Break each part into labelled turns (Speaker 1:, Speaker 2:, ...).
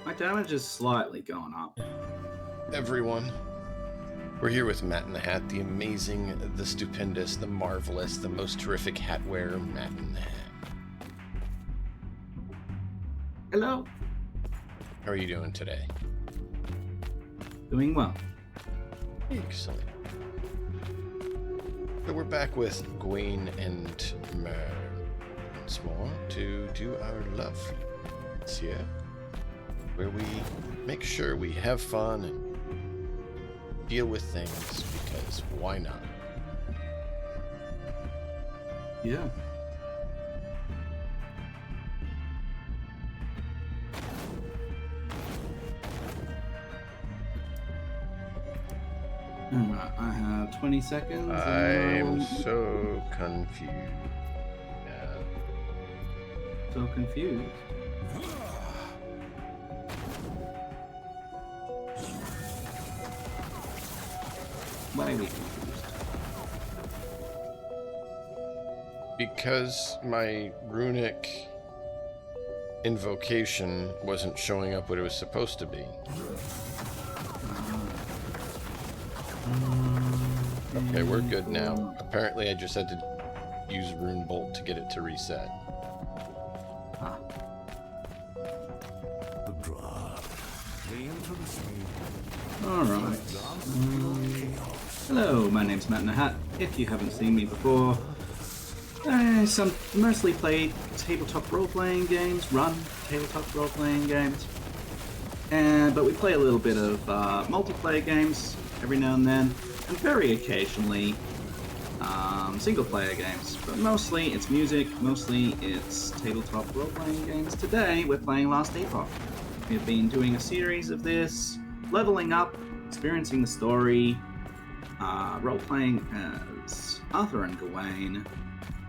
Speaker 1: My damage is slightly going up.
Speaker 2: Everyone, we're here with Matt in the Hat, the amazing, the stupendous, the marvelous, the most terrific hat wearer, Matt in the Hat.
Speaker 1: Hello.
Speaker 2: How are you doing today?
Speaker 1: Doing well.
Speaker 2: Excellent. So we're back with Gawain and Merlin once more to do our love this here, where we make sure we have fun and deal with things, because why not?
Speaker 1: Yeah. Alright, I have 20 seconds.
Speaker 2: I'm so confused. Yeah.
Speaker 1: So confused. Why are we confused?
Speaker 2: Because my runic invocation wasn't showing up what it was supposed to be. Okay, we're good now. Apparently I just had to use Rune Bolt to get it to reset.
Speaker 1: Ah. Alright. Hello, my name's Matt in the Hat. If you haven't seen me before, I mostly play tabletop role-playing games, run tabletop role-playing games. But we play a little bit of multiplayer games every now and then, and very occasionally single-player games. But mostly it's music, mostly it's tabletop role-playing games. Today we're playing Last Epoch. We've been doing a series of this, leveling up, experiencing the story, role-playing as Arthur and Gawain.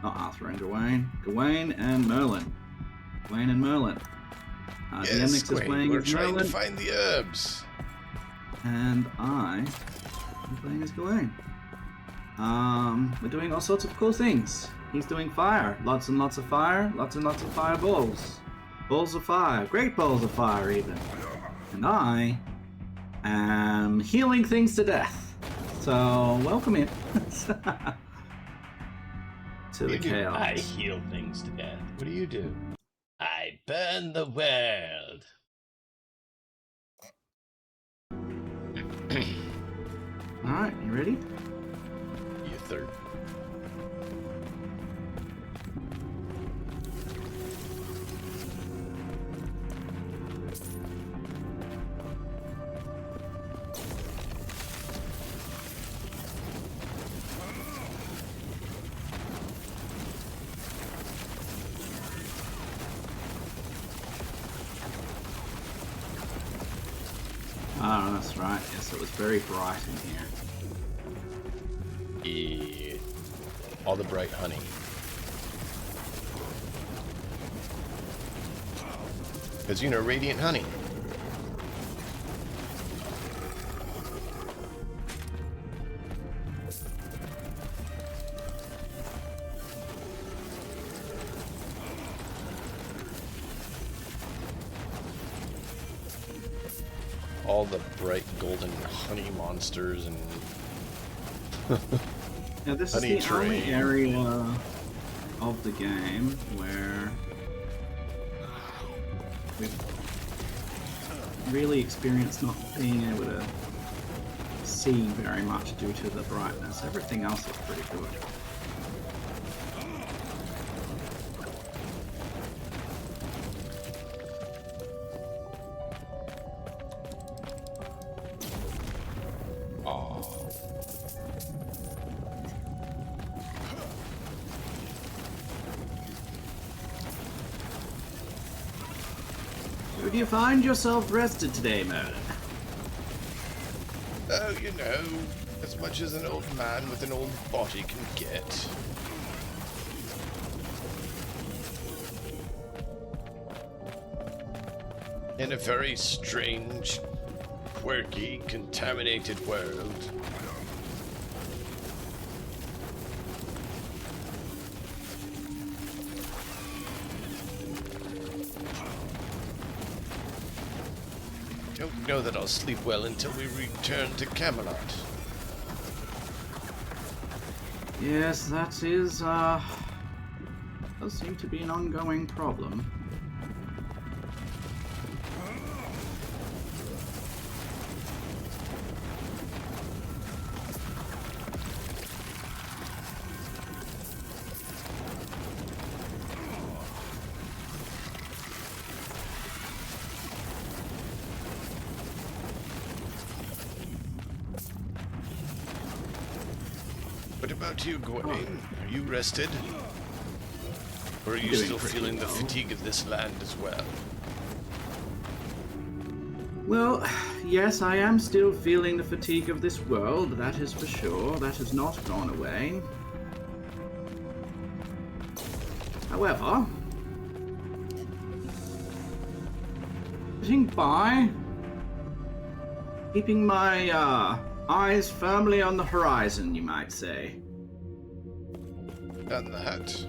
Speaker 1: Not Arthur and Gawain. Gawain and Merlin. Gawain and Merlin.
Speaker 2: Yes,
Speaker 1: the MX is
Speaker 2: Gawain,
Speaker 1: playing
Speaker 2: we're
Speaker 1: as
Speaker 2: trying
Speaker 1: Merlin,
Speaker 2: to find the herbs.
Speaker 1: and I am playing as Gawain. We're doing all sorts of cool things. He's doing fire. Lots and lots of fire. Lots and lots of fireballs. Balls of fire. Great balls of fire, even. And I am healing things to death. So, welcome in. To the chaos.
Speaker 2: I heal things to death. What do you do? I burn the world.
Speaker 1: Alright, you ready?
Speaker 2: You third.
Speaker 1: Oh, that's right. Yes, it was very bright in here.
Speaker 2: Yeah. All the bright honey. Because, you know, radiant honey. All the bright golden honey monsters and
Speaker 1: Now, this
Speaker 2: honey
Speaker 1: is the only
Speaker 2: train.
Speaker 1: area of the game where we've really experienced not being able to see very much due to the brightness. Everything else is pretty good. Do you find yourself rested today, Merlin?
Speaker 2: Oh, you know, as much as an old man with an old body can get. In a very strange, quirky, contaminated world. Don't know that I'll sleep well until we return to Camelot.
Speaker 1: Yes, that is, does seem to be an ongoing problem.
Speaker 2: What about you, Gawain? Are you rested? Or are you
Speaker 1: Doing
Speaker 2: still
Speaker 1: pretty
Speaker 2: feeling the
Speaker 1: well.
Speaker 2: fatigue of this land as well?
Speaker 1: Well, yes, I am still feeling the fatigue of this world, that is for sure. That has not gone away. However, getting by, keeping my eyes firmly on the horizon, you might say.
Speaker 2: And that.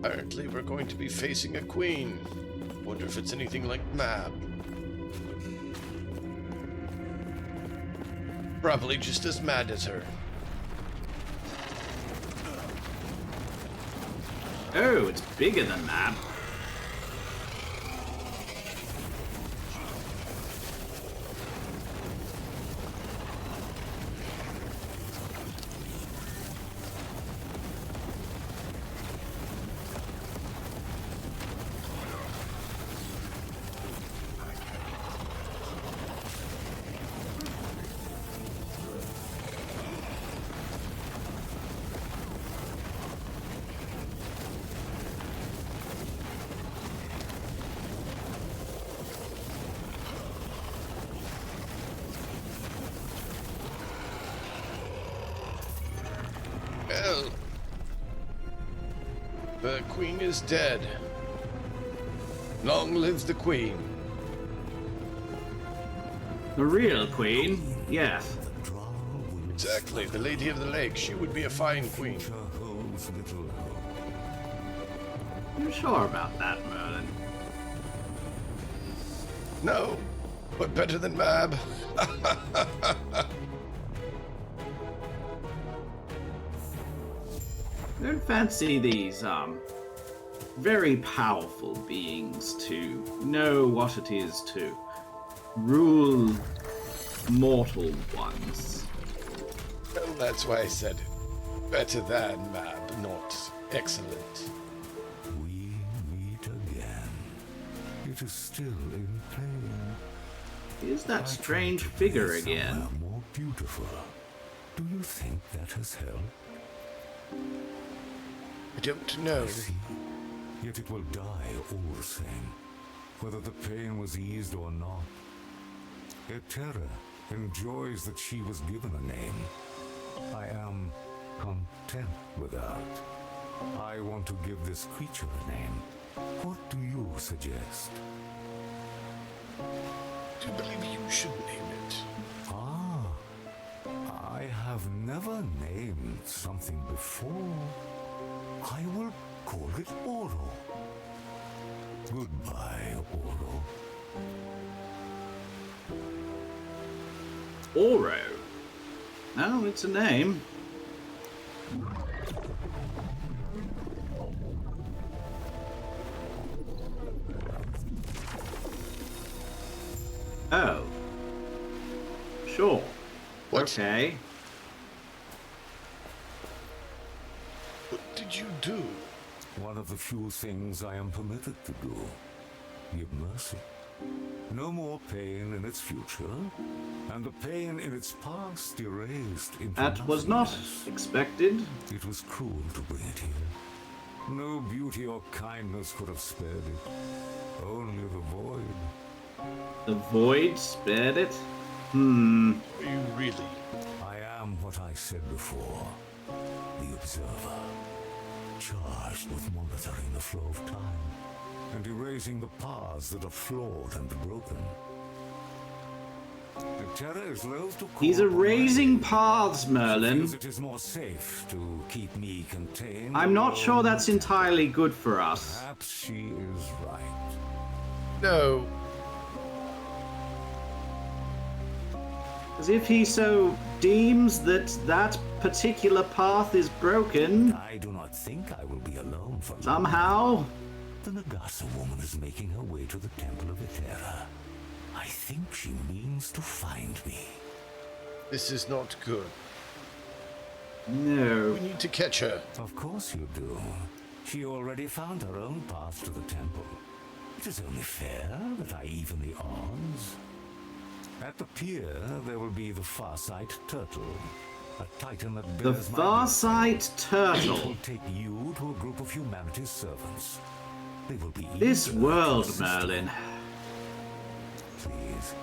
Speaker 2: Apparently we're going to be facing a queen. Wonder if it's anything like Mab. Probably just as mad as her.
Speaker 1: Oh, it's bigger than that.
Speaker 2: Well, the queen is dead. Long live the queen.
Speaker 1: The real queen, yes.
Speaker 2: Exactly, the Lady of the Lake. She would be a fine queen.
Speaker 1: You sure about that, Merlin?
Speaker 2: No, but better than Mab.
Speaker 1: I don't fancy these, very powerful beings to know what it is to rule mortal ones.
Speaker 2: Well, that's why I said better than Mab, not excellent.
Speaker 3: We meet again. It is still in pain.
Speaker 1: Is that
Speaker 3: I
Speaker 1: strange
Speaker 3: tried to
Speaker 1: figure
Speaker 3: be
Speaker 1: again?
Speaker 3: somewhere more beautiful. Do you think that has helped?
Speaker 2: I don't know.
Speaker 3: I see. Yet it will die all the same, whether the pain was eased or not. Etera enjoys that she was given a name. I am content with that. I want to give this creature a name. What do you suggest?
Speaker 2: Do you believe you should name it?
Speaker 3: Ah, I have never named something before. I will call it Oro. Goodbye, Oro.
Speaker 1: Oro? No, it's a name. Oh. Sure.
Speaker 2: What?
Speaker 1: Okay.
Speaker 2: What did you do?
Speaker 3: One of the few things I am permitted to do. Give mercy. No more pain in its future, and the pain in its past erased into
Speaker 1: That was not
Speaker 3: nothingness.
Speaker 1: expected.
Speaker 3: It was cruel to bring it here. No beauty or kindness could have spared it. Only the void.
Speaker 1: The void spared it?
Speaker 2: Are you really?
Speaker 3: I am what I said before. The observer. Charged with monitoring the flow of time and erasing the paths that are flawed and broken. The terror is loath to call
Speaker 1: He's
Speaker 3: upon my
Speaker 1: erasing
Speaker 3: aid.
Speaker 1: paths,
Speaker 3: She
Speaker 1: Merlin.
Speaker 3: feels it is more safe to keep me contained.
Speaker 1: I'm not sure
Speaker 3: alone
Speaker 1: that's
Speaker 3: with
Speaker 1: entirely good for us.
Speaker 3: Perhaps she is right.
Speaker 2: No.
Speaker 1: As if he so deems that that particular path is broken.
Speaker 3: I do not think I will be alone for long.
Speaker 1: Somehow.
Speaker 3: The Nagasa woman is making her way to the Temple of Etera. I think she means to find me.
Speaker 2: This is not good.
Speaker 1: No.
Speaker 2: We need to catch her.
Speaker 3: Of course you do. She already found her own path to the temple. It is only fair that I even the odds. At the pier, there will be the Farsight Turtle, a titan that
Speaker 1: The
Speaker 3: bears my
Speaker 1: Farsight
Speaker 3: It
Speaker 1: Turtle.
Speaker 3: will take you to a group of humanity's servants. They will be
Speaker 1: This
Speaker 3: eager to
Speaker 1: world,
Speaker 3: assist
Speaker 1: Merlin.
Speaker 3: you. Please,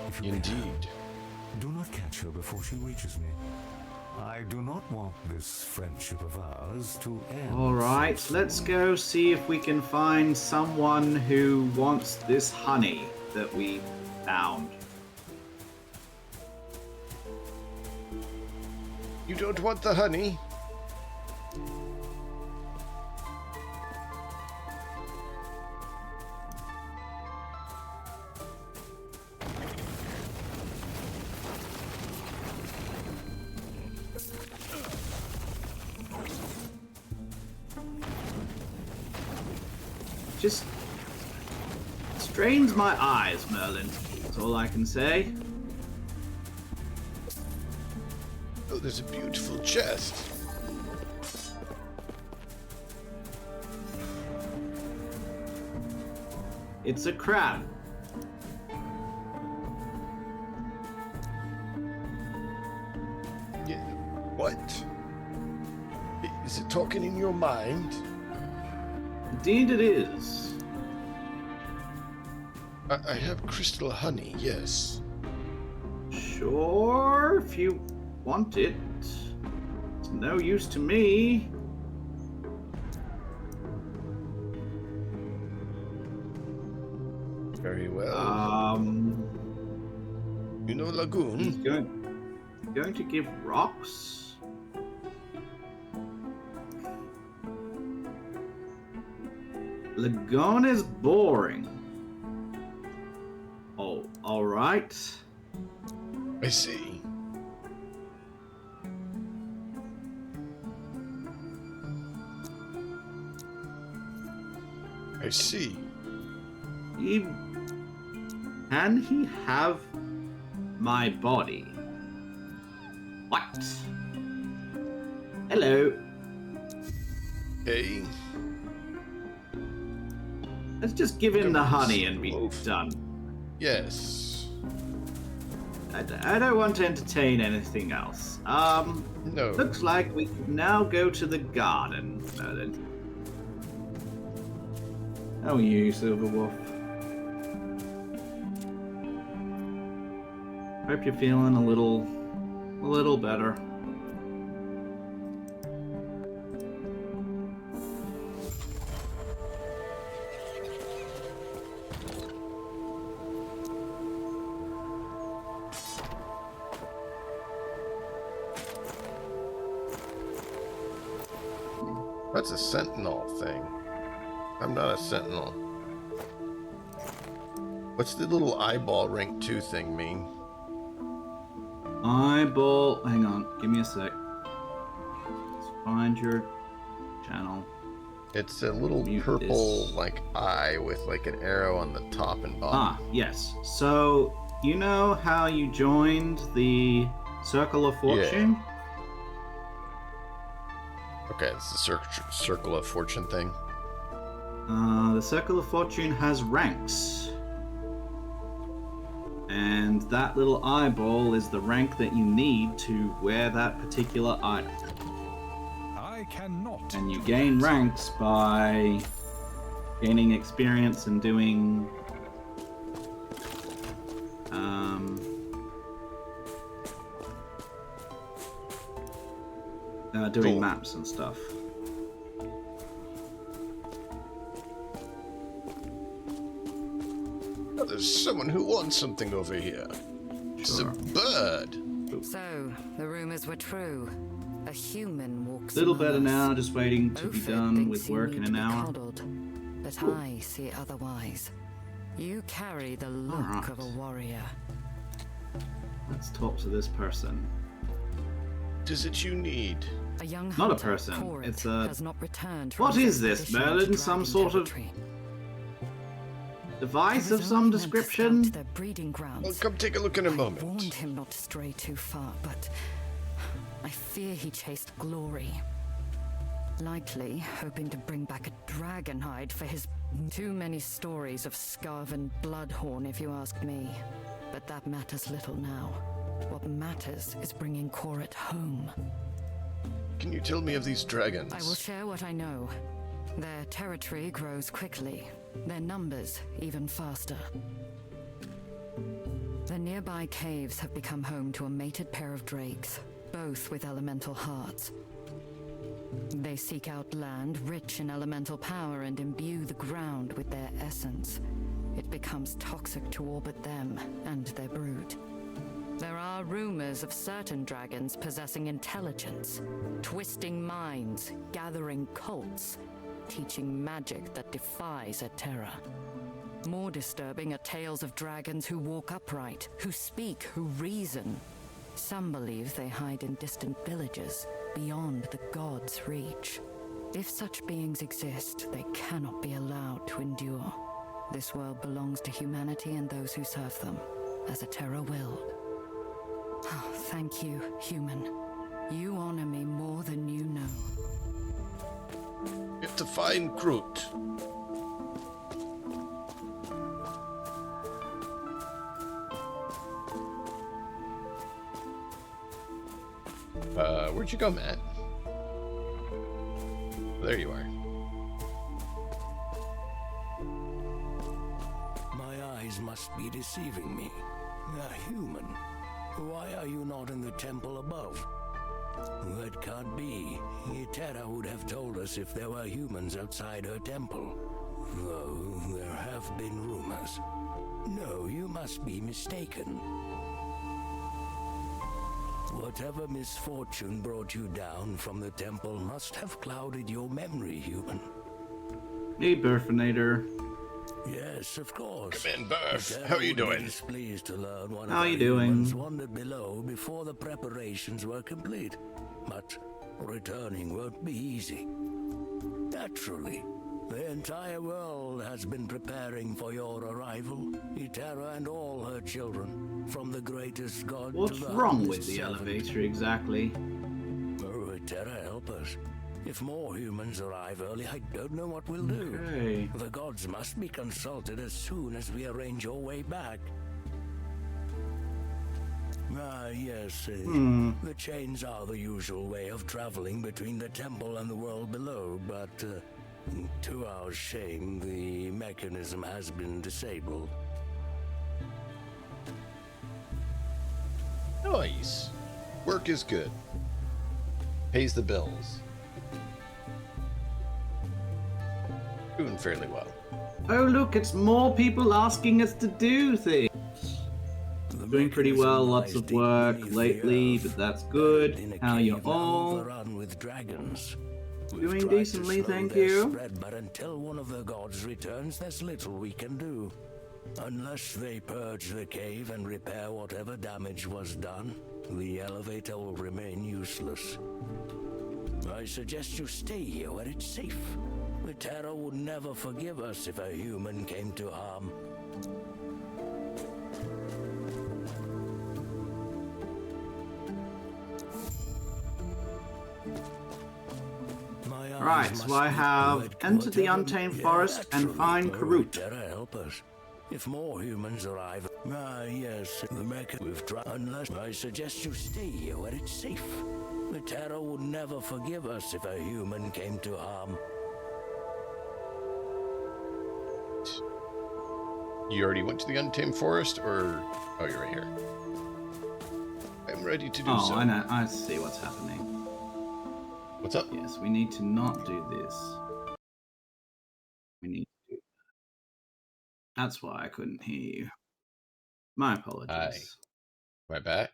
Speaker 3: if you
Speaker 2: Indeed.
Speaker 3: can, do not catch her before she reaches me. I do not want this friendship of ours to end.
Speaker 1: Alright,
Speaker 3: so
Speaker 1: let's
Speaker 3: soon.
Speaker 1: go see if we can find someone who wants this honey that we found.
Speaker 2: You don't want the honey?
Speaker 1: Just strains my eyes, Merlin. That's all I can say.
Speaker 2: Oh, there's a beautiful chest.
Speaker 1: It's a crab.
Speaker 2: Yeah. What? Is it talking in your mind?
Speaker 1: Indeed it is.
Speaker 2: I have crystal honey, yes.
Speaker 1: Sure, if you want it. It's no use to me.
Speaker 2: Very well. You know Lagoon?
Speaker 1: Going to give rocks? Lagoon is boring. Oh, alright.
Speaker 2: I see. I see.
Speaker 1: Can he have my body? What? Hello.
Speaker 2: Hey.
Speaker 1: Let's just give him the honey and be done.
Speaker 2: Yes.
Speaker 1: I don't want to entertain anything else.
Speaker 2: No.
Speaker 1: Looks like we can now go to the garden, Merlin. How are you, Silverwolf? Hope you're feeling a little better.
Speaker 2: That's a sentinel thing. I'm not a sentinel. What's the little eyeball rank 2 thing mean?
Speaker 1: Eyeball. Hang on. Give me a sec. Let's find your channel.
Speaker 2: It's a little
Speaker 1: Mute
Speaker 2: purple,
Speaker 1: this.
Speaker 2: like, eye with, like, an arrow on the top and bottom.
Speaker 1: Ah, yes. So, you know how you joined the Circle of Fortune?
Speaker 2: Okay, it's the circle of fortune thing.
Speaker 1: The Circle of Fortune has ranks. And that little eyeball is the rank that you need to wear that particular item.
Speaker 4: I cannot.
Speaker 1: And you gain ranks by gaining experience and doing doing
Speaker 2: Cool.
Speaker 1: maps and stuff.
Speaker 2: Oh, there's someone who wants something over here. It's a
Speaker 1: Sure.
Speaker 2: bird.
Speaker 5: So, the rumors were true. A human walks
Speaker 1: Little
Speaker 5: among
Speaker 1: better
Speaker 5: us.
Speaker 1: now, just waiting to be
Speaker 5: Ophid
Speaker 1: done
Speaker 5: thinks
Speaker 1: with
Speaker 5: you
Speaker 1: work
Speaker 5: need
Speaker 1: in
Speaker 5: to
Speaker 1: an
Speaker 5: be
Speaker 1: hour.
Speaker 5: coddled, but I see it otherwise. You carry the look
Speaker 1: Alright.
Speaker 5: of a warrior.
Speaker 1: Let's talk to this person.
Speaker 2: What is it you need?
Speaker 5: A young
Speaker 1: Not a
Speaker 5: hunter,
Speaker 1: person,
Speaker 5: Corrit,
Speaker 1: it's a-
Speaker 5: has not returned
Speaker 1: What
Speaker 5: from his
Speaker 1: is this,
Speaker 5: expedition
Speaker 1: Merlin?
Speaker 5: into
Speaker 1: Some
Speaker 5: dragon
Speaker 1: sort of
Speaker 5: territory.
Speaker 1: device
Speaker 5: I
Speaker 1: of
Speaker 5: was
Speaker 1: some
Speaker 5: only meant to
Speaker 1: description?
Speaker 5: scout their breeding grounds.
Speaker 2: Well, come take a look in a
Speaker 5: I
Speaker 2: moment.
Speaker 5: warned him not to stray too far, but I fear he chased glory. Likely hoping to bring back a dragon hide for his... Too many stories of Scarven Bloodhorn, if you ask me. But that matters little now. What matters is bringing Corrit home.
Speaker 2: Can you tell me of these dragons?
Speaker 5: I will share what I know. Their territory grows quickly. Their numbers even faster. The nearby caves have become home to a mated pair of drakes, both with elemental hearts. They seek out land rich in elemental power and imbue the ground with their essence. It becomes toxic to all but them and their brood. There are rumors of certain dragons possessing intelligence, twisting minds, gathering cults, teaching magic that defies Eterra. More disturbing are tales of dragons who walk upright, who speak, who reason. Some believe they hide in distant villages, beyond the gods' reach. If such beings exist, they cannot be allowed to endure. This world belongs to humanity and those who serve them, as Eterra willed. Oh, thank you, human. You honor me more than you know.
Speaker 2: We have to find Groot. Where'd you go, Matt? There you are.
Speaker 6: My eyes must be deceiving me. A human. Why are you not in the temple above? That can't be. Eterra would have told us if there were humans outside her temple. Though there have been rumors. No, you must be mistaken. Whatever misfortune brought you down from the temple must have clouded your memory, human.
Speaker 1: Hey, Burfinator.
Speaker 6: Yes, of course.
Speaker 2: Come in, Burf.
Speaker 6: Eterra
Speaker 2: How are you
Speaker 6: would be
Speaker 2: doing?
Speaker 6: displeased to learn one
Speaker 1: How
Speaker 6: of
Speaker 1: you
Speaker 6: our
Speaker 1: doing?
Speaker 6: humans wandered below before the preparations were complete. But returning won't be easy. Naturally, the entire world has been preparing for your arrival. Eterra and all her children, from the greatest god
Speaker 1: What's
Speaker 6: to the
Speaker 1: wrong
Speaker 6: humblest
Speaker 1: with the
Speaker 6: servant.
Speaker 1: elevator exactly?
Speaker 6: Oh, Eterra, help us. If more humans arrive early, I don't know what we'll do.
Speaker 1: Okay.
Speaker 6: The gods must be consulted as soon as we arrange your way back. Ah, yes. The chains are the usual way of traveling between the temple and the world below, but to our shame, the mechanism has been disabled.
Speaker 2: Nice. Work is good. Pays the bills. Doing fairly well.
Speaker 1: Oh, look, it's more people asking us to do things.
Speaker 6: The
Speaker 1: Doing pretty
Speaker 6: mechanism
Speaker 1: well, lots
Speaker 6: lies
Speaker 1: of
Speaker 6: deep
Speaker 1: work
Speaker 6: beneath the
Speaker 1: lately,
Speaker 6: earth,
Speaker 1: but that's
Speaker 6: buried
Speaker 1: good.
Speaker 6: in a
Speaker 1: How you
Speaker 6: cave now
Speaker 1: all?
Speaker 6: overrun with dragons. We've
Speaker 1: Doing
Speaker 6: tried to
Speaker 1: decently,
Speaker 6: slow
Speaker 1: thank
Speaker 6: their
Speaker 1: you.
Speaker 6: Spread, but until one of the gods returns, there's little we can do. Unless they purge the cave and repair whatever damage was done, the elevator will remain useless. I suggest you stay here where it's safe. The Terror would never forgive us if a human came to harm.
Speaker 1: Right, so I have entered the Untamed Forest and find Karut.
Speaker 6: Terror, help us. If more humans arrive, yes, the Mecca we've tried. Unless I suggest you stay here where it's safe. The Terror would never forgive us if a human came to harm.
Speaker 2: You already went to the Untamed Forest, or... Oh, you're right here. I'm ready to do so.
Speaker 1: Oh, I know. I see what's happening.
Speaker 2: What's up?
Speaker 1: Yes, we need to not do this. We need to do that. That's why I couldn't hear you. My apologies.
Speaker 2: Am I back?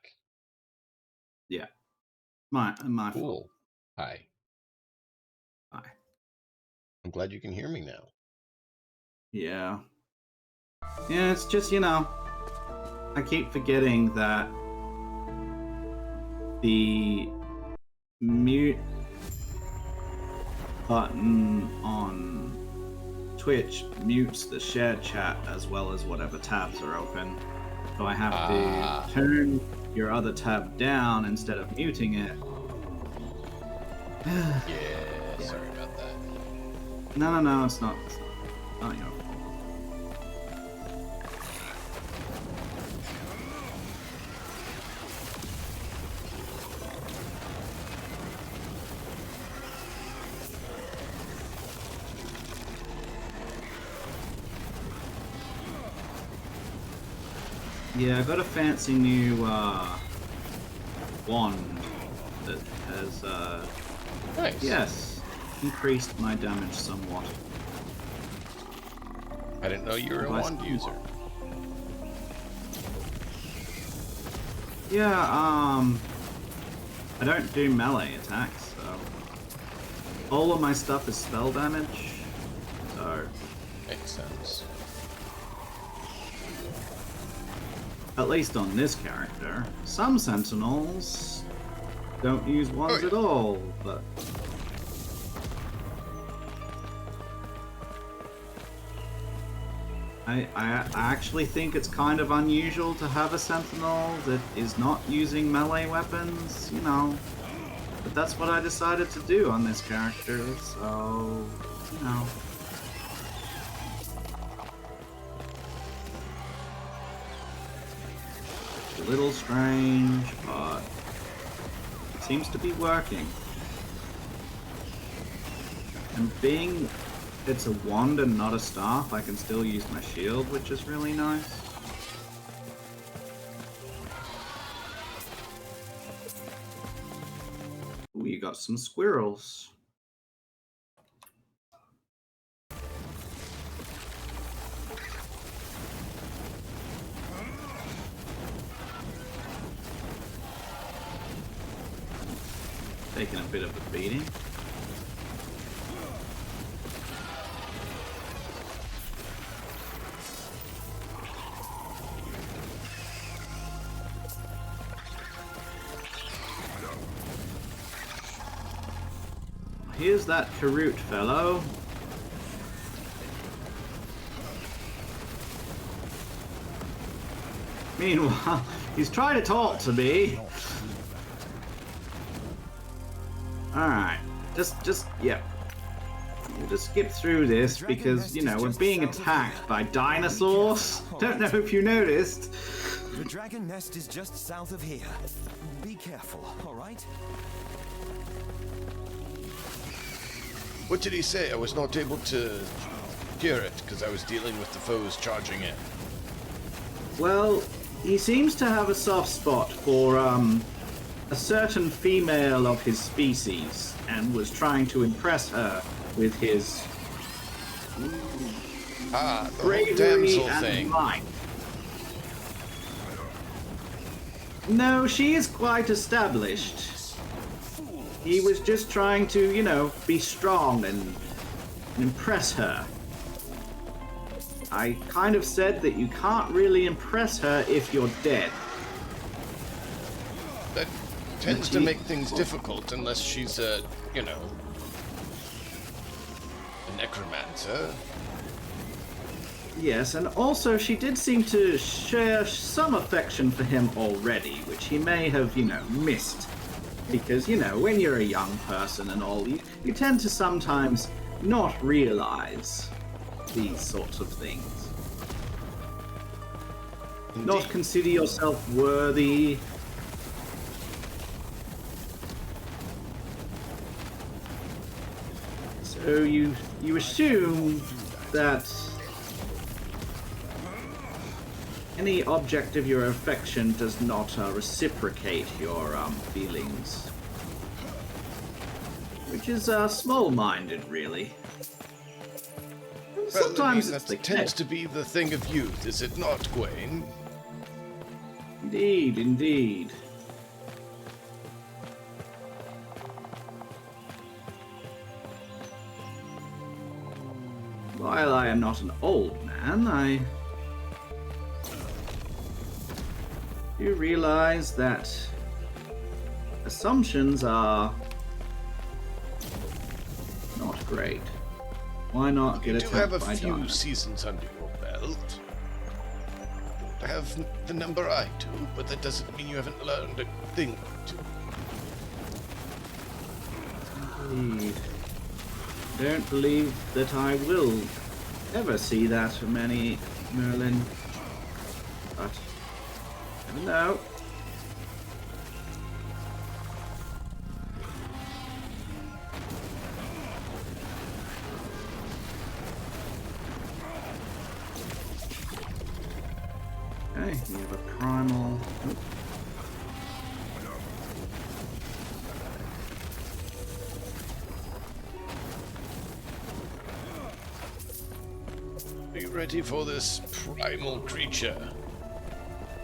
Speaker 1: Yeah. My fault.
Speaker 2: Cool. Hi.
Speaker 1: Hi.
Speaker 2: I'm glad you can hear me now.
Speaker 1: Yeah. Yeah, it's just, you know, I keep forgetting that the mute button on Twitch mutes the shared chat as well as whatever tabs are open. So I have to turn your other tab down instead of muting it.
Speaker 2: Yeah, sorry about that.
Speaker 1: No, it's not. It's not your fault. Yeah, I got a fancy new wand that has
Speaker 2: Nice.
Speaker 1: yes, increased my damage somewhat.
Speaker 2: I didn't know you were a
Speaker 1: Nice.
Speaker 2: wand user.
Speaker 1: Yeah, I don't do melee attacks, so all of my stuff is spell damage. So
Speaker 2: Makes sense.
Speaker 1: at least on this character, some sentinels don't use wands
Speaker 2: yeah.
Speaker 1: at all, but I actually think it's kind of unusual to have a sentinel that is not using melee weapons, you know. But that's what I decided to do on this character, so, you know. A little strange, but it seems to be working. And being it's a wand and not a staff, I can still use my shield, which is really nice. Ooh, you got some squirrels. Taking a bit of a beating. Here's that Karut fellow. Meanwhile, he's trying to talk to me. Alright, yeah. We'll just skip through this because, you know, we're being attacked by dinosaurs. Don't know if you noticed.
Speaker 7: The dragon nest is just south of here. Be careful, alright?
Speaker 2: What did he say? I was not able to hear it because I was dealing with the foes charging in.
Speaker 1: Well, he seems to have a soft spot for, a certain female of his species and was trying to impress her with his
Speaker 2: The whole
Speaker 1: bravery
Speaker 2: damsel
Speaker 1: and
Speaker 2: thing.
Speaker 1: might. No, she is quite established. He was just trying to, you know, be strong and impress her. I kind of said that you can't really impress her if you're dead.
Speaker 2: That tends to make things difficult unless she's a, you know, a necromancer.
Speaker 1: Yes, and also she did seem to share some affection for him already, which he may have, you know, missed. Because, you know, when you're a young person and all, you tend to sometimes not realize these sorts of things.
Speaker 2: Indeed.
Speaker 1: Not consider yourself worthy. So you assume that any object of your affection does not reciprocate your feelings. Which is small-minded, really.
Speaker 2: Well,
Speaker 1: Sometimes
Speaker 2: I mean,
Speaker 1: it's the
Speaker 2: that tends
Speaker 1: case.
Speaker 2: to be the thing of youth, is it not, Gawain?
Speaker 1: Indeed, indeed. While I am not an old man, I do realize that assumptions are not great. Why not get
Speaker 2: You do have
Speaker 1: attacked
Speaker 2: a
Speaker 1: by
Speaker 2: few
Speaker 1: dinos?
Speaker 2: seasons under your belt. I have the number I do, but that doesn't mean you haven't learned a thing or two.
Speaker 1: Indeed. Don't believe that I will ever see that many, Merlin. But never know. Okay, we have a primal. Oop.
Speaker 2: Are you ready for this primal creature?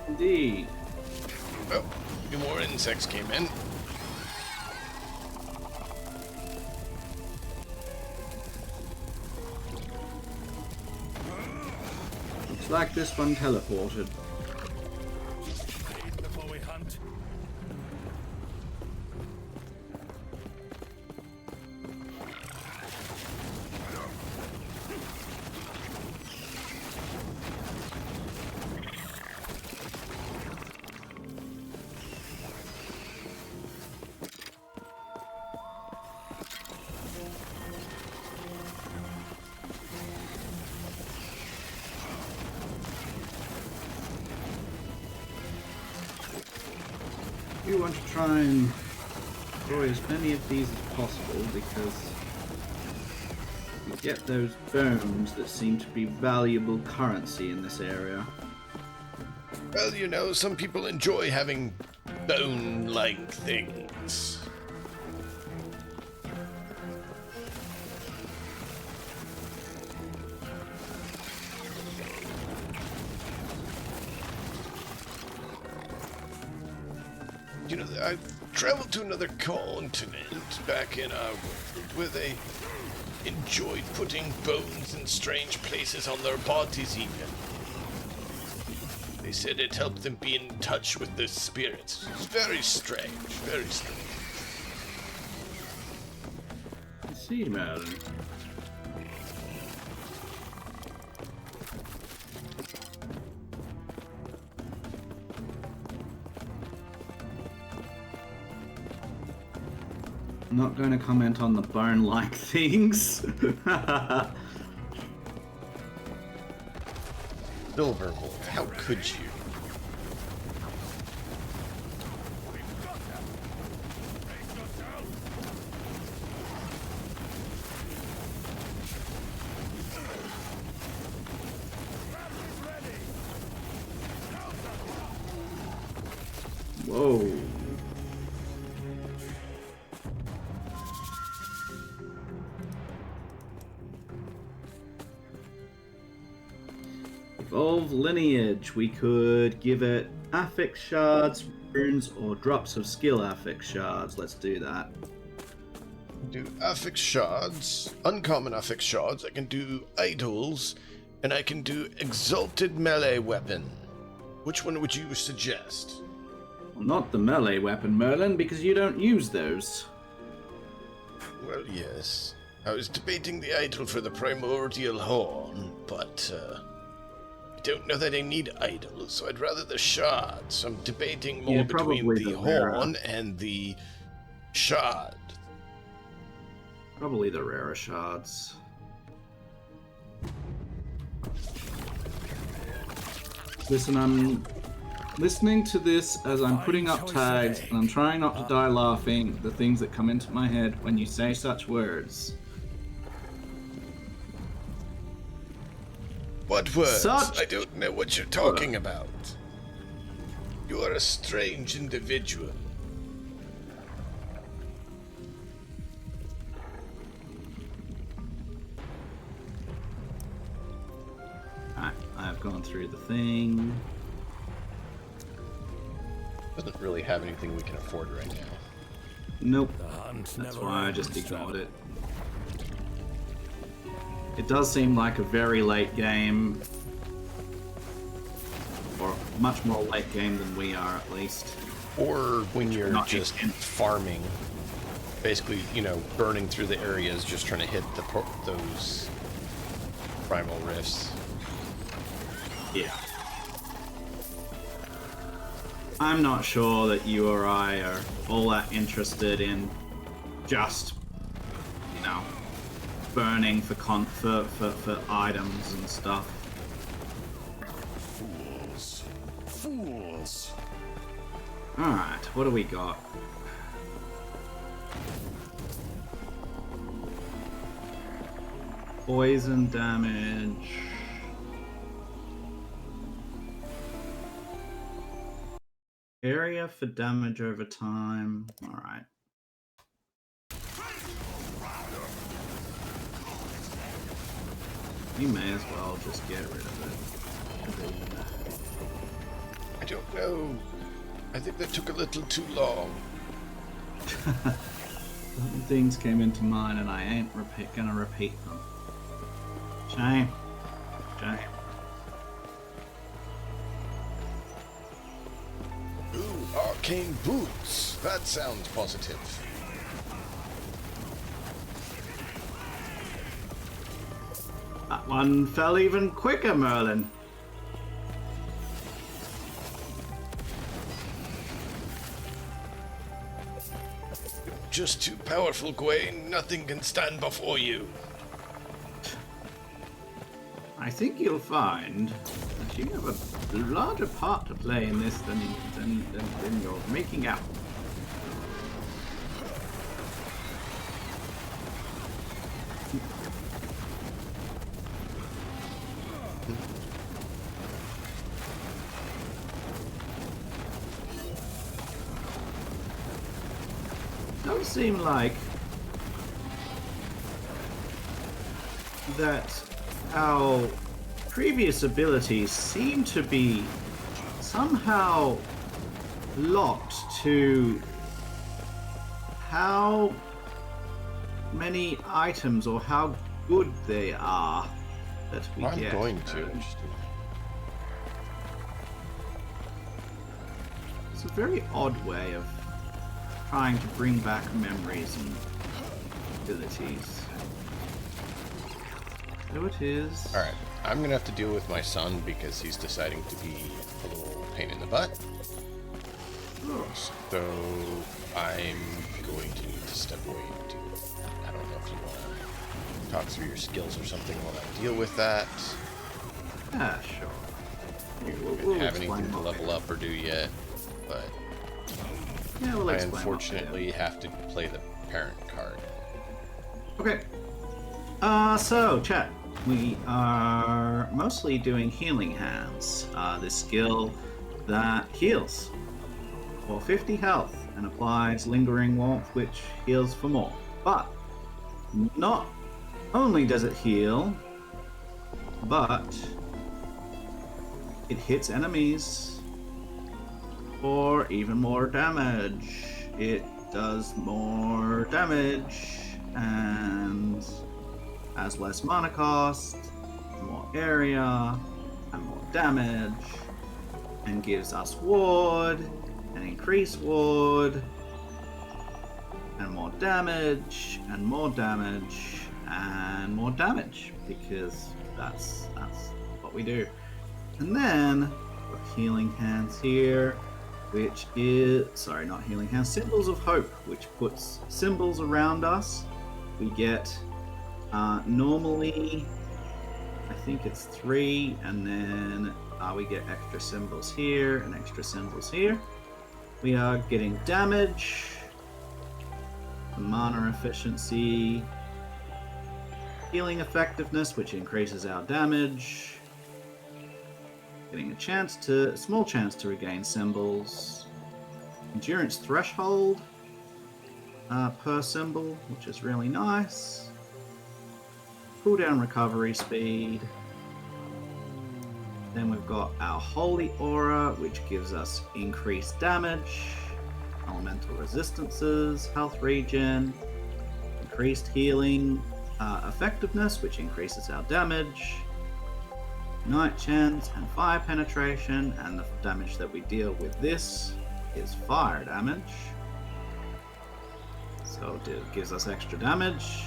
Speaker 1: Indeed.
Speaker 2: Oh, a few more insects came in.
Speaker 1: Looks like this one teleported.
Speaker 6: Before we hunt.
Speaker 1: We want to try and destroy as many of these as possible because we get those bones that seem to be valuable currency in this area.
Speaker 2: Well, you know, some people enjoy having bone-like things. You know, I've traveled to another continent back in our world where they enjoyed putting bones in strange places on their bodies even. They said it helped them be in touch with the spirits. It's very strange, very strange.
Speaker 1: I see, Merlin. I'm not going to comment on the bone-like things.
Speaker 2: Silver Wolf, how could you?
Speaker 1: Whoa. Evolve lineage. We could give it affix shards, runes, or drops of skill affix shards. Let's do that.
Speaker 2: Do affix shards, uncommon affix shards. I can do idols, and I can do exalted melee weapon. Which one would you suggest?
Speaker 1: Well, not the melee weapon, Merlin, because you don't use those.
Speaker 2: Well, yes. I was debating the idol for the primordial horn, but I don't know that I need idols, so I'd rather the shards. So I'm debating more
Speaker 1: Yeah,
Speaker 2: between
Speaker 1: probably
Speaker 2: the
Speaker 1: the rarer.
Speaker 2: horn and the shard.
Speaker 1: Probably the rarer shards. Listen, I'm listening to this as I'm putting up tags, and I'm trying not to die laughing at the things that come into my head when you say such words.
Speaker 2: What words?
Speaker 1: Such-
Speaker 2: I don't know what you're talking about. You are a strange individual.
Speaker 1: I've gone through the thing.
Speaker 2: Doesn't really have anything we can afford right now.
Speaker 1: Nope.
Speaker 6: The hunt
Speaker 1: That's
Speaker 6: never
Speaker 1: why I
Speaker 6: ends,
Speaker 1: just ignored
Speaker 6: Trevor.
Speaker 1: it. It does seem like a very late game. Or much more late game than we are, at least.
Speaker 2: Or when you're
Speaker 1: Not
Speaker 2: just
Speaker 1: in-
Speaker 2: farming, basically, you know, burning through the areas, just trying to hit those primal rifts.
Speaker 1: Yeah. I'm not sure that you or I are all that interested in just, you know, burning for items and stuff.
Speaker 6: Fools!
Speaker 1: Alright, what do we got? Poison damage. Area for damage over time. Alright. You may as well just get rid of it.
Speaker 2: I don't know. I think that took a little too long.
Speaker 1: Certain things came into mind and I ain't gonna repeat them. Shame. Shame.
Speaker 2: Ooh, arcane boots. That sounds positive.
Speaker 1: That one fell even quicker, Merlin.
Speaker 2: Just too powerful, Gawain. Nothing can stand before you.
Speaker 1: I think you'll find that you have a larger part to play in this than you're making out. Does seem like that our previous abilities seem to be somehow locked to how many items or how good they are that we
Speaker 2: I'm
Speaker 1: get.
Speaker 2: going to.
Speaker 1: It's a very odd way of trying to bring back memories and abilities. So it is.
Speaker 2: Alright, I'm gonna have to deal with my son because he's deciding to be a little pain in the butt.
Speaker 1: Oh.
Speaker 2: So I'm going to need to step away and do it. I don't know if you want to talk through your skills or something while I deal with that.
Speaker 1: Ah, sure.
Speaker 2: We
Speaker 1: We'll
Speaker 2: don't have
Speaker 1: explain
Speaker 2: anything to
Speaker 1: what
Speaker 2: level up or do yet, but
Speaker 1: Yeah, we'll
Speaker 2: I
Speaker 1: explain what
Speaker 2: unfortunately have to play the parent card.
Speaker 1: Okay. So, chat. We are mostly doing healing hands. This skill that heals for 50 health and applies lingering warmth, which heals for more. But not only does it heal, but it hits enemies for even more damage. It does more damage and has less mana cost, more area, and more damage, and gives us ward, and increased ward, and more damage, and more damage, and more damage, because that's what we do. And then, we've healing hands here, which is, sorry, not healing hands, symbols of hope, which puts symbols around us. We get normally, I think it's 3, and then we get extra symbols here and extra symbols here. We are getting damage, mana efficiency, healing effectiveness, which increases our damage, getting a small chance to regain symbols, endurance threshold per symbol, which is really nice. Cooldown recovery speed. Then we've got our Holy Aura, which gives us increased damage, elemental resistances, health regen, increased healing effectiveness, which increases our damage, Night Chance and Fire Penetration, and the damage that we deal with this is fire damage. So it gives us extra damage,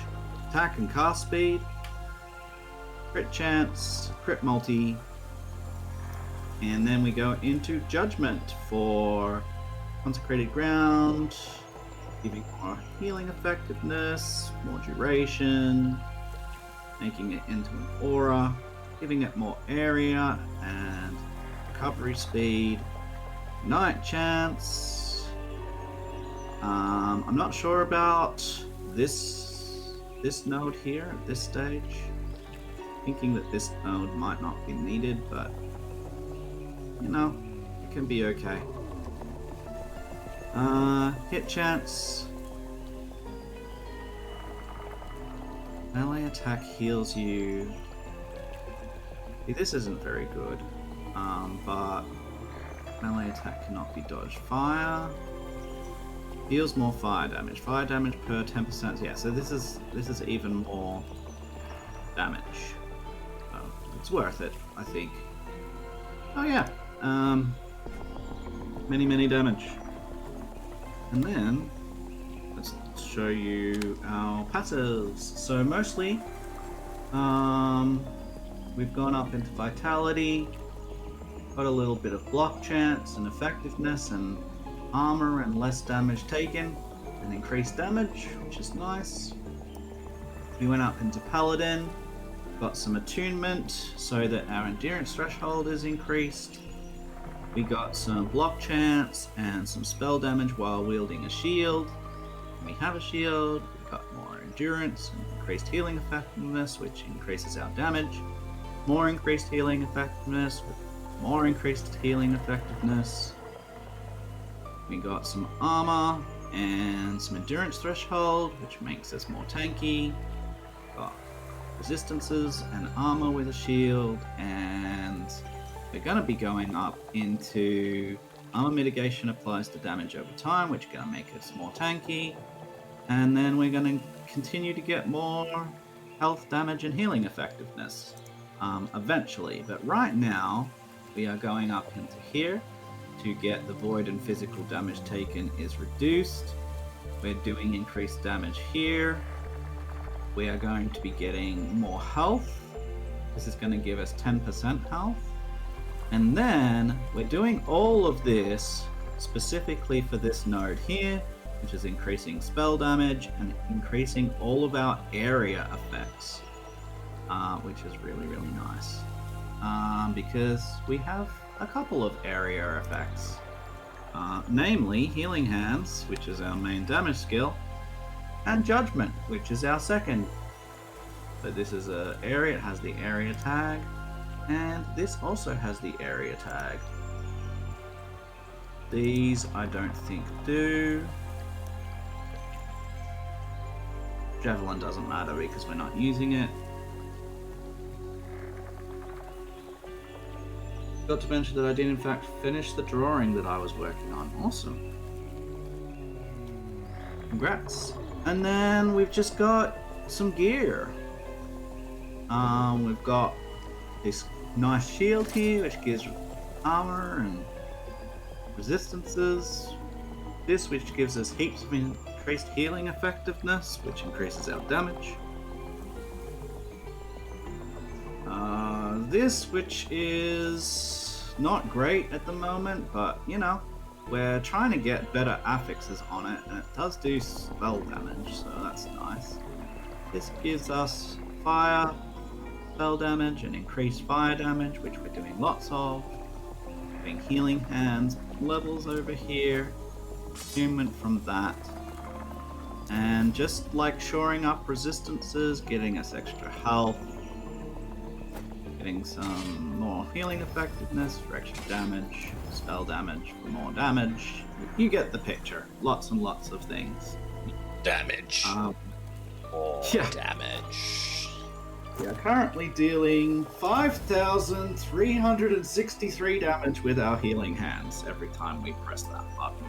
Speaker 1: attack and cast speed, crit chance, crit multi, and then we go into Judgment for Consecrated Ground, giving more healing effectiveness, more duration, making it into an aura, giving it more area and recovery speed, night chance. I'm not sure about this node here at this stage. Thinking that this node might not be needed, but you know, it can be okay. Hit chance. Melee attack heals you. See, this isn't very good. But melee attack cannot be dodged. Fire deals more fire damage. Fire damage per 10%. Yeah, so this is even more damage. So it's worth it, I think. Oh yeah. Many damage. And then let's show you our passives. So mostly, we've gone up into vitality, got a little bit of block chance and effectiveness and armor and less damage taken and increased damage, which is nice. We went up into paladin, got some attunement so that our endurance threshold is increased. We got some block chance and some spell damage while wielding a shield. We have a shield, we got more endurance and increased healing effectiveness, which increases our damage. More increased healing effectiveness with more increased healing effectiveness. We got some armor and some endurance threshold, which makes us more tanky. Got resistances and armor with a shield, and we're going to be going up into armor mitigation applies to damage over time, which is going to make us more tanky. And then we're going to continue to get more health, damage, and healing effectiveness eventually. But right now, we are going up into here to get the void and physical damage taken is reduced. We're doing increased damage here. We are going to be getting more health. This is going to give us 10% health. And then we're doing all of this specifically for this node here, which is increasing spell damage and increasing all of our area effects, which is really nice. Because we have a couple of area effects, namely Healing Hands, which is our main damage skill, and Judgment, which is our second. So this is an area, it has the area tag, and this also has the area tag. These I don't think do. Javelin doesn't matter because we're not using it. Got to mention that I did in fact finish the drawing that I was working on. Awesome. Congrats. And then we've just got some gear. We've got this nice shield here, which gives armor and resistances. This, which gives us heaps of increased healing effectiveness, which increases our damage. This, which is not great at the moment, but you know, we're trying to get better affixes on it, and it does do spell damage, so that's nice. This gives us fire, spell damage, and increased fire damage, which we're doing lots of. Having Healing Hands levels over here, attunement from that, and just like shoring up resistances, getting us extra health, getting some more healing effectiveness for extra damage, spell damage for more damage. You get the picture. Lots and lots of things.
Speaker 2: Damage. More damage.
Speaker 1: We are currently dealing 5,363 damage with our Healing Hands every time we press that button.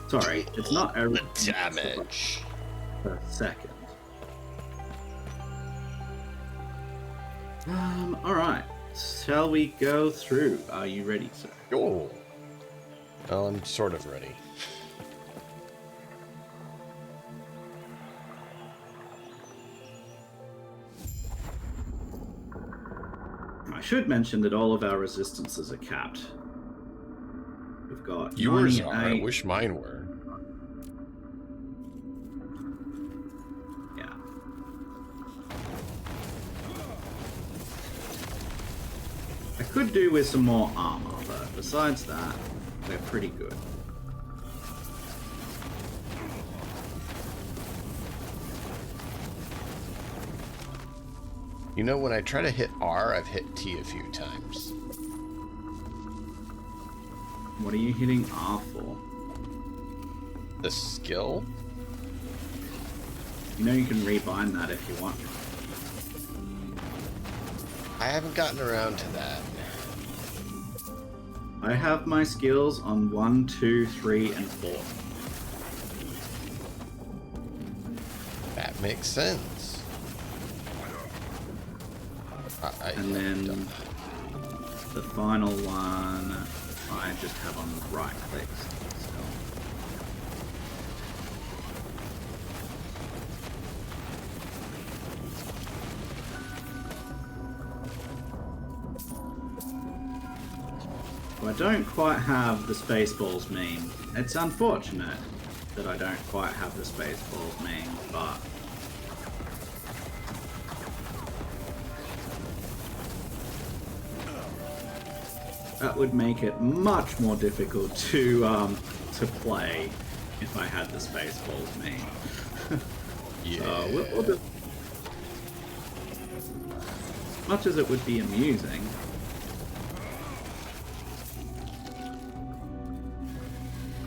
Speaker 1: Sorry, it's not every
Speaker 2: damage
Speaker 1: per second. Alright. Shall we go through? Are you ready, sir?
Speaker 2: Oh. Well, I'm sort of ready.
Speaker 1: I should mention that all of our resistances are capped. We've got
Speaker 2: Yours
Speaker 1: 98.
Speaker 2: are. I wish mine were.
Speaker 1: Yeah. I could do with some more armor, but besides that, we're pretty good.
Speaker 2: You know, when I try to hit R, I've hit T a few times.
Speaker 1: What are you hitting R for?
Speaker 2: The skill?
Speaker 1: You know you can rebind that if you want.
Speaker 2: I haven't gotten around to that.
Speaker 1: I have my skills on 1, 2, 3, and 4.
Speaker 2: That makes sense.
Speaker 1: And then the final one, I just have on right clicks. So I don't quite have the Spaceballs meme. It's unfortunate that I don't quite have the Spaceballs meme, but that would make it much more difficult to play if I had the Spaceballs meme.
Speaker 2: Yeah.
Speaker 1: So we'll do. Much as it would be amusing.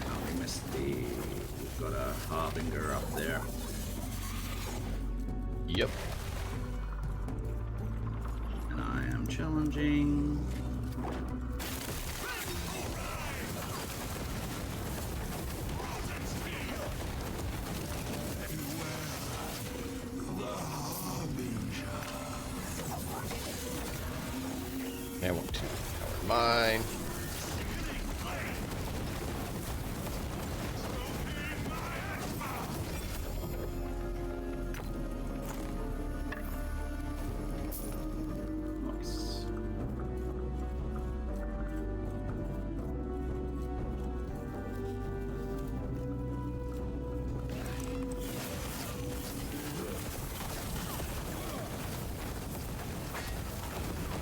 Speaker 1: Oh, we missed the. We've got a Harbinger up there.
Speaker 2: Yep.
Speaker 1: And I am challenging.
Speaker 2: I want to power mine.
Speaker 1: Nice.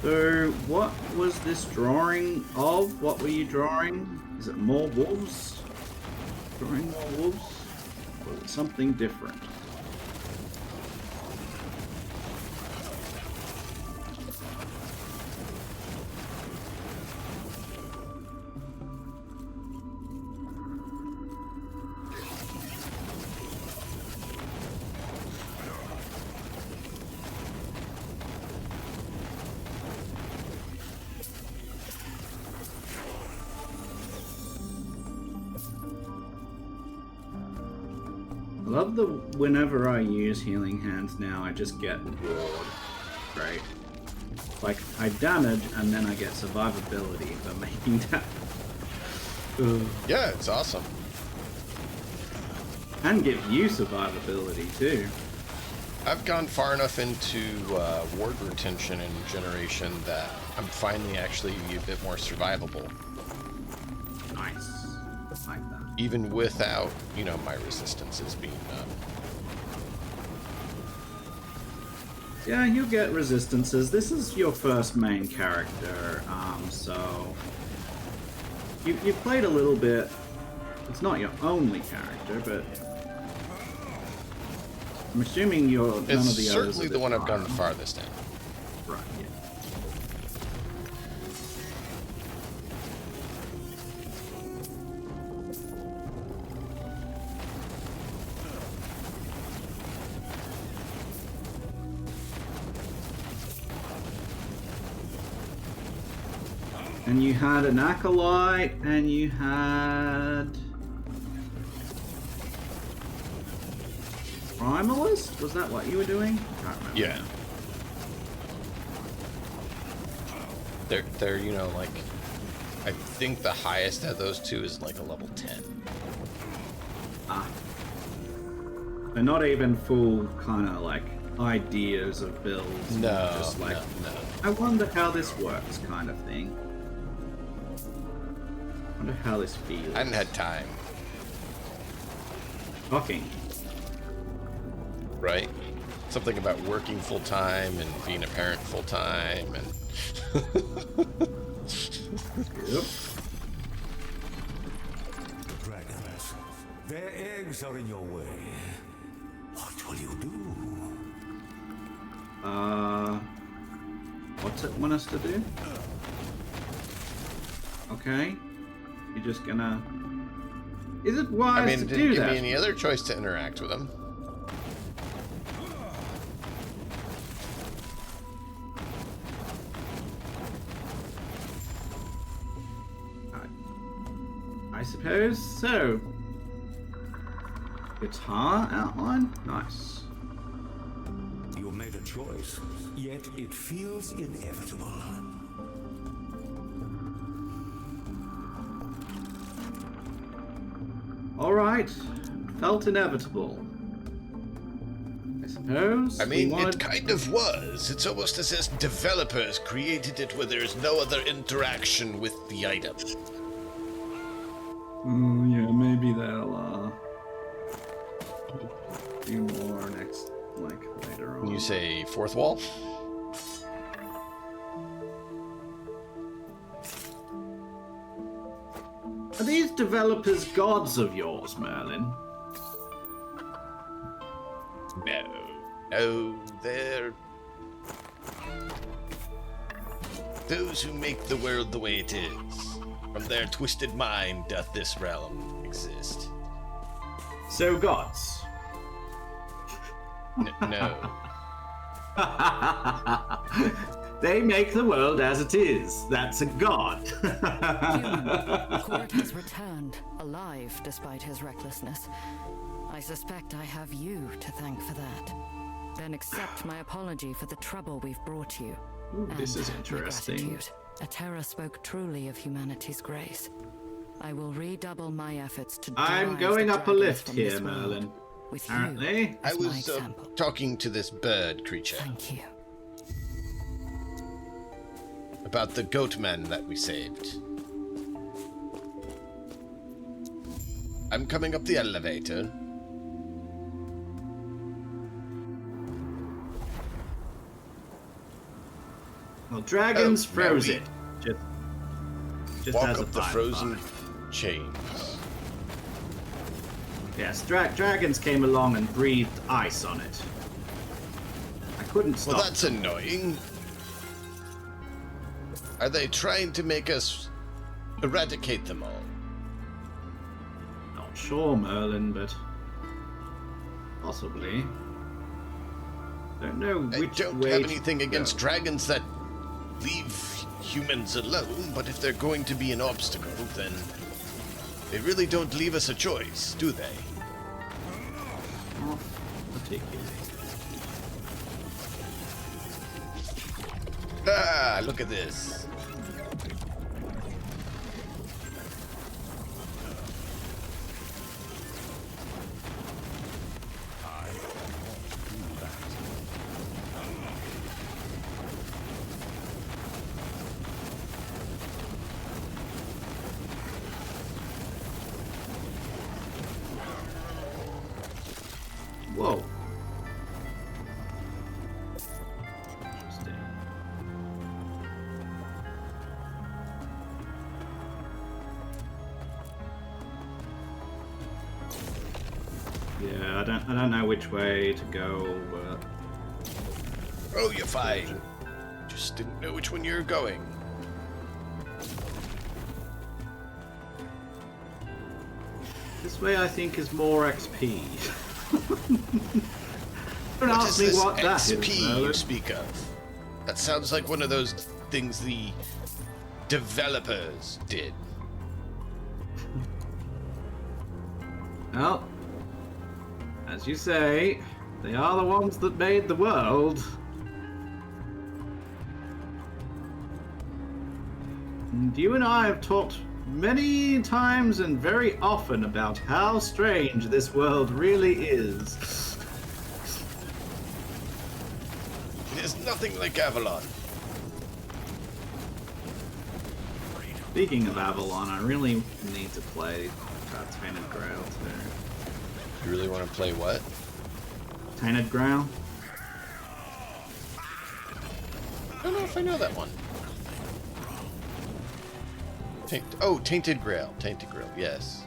Speaker 1: So, what was this drawing of? What were you drawing? Is it more wolves? Drawing more wolves? Or is it something different? I love the whenever I use healing hands now, I just get bored. Great. Like, I damage and then I get survivability for making damage.
Speaker 2: Yeah, it's awesome.
Speaker 1: And give you survivability too.
Speaker 2: I've gone far enough into ward retention and generation that I'm finally actually a bit more survivable.
Speaker 1: Nice. Like that.
Speaker 2: Even without, you know, my resistances being up.
Speaker 1: Yeah, you get resistances. This is your first main character, so you've played a little bit. It's not your only character, but I'm assuming you're none of the
Speaker 2: It's
Speaker 1: others.
Speaker 2: certainly the one I've gone the farthest in.
Speaker 1: Right. Yeah. And you had an acolyte, and you had Primalist? Was that what you were doing? I can't remember.
Speaker 2: Yeah. They're you know, like, I think the highest of those two is like a level 10.
Speaker 1: Ah. They're not even full kind of like ideas of builds.
Speaker 2: No,
Speaker 1: just like,
Speaker 2: no.
Speaker 1: I wonder how this works kind of thing. I wonder how this feels.
Speaker 2: I haven't had time.
Speaker 1: Shocking.
Speaker 2: Right? Something about working full time and being a parent full time and
Speaker 1: Yep.
Speaker 3: Dragons. Their eggs are in your way. What will you do?
Speaker 1: What's it want us to do? Okay. You're just gonna... Is it wise
Speaker 2: I mean,
Speaker 1: to
Speaker 2: it
Speaker 1: do
Speaker 2: didn't give
Speaker 1: that?
Speaker 2: me any other choice to interact with them.
Speaker 1: I suppose so. Guitar outline? Nice.
Speaker 3: You made a choice, yet it feels inevitable.
Speaker 1: Alright. Felt inevitable. I suppose.
Speaker 2: I mean,
Speaker 1: we wanted...
Speaker 2: it kind of was. It's almost as if developers created it where there's no other interaction with the item.
Speaker 1: Yeah, maybe they'll do more next, like, later on.
Speaker 2: When you say fourth wall?
Speaker 1: Are these developers gods of yours, Merlin?
Speaker 2: No, they're those who make the world the way it is. From their twisted mind doth this realm exist.
Speaker 1: So gods.
Speaker 2: No.
Speaker 1: They make the world as it is. That's a god.
Speaker 5: Human, Court has returned, alive despite his recklessness. I suspect I have you to thank for that. Then accept my apology for the trouble we've brought you.
Speaker 1: Ooh, this
Speaker 5: And
Speaker 1: is
Speaker 5: my
Speaker 1: interesting.
Speaker 5: gratitude. Atera spoke truly of humanity's grace. I will redouble my efforts to
Speaker 1: I'm
Speaker 5: drive
Speaker 1: going
Speaker 5: the
Speaker 1: up a
Speaker 5: dragons
Speaker 1: lift
Speaker 5: from
Speaker 1: here,
Speaker 5: this world,
Speaker 1: Merlin.
Speaker 5: with
Speaker 1: Apparently.
Speaker 5: you
Speaker 2: I
Speaker 5: as my
Speaker 2: was
Speaker 5: example.
Speaker 2: talking to this bird creature
Speaker 5: Thank you.
Speaker 2: about the goatman that we saved. I'm coming up the elevator.
Speaker 1: Well, dragons
Speaker 2: Oh,
Speaker 1: froze
Speaker 2: now
Speaker 1: it. Just
Speaker 2: Walk
Speaker 1: as a
Speaker 2: up the
Speaker 1: fine
Speaker 2: frozen
Speaker 1: fine.
Speaker 2: chains.
Speaker 1: Yes, dragons came along and breathed ice on it. I couldn't stop.
Speaker 2: Well, that's annoying. Are they trying to make us eradicate them all?
Speaker 1: Not sure, Merlin, but possibly. Don't know
Speaker 2: I
Speaker 1: which
Speaker 2: don't
Speaker 1: way
Speaker 2: have
Speaker 1: to
Speaker 2: anything against
Speaker 1: go.
Speaker 2: dragons that leave humans alone, but if they're going to be an obstacle, then they really don't leave us a choice, do they?
Speaker 1: I'll take it.
Speaker 2: Ah, look at this.
Speaker 1: Whoa. Interesting. Yeah, I don't know which way to go, but
Speaker 2: Oh, you're fine. Just didn't know which one you're going.
Speaker 1: this way I think is more XP. Don't
Speaker 2: What
Speaker 1: ask
Speaker 2: is
Speaker 1: me
Speaker 2: this
Speaker 1: what that is,
Speaker 2: XP you
Speaker 1: Merlin.
Speaker 2: speak of? That sounds like one of those things the developers did.
Speaker 1: Well, as you say, they are the ones that made the world. And you and I have talked many times and very often about how strange this world really is.
Speaker 2: It is nothing like Avalon.
Speaker 1: Speaking of Avalon, I really need to play Tainted Grail too.
Speaker 2: You really want to play what?
Speaker 1: Tainted Grail?
Speaker 2: I don't know if I know that one. Tainted Grail. Tainted Grail, yes.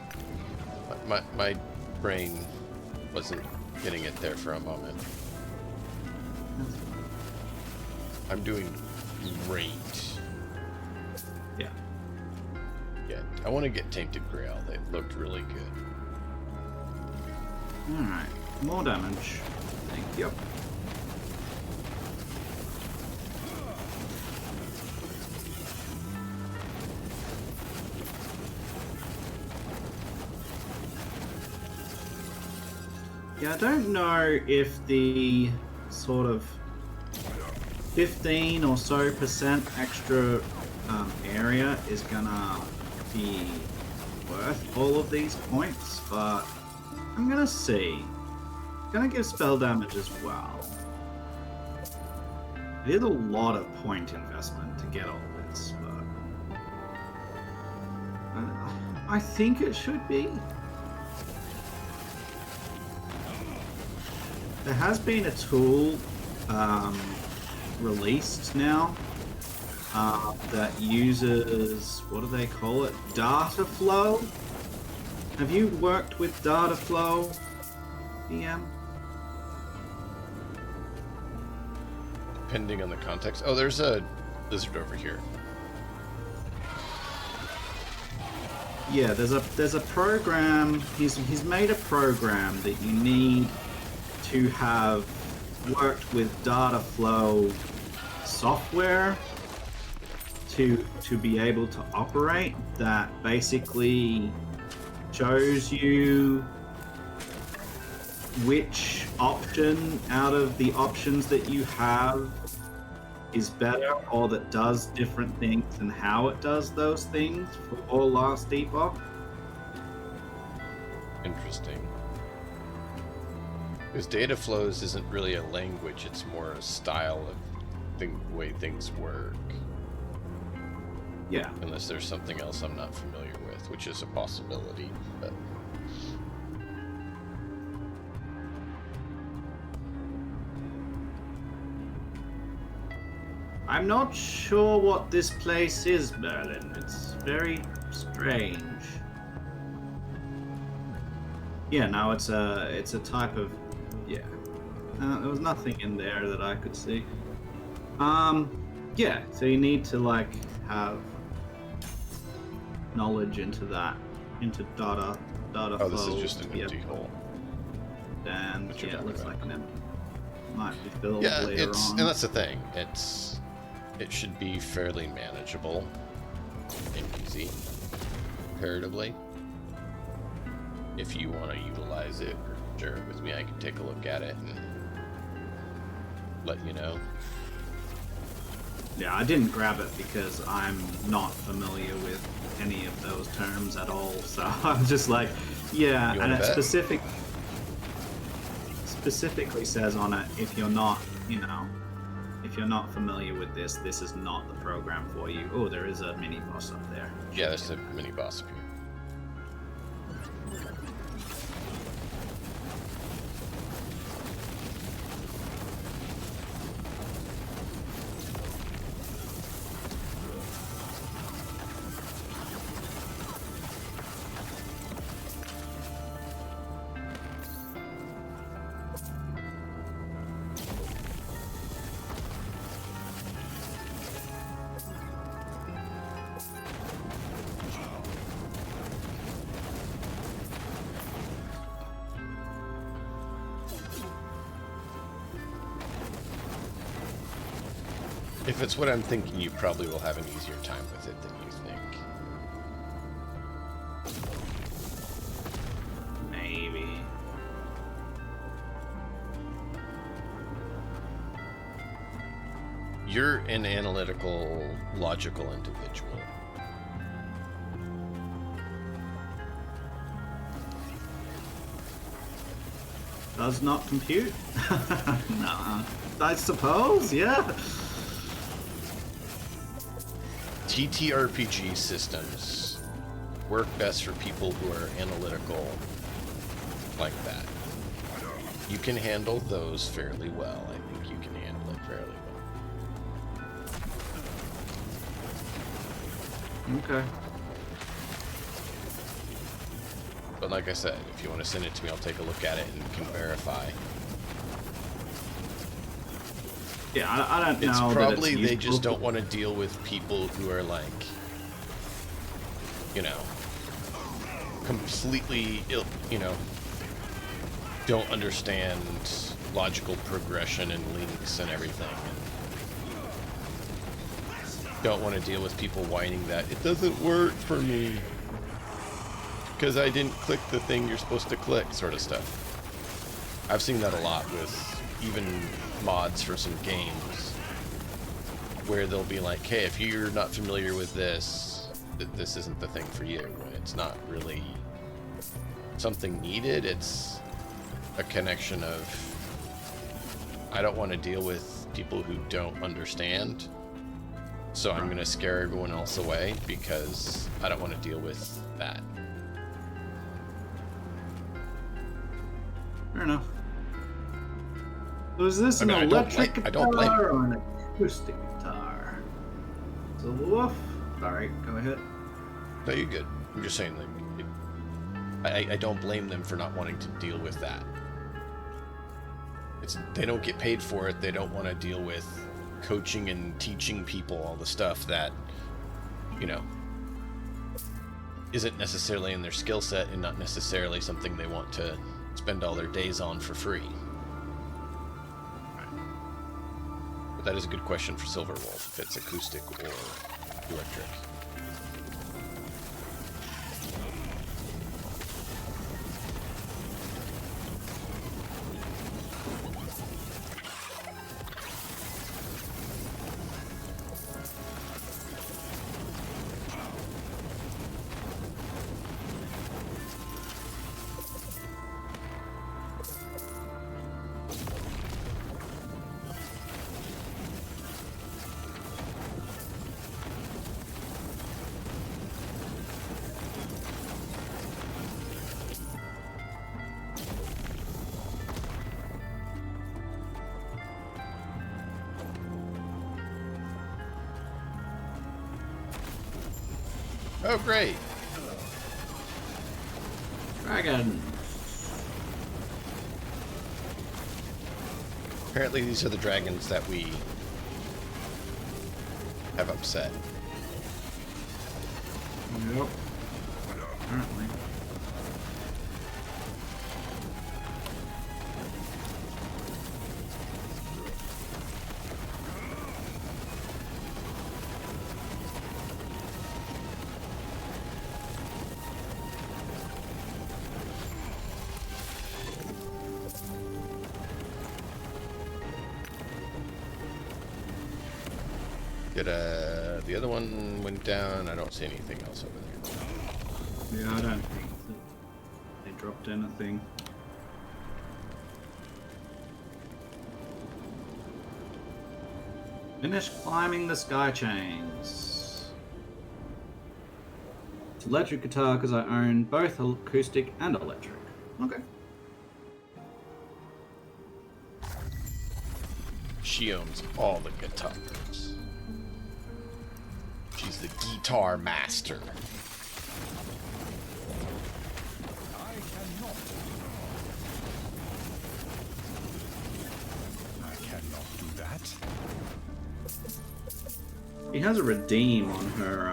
Speaker 2: My brain wasn't getting it there for a moment. I'm doing great.
Speaker 1: Yeah.
Speaker 2: Yeah, I want to get Tainted Grail. They looked really good.
Speaker 1: Alright, more damage. Thank you. Yeah, I don't know if the sort of 15 or so % extra area is gonna be worth all of these points, but I'm gonna see. Gonna give spell damage as well. It is a lot of point investment to get all this, but I think it should be. There has been a tool released now that uses, what do they call it? Data flow? Have you worked with data flow, PM?
Speaker 2: Depending on the context. Oh, there's a lizard over here.
Speaker 1: Yeah, there's a program. He's made a program that you need to have worked with data flow software to be able to operate, that basically shows you which option out of the options that you have is better, or that does different things and how it does those things for Last Epoch.
Speaker 2: Interesting. Because data flows isn't really a language, it's more a style of the way things work.
Speaker 1: Yeah.
Speaker 2: Unless there's something else I'm not familiar with, which is a possibility, but...
Speaker 1: I'm not sure what this place is, Merlin. It's very strange. Yeah, no, it's a type of, yeah. There was nothing in there that I could see. Yeah, so you need to like have knowledge into that, into data
Speaker 2: Oh,
Speaker 1: flow.
Speaker 2: this is just an empty hole.
Speaker 1: And
Speaker 2: What you're
Speaker 1: yeah, it looks
Speaker 2: talking
Speaker 1: like an empty. Might be filled
Speaker 2: Yeah,
Speaker 1: later
Speaker 2: it's,
Speaker 1: on.
Speaker 2: and that's the thing. It should be fairly manageable and easy, comparatively. If you want to utilize it or share it with me, I can take a look at it and let you know.
Speaker 1: Yeah, I didn't grab it because I'm not familiar with any of those terms at all. So I'm just like, yeah,
Speaker 2: You
Speaker 1: and
Speaker 2: wanna
Speaker 1: it
Speaker 2: bet?
Speaker 1: specifically says on it, if you're not, if you're not familiar with this, this is not the program for you. Oh, there is a mini boss up there.
Speaker 2: Yeah, there's a mini boss up here. If it's what I'm thinking, you probably will have an easier time with it than you think.
Speaker 1: Maybe.
Speaker 2: You're an analytical, logical individual.
Speaker 1: does not compute? No, I suppose, yeah.
Speaker 2: TTRPG systems work best for people who are analytical like that. You can handle those fairly well. I think you can handle it fairly well.
Speaker 1: Okay.
Speaker 2: But like I said, if you want to send it to me, I'll take a look at it and can verify.
Speaker 1: Yeah, I don't know.
Speaker 2: It's probably
Speaker 1: that it's
Speaker 2: they just don't want to deal with people who are like, you know, completely don't understand logical progression and links and everything. And don't want to deal with people whining that it doesn't work for me because I didn't click the thing you're supposed to click, sort of stuff. I've seen that a lot with even mods for some games where they'll be like, hey, if you're not familiar with this, this isn't the thing for you. And it's not really something needed. It's a connection of, I don't want to deal with people who don't understand, so I'm going to scare everyone else away because I don't want to deal with that.
Speaker 1: Fair enough. So is this an electric guitar or an acoustic guitar? It's a woof. Sorry, go ahead.
Speaker 2: No, you're good. I'm just saying, like, I don't blame them for not wanting to deal with that. They don't get paid for it. They don't want to deal with coaching and teaching people all the stuff that, you know, isn't necessarily in their skill set and not necessarily something they want to spend all their days on for free. But that is a good question for Silverwolf, if it's acoustic or electric. Oh, great.
Speaker 1: Dragon.
Speaker 2: Apparently these are the dragons that we have upset.
Speaker 1: Yep. Apparently.
Speaker 2: The other one went down. I don't see anything else over there.
Speaker 1: Yeah, I don't think they dropped anything. Finish climbing the sky chains. It's electric guitar because I own both acoustic and electric. Okay.
Speaker 2: She owns all the guitars. She's the guitar master.
Speaker 4: I cannot. I cannot do that.
Speaker 1: She has a redeem on her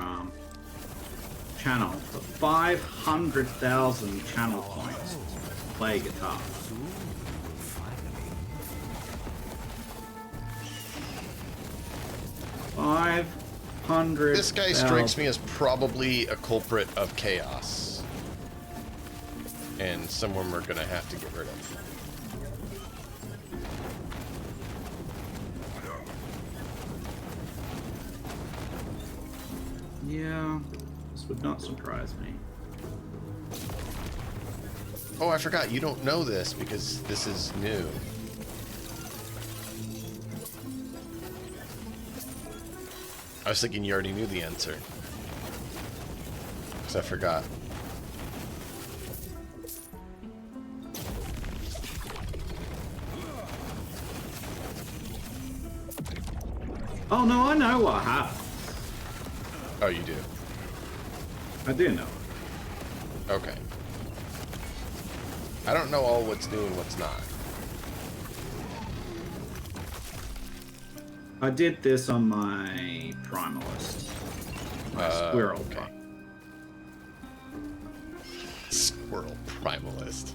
Speaker 1: channel for 500,000 channel points to play guitar.
Speaker 2: This guy strikes me as probably a culprit of chaos. And someone we're gonna have to get rid of.
Speaker 1: Yeah, this would not surprise me.
Speaker 2: Oh, I forgot. You don't know this because this is new. I was thinking you already knew the answer. Because I forgot.
Speaker 1: Oh no, I know what happened.
Speaker 2: Oh, you do?
Speaker 1: I do know.
Speaker 2: Okay. I don't know all what's new and what's not.
Speaker 1: I did this on my Primalist. My Squirrel.
Speaker 2: Okay. Squirrel Primalist.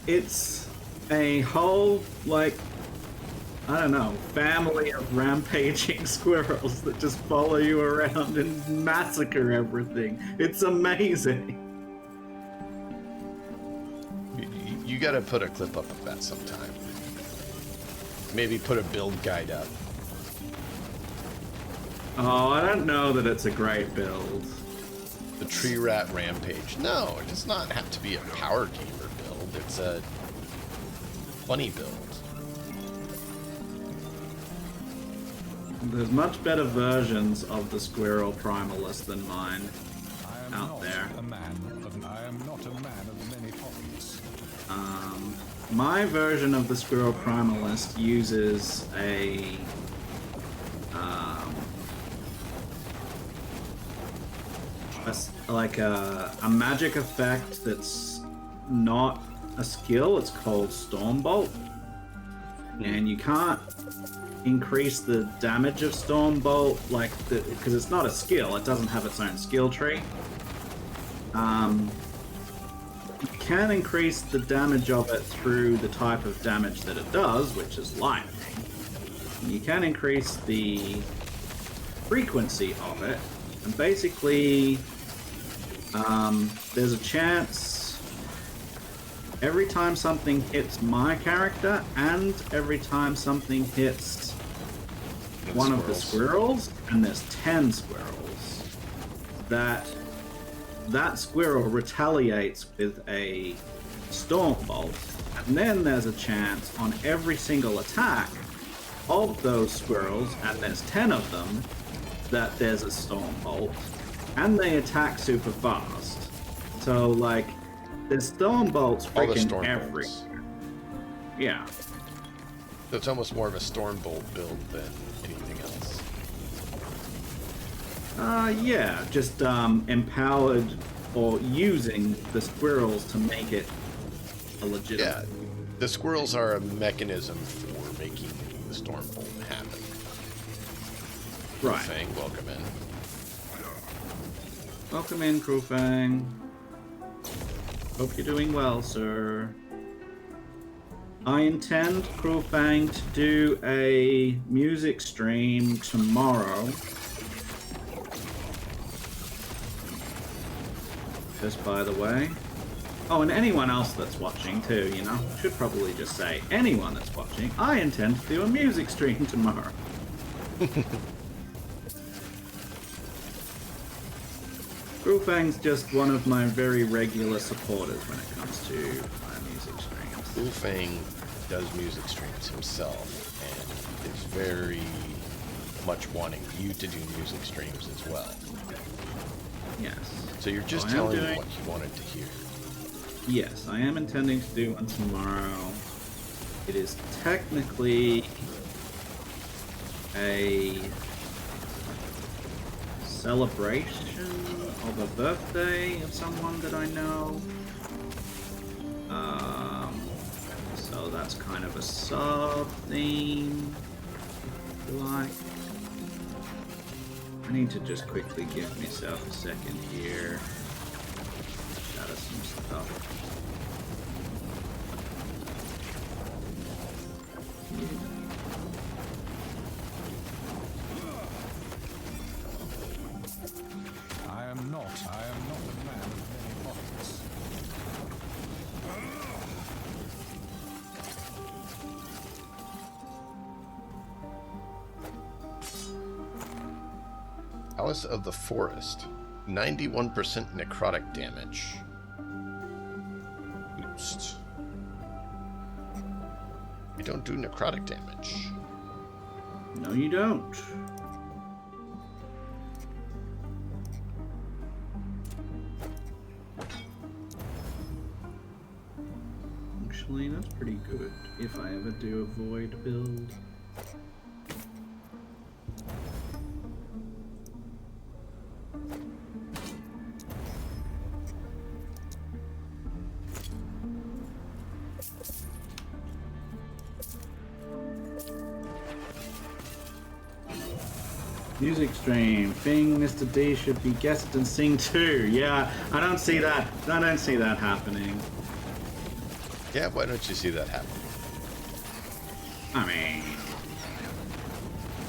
Speaker 1: It's a whole, like, I don't know, family of rampaging squirrels that just follow you around and massacre everything. It's amazing.
Speaker 2: You gotta put a clip up of that sometime. Maybe put a build guide up.
Speaker 1: Oh, I don't know that it's a great build.
Speaker 2: The Tree Rat Rampage. No, it does not have to be a power gamer build. It's a funny build.
Speaker 1: There's much better versions of the Squirrel Primalist than mine
Speaker 4: I am
Speaker 1: out
Speaker 4: not
Speaker 1: there.
Speaker 4: a man of many pockets.
Speaker 1: My version of the Squirrel Primalist uses a magic effect that's not a skill. It's called Stormbolt, and you can't increase the damage of Stormbolt because it's not a skill. It doesn't have its own skill tree. You can increase the damage of it through the type of damage that it does, which is lightning. You can increase the frequency of it, and basically there's a chance every time something hits my character and every time something hits one of the squirrels, and there's 10 squirrels, that squirrel retaliates with a Stormbolt, and then there's a chance on every single attack of those squirrels, and there's 10 of them, that there's a Stormbolt, and they attack super fast. So, like, there's Stormbolts freaking everywhere. Yeah.
Speaker 2: So it's almost more of a Stormbolt build than anything else.
Speaker 1: Yeah, just empowered or using the squirrels to make it a legitimate.
Speaker 2: Yeah, the squirrels are a mechanism for making the Stormbolt happen.
Speaker 1: Right.
Speaker 2: Fang, welcome in.
Speaker 1: Welcome in, Crewfang. Hope you're doing well, sir. I intend, Crewfang, to do a music stream tomorrow. Just by the way. Oh, and anyone else that's watching too, you know? Should probably just say, anyone that's watching, I intend to do a music stream tomorrow. Crewfang's just one of my very regular supporters when it comes to my music streams.
Speaker 2: Crewfang does music streams himself and is very much wanting you to do music streams as well.
Speaker 1: Yes.
Speaker 2: So you're just telling me what you wanted to hear.
Speaker 1: Yes, I am intending to do one tomorrow. It is technically a celebration of a birthday of someone that I know. So that's kind of a sub-theme, if you like. I need to just quickly give myself a second here. Shadow some stuff.
Speaker 4: I am not a man of many pockets.
Speaker 2: Chalice of the Forest. 91% necrotic damage. Boost. You don't do necrotic damage.
Speaker 1: No, you don't. Actually, that's pretty good if I ever do a void build. Music stream. Thing Mr. D should be guest and sing too. Yeah, I don't see that. I don't see that happening.
Speaker 2: Yeah, why don't you see that happen?
Speaker 1: I mean,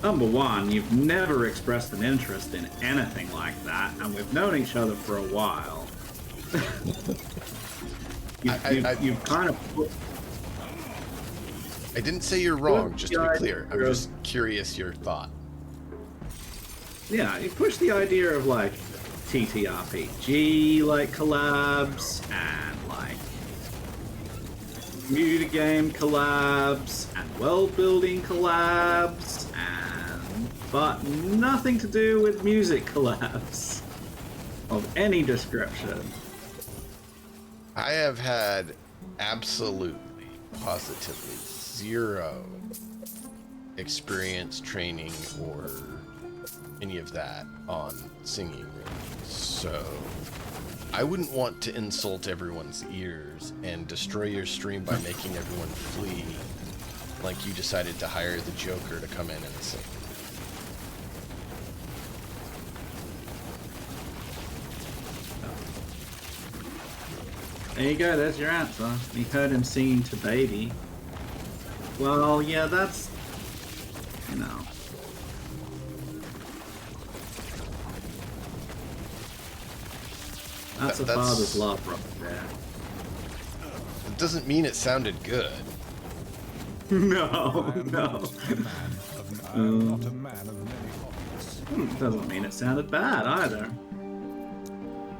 Speaker 1: number one, you've never expressed an interest in anything like that, and we've known each other for a while. You've kind of put...
Speaker 2: I didn't say you're wrong, just to be clear. I'm just curious your thought.
Speaker 1: Yeah, you push the idea of like TTRPG like collabs and like game collabs and world building collabs but nothing to do with music collabs of any description.
Speaker 2: I have had absolutely, positively zero experience, training, or any of that on singing rooms, so I wouldn't want to insult everyone's ears and destroy your stream by making everyone flee like you decided to hire the Joker to come in and sing.
Speaker 1: There you go, there's your answer. We heard him singing to Baby. Well, yeah, that's... you know... That's a father's love right there.
Speaker 2: It doesn't mean it sounded good.
Speaker 1: No, no.
Speaker 4: I am not a man of many pockets.
Speaker 1: Doesn't mean it sounded bad either.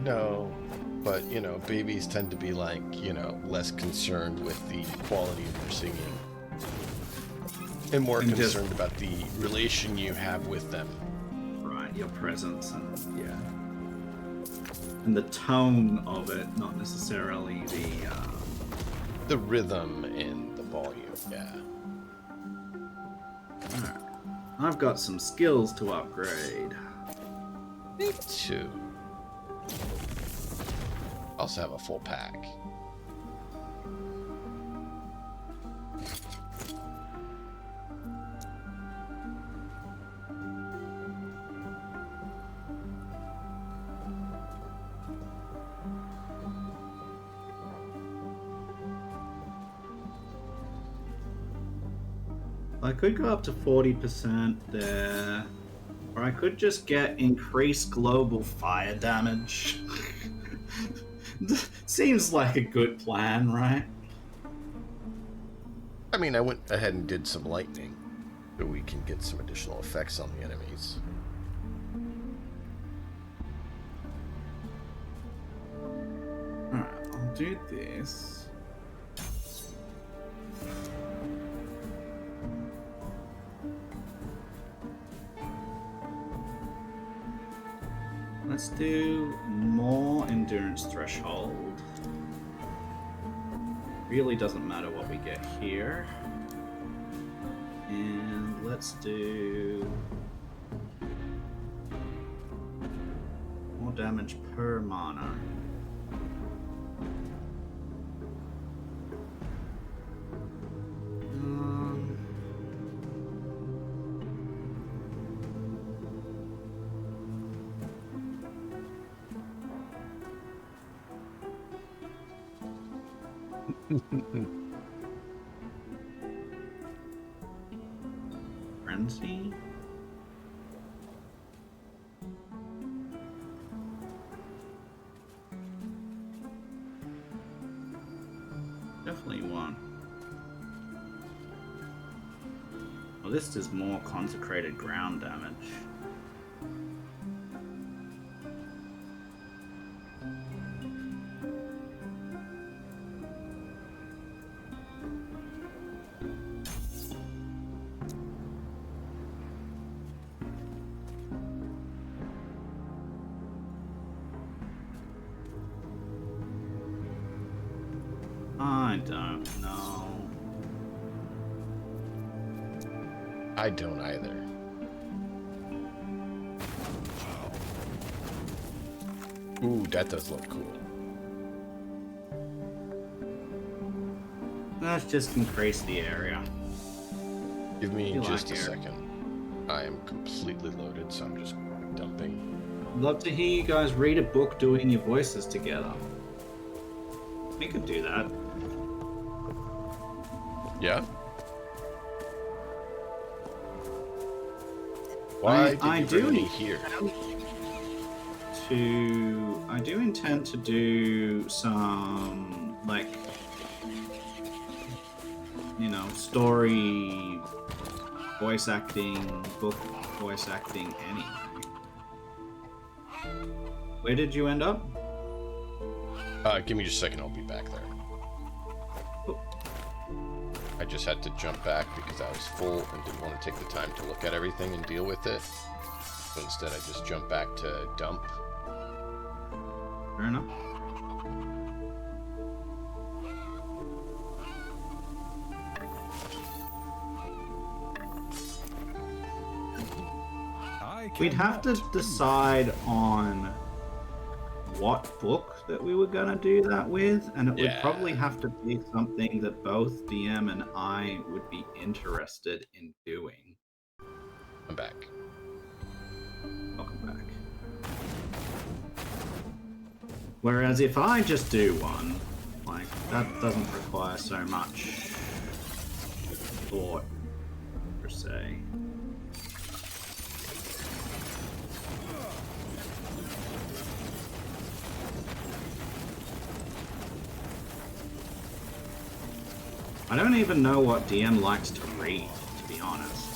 Speaker 2: No, but, you know, babies tend to be like, you know, less concerned with the quality of your singing. And more concerned about the relation you have with them.
Speaker 1: Right, your presence and, yeah. And the tone of it, not necessarily
Speaker 2: the rhythm and the volume, yeah.
Speaker 1: Alright. I've got some skills to upgrade.
Speaker 2: Me too. Also have a full pack.
Speaker 1: I could go up to 40% there, or I could just get increased global fire damage. Seems like a good plan, right?
Speaker 2: I mean, I went ahead and did some lightning, so we can get some additional effects on the enemies.
Speaker 1: Alright, I'll do this. Let's do more endurance threshold. Really doesn't matter what we get here. And let's do more damage per mana. Frenzy? Definitely one. Well, this does more consecrated ground damage. I don't know.
Speaker 2: I don't either. Ooh, that does look cool.
Speaker 1: Let's just increase the area.
Speaker 2: Give me
Speaker 1: You
Speaker 2: just
Speaker 1: like
Speaker 2: a
Speaker 1: it.
Speaker 2: second. I am completely loaded, so I'm just dumping.
Speaker 1: Love to hear you guys read a book doing your voices together. We could do that.
Speaker 2: Yeah? Why
Speaker 1: I
Speaker 2: did you
Speaker 1: do
Speaker 2: bring me here?
Speaker 1: I do intend to do some, like, you know, story voice acting, book voice acting anyway. Where did you end up?
Speaker 2: Give me just a second, I'll be back there.
Speaker 1: Oh.
Speaker 2: I just had to jump back because I was full and didn't want to take the time to look at everything and deal with it. So instead I just jumped back to dump.
Speaker 1: Fair enough. We'd have to decide on what book that we were going to do that with, and it would probably have to be something that both DM and I would be interested in doing.
Speaker 2: I'm back.
Speaker 1: Welcome back. Whereas if I just do one, like, that doesn't require so much thought, per se. I don't even know what DM likes to read, to be honest.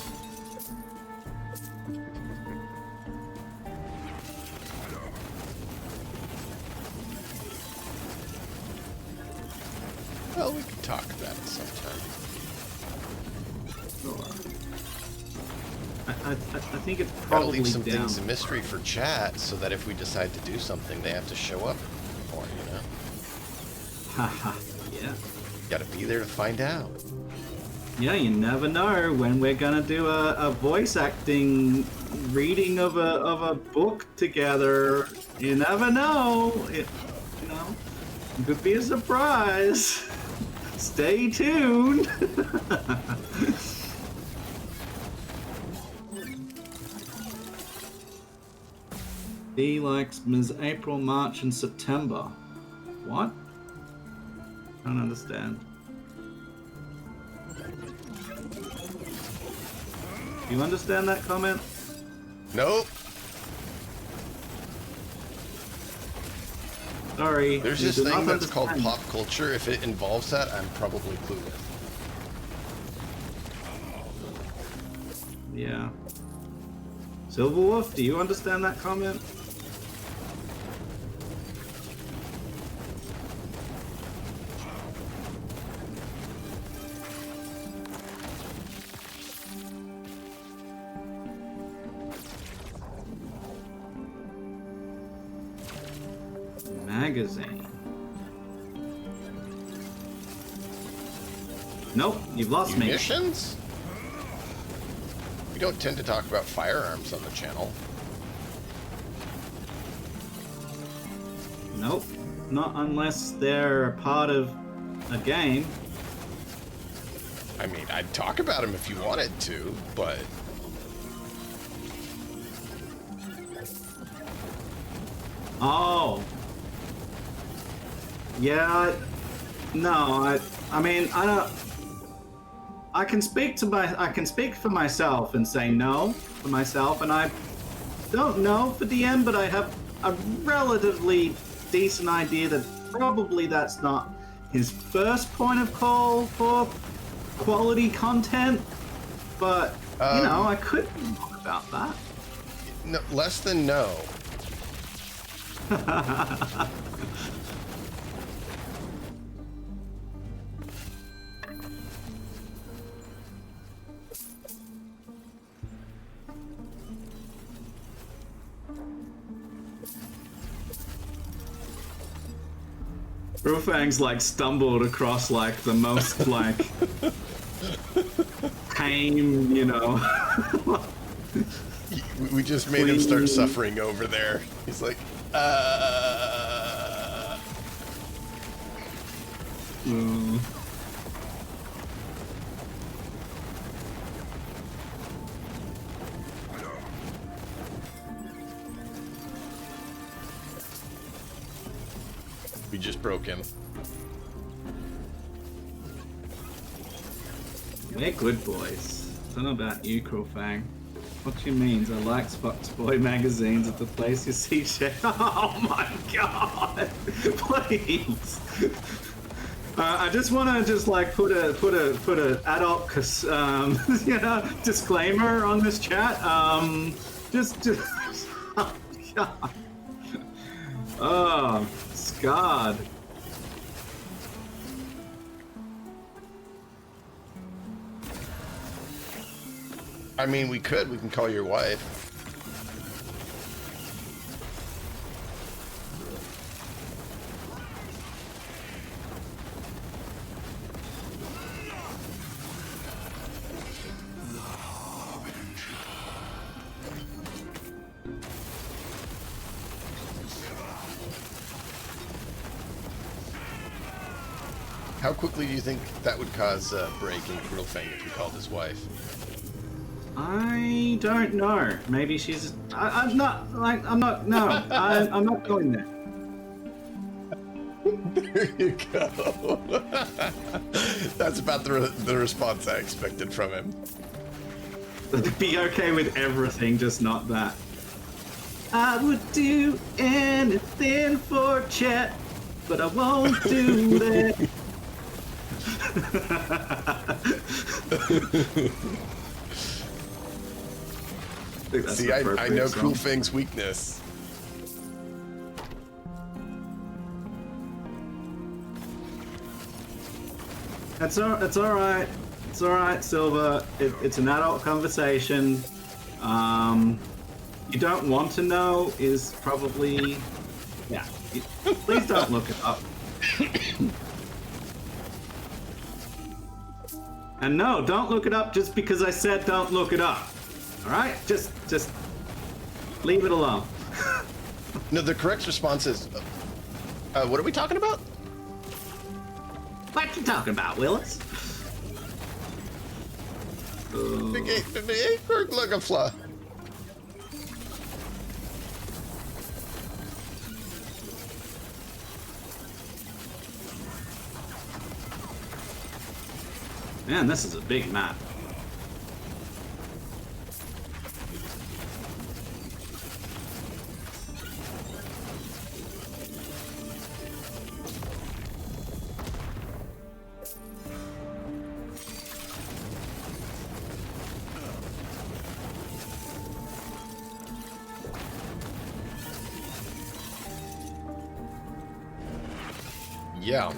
Speaker 2: Well, we could talk about it sometime.
Speaker 1: I think it's
Speaker 2: Gotta
Speaker 1: probably
Speaker 2: leave some
Speaker 1: down.
Speaker 2: things a mystery for chat so that if we decide to do something, they have to show up for, you know?
Speaker 1: Haha, yeah.
Speaker 2: Gotta be there to find out.
Speaker 1: Yeah, you never know when we're gonna do a voice acting reading of a book together. You never know. It could be a surprise. Stay tuned. He likes Ms. April, March, and September. What? I don't understand. Do you understand that comment?
Speaker 2: Nope.
Speaker 1: Sorry.
Speaker 2: There's
Speaker 1: you
Speaker 2: this
Speaker 1: do
Speaker 2: thing
Speaker 1: not
Speaker 2: that's called
Speaker 1: understand.
Speaker 2: pop culture. If it involves that, I'm probably clueless.
Speaker 1: Yeah. Silverwolf, do you understand that comment? Magazine. Nope, you've lost me.
Speaker 2: Munitions? We don't tend to talk about firearms on the channel.
Speaker 1: Nope, not unless they're a part of a game.
Speaker 2: I mean, I'd talk about them if you wanted to, but...
Speaker 1: Oh. Yeah, no, I mean, I don't... I can speak for myself and say no for myself, and I don't know for DM, but I have a relatively decent idea that probably that's not his first point of call for quality content, but, you know, I could be wrong about that.
Speaker 2: No, less than no.
Speaker 1: Rufang's like stumbled across like the most like tame, you know.
Speaker 2: We just made him start suffering over there. He's like, We just broke him.
Speaker 1: We're good boys. Don't know about you, Crowfang. What you means? I like Fox Boy magazines at the place you see shit. Oh my god! Please. I just want to just like put a adult you know, disclaimer on this chat. Just oh god. Oh, scarred.
Speaker 2: I mean, we can call your wife. How quickly do you think that would cause a break in Crowfang if we called his wife?
Speaker 1: I don't know. Maybe she's. I'm not like. I'm not. No, I'm not going there.
Speaker 2: There you go. That's about the response I expected from him.
Speaker 1: Be okay with everything, just not that. I would do anything for Chet, but I won't do that.
Speaker 2: See, I know Crowfang's weakness.
Speaker 1: It's all right. It's all right, Silver. It's an adult conversation. You don't want to know is probably, yeah. Please don't look it up. And no, don't look it up just because I said don't look it up. All right, just leave it alone.
Speaker 2: No, the correct response is, what are we talking about?
Speaker 1: What you talking about, Willis?
Speaker 2: Big Eggberg Lugafla.
Speaker 1: Man, this is a big map.
Speaker 2: Yeah.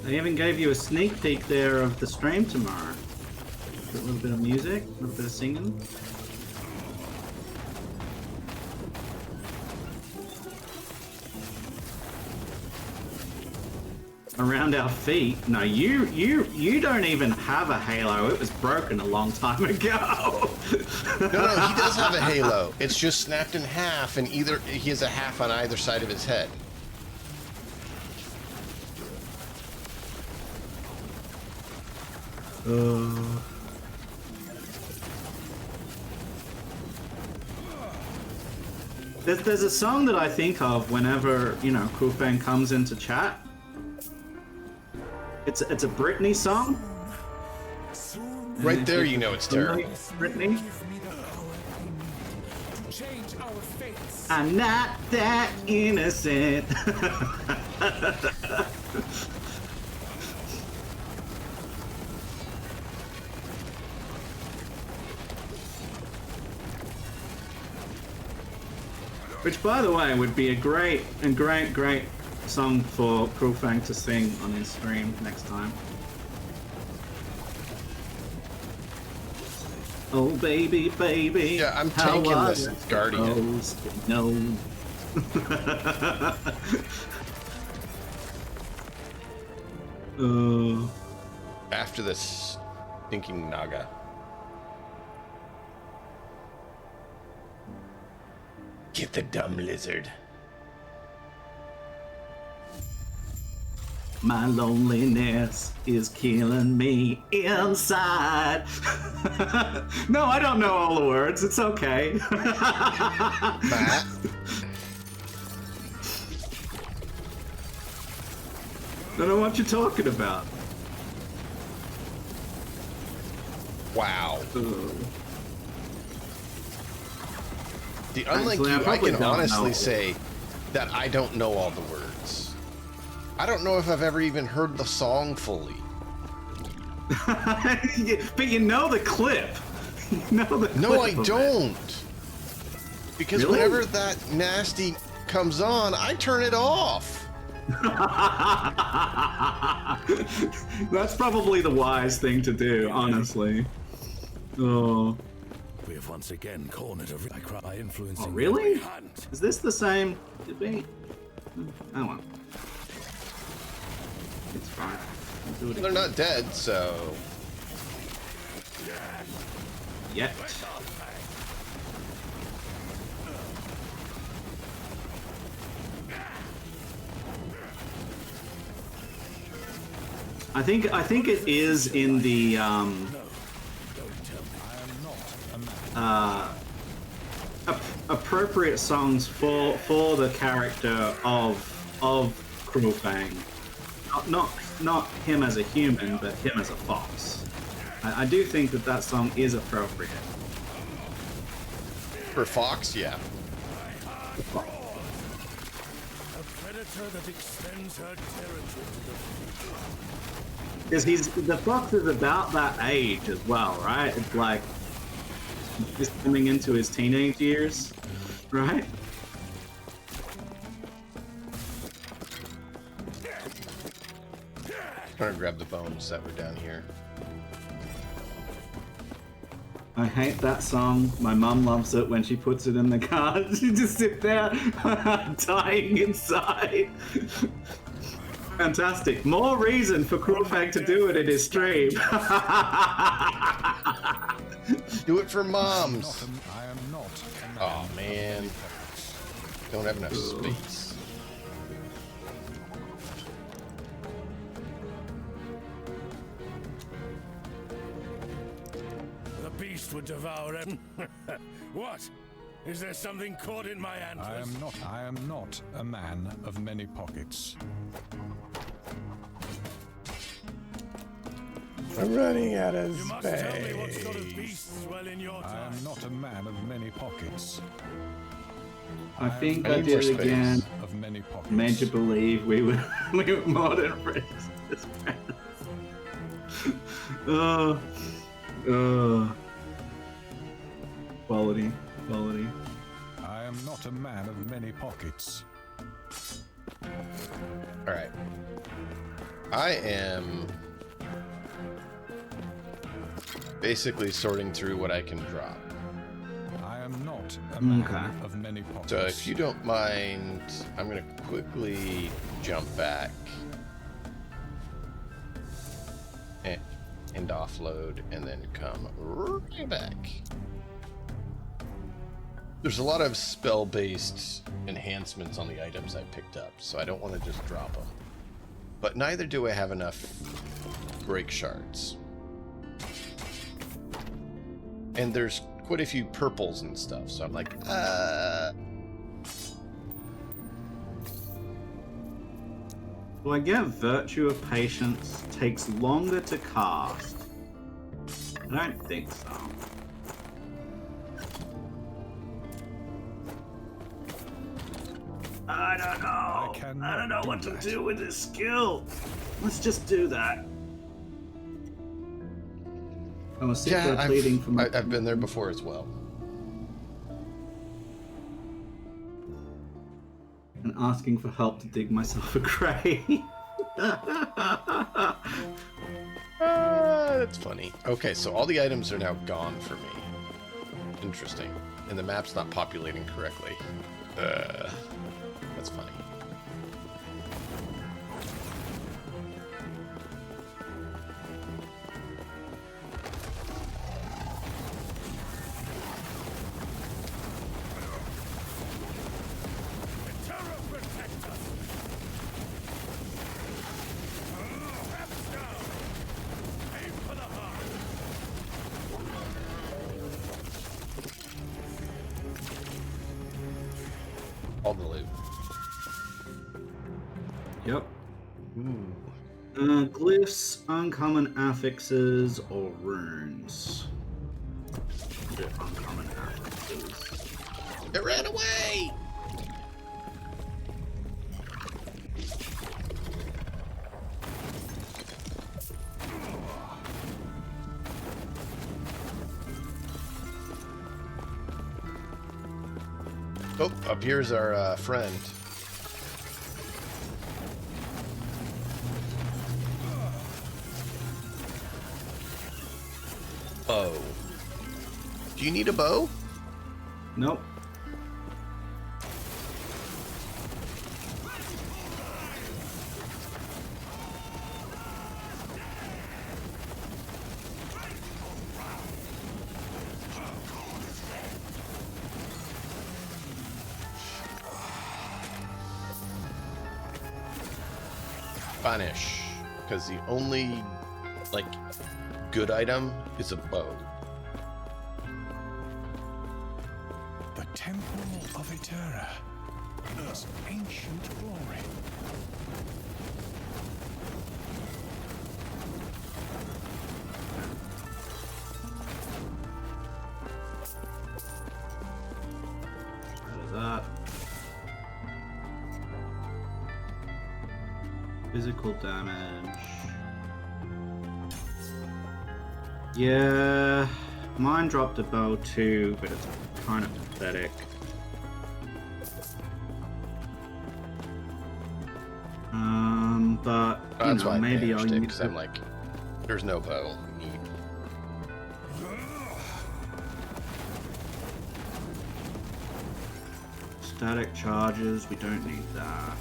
Speaker 1: I even gave you a sneak peek there of the stream tomorrow. A little bit of music, a little bit of singing. Around our feet? No, you don't even have a halo. It was broken a long time ago.
Speaker 2: No, he does have a halo. It's just snapped in half, and he has a half on either side of his head.
Speaker 1: There's a song that I think of whenever, you know, Crowfang comes into chat. It's a Britney song.
Speaker 2: Right there, you know it's terrible.
Speaker 1: Britney. I'm not that innocent. Which, by the way, would be a great song for Krulfang to sing on his stream next time. Oh baby, baby.
Speaker 2: Yeah, I'm
Speaker 1: how
Speaker 2: tanking
Speaker 1: I
Speaker 2: this Guardian.
Speaker 1: No.
Speaker 2: After this stinking Naga. Get the dumb lizard.
Speaker 1: My loneliness is killing me inside. No, I don't know all the words. It's okay.
Speaker 2: Matt.
Speaker 1: Don't know what you're talking about.
Speaker 2: Wow.
Speaker 1: Ugh.
Speaker 2: See, unlike
Speaker 1: Actually, I
Speaker 2: you, I
Speaker 1: probably
Speaker 2: can
Speaker 1: don't
Speaker 2: honestly
Speaker 1: know.
Speaker 2: say that I don't know all the words. I don't know if I've ever even heard the song fully.
Speaker 1: But you know the clip. You know the
Speaker 2: No,
Speaker 1: clip
Speaker 2: I
Speaker 1: of it.
Speaker 2: don't. Because
Speaker 1: Really?
Speaker 2: whenever that nasty comes on, I turn it off.
Speaker 1: That's probably the wise thing to do, honestly. Oh.
Speaker 6: We have once again cornered a cry influencing.
Speaker 1: Oh, really?
Speaker 6: every hunt.
Speaker 1: Is this the same debate? Oh well. It's fine. We'll do it
Speaker 2: They're
Speaker 1: again.
Speaker 2: not dead, so...
Speaker 1: Yet. I think it is in the appropriate songs for the character of Krulfang. Not him as a human, but him as a fox. I do think that song is appropriate.
Speaker 2: For Fox, yeah.
Speaker 6: A predator that extends her territory to the
Speaker 1: Because the fox is about that age as well, right? It's like he's coming into his teenage years, right?
Speaker 2: I'm trying to grab the bones that were down here.
Speaker 1: I hate that song. My mum loves it when she puts it in the car. She just sit there dying inside. Fantastic. More reason for Krulfang to do it in his stream.
Speaker 2: Do it for moms.
Speaker 4: I am not a man
Speaker 2: Oh
Speaker 4: of
Speaker 2: man,
Speaker 4: many pockets.
Speaker 2: don't have enough space.
Speaker 6: The beast would devour him. What? Is there something caught in my antlers?
Speaker 4: I am not a man of many pockets.
Speaker 2: I'm running out of
Speaker 6: You must tell me what sort of beasts dwell in your
Speaker 4: I
Speaker 6: time.
Speaker 4: am not a man of many pockets.
Speaker 1: I think
Speaker 2: I
Speaker 1: I
Speaker 2: need more
Speaker 1: did it
Speaker 2: space.
Speaker 1: again.
Speaker 4: Of many pockets.
Speaker 1: Made you believe we were modern racist. Quality.
Speaker 4: I am not a man of many pockets.
Speaker 2: All right. I am basically sorting through what I can drop.
Speaker 4: I am not a man
Speaker 1: Okay.
Speaker 4: of many pockets.
Speaker 2: So if you don't mind, I'm going to quickly jump back and offload and then come right back. There's a lot of spell-based enhancements on the items I picked up, so I don't want to just drop them. But neither do I have enough break shards. And there's quite a few purples and stuff, so I'm like,
Speaker 1: Do I get Virtue of Patience takes longer to cast? I don't think so. I don't know.
Speaker 4: cannot
Speaker 1: I don't know
Speaker 4: do
Speaker 1: what to
Speaker 4: that.
Speaker 1: do with this skill. Let's just do that. I was sick
Speaker 2: yeah,
Speaker 1: of pleading for my.
Speaker 2: I've been there before as well.
Speaker 1: and asking for help to dig myself a grave.
Speaker 2: That's funny. Okay, so all the items are now gone for me. Interesting. And the map's not populating correctly. That's funny. All the loot.
Speaker 1: Yep. Glyphs, uncommon affixes, or runes. Yeah, uncommon affixes.
Speaker 2: It ran away! Oh, up here's our friend. Bow. Do you need a bow?
Speaker 1: Nope.
Speaker 2: Banish. Because the only, like, good item is a bow.
Speaker 4: The Temple of Eterra. In its ancient glory.
Speaker 1: What is that? Physical damage. Yeah, mine dropped a bow too, but it's kind of pathetic. But you
Speaker 2: That's
Speaker 1: know,
Speaker 2: why
Speaker 1: maybe I'll use
Speaker 2: because I'm like, there's no bow. Neat.
Speaker 1: static charges. We don't need that.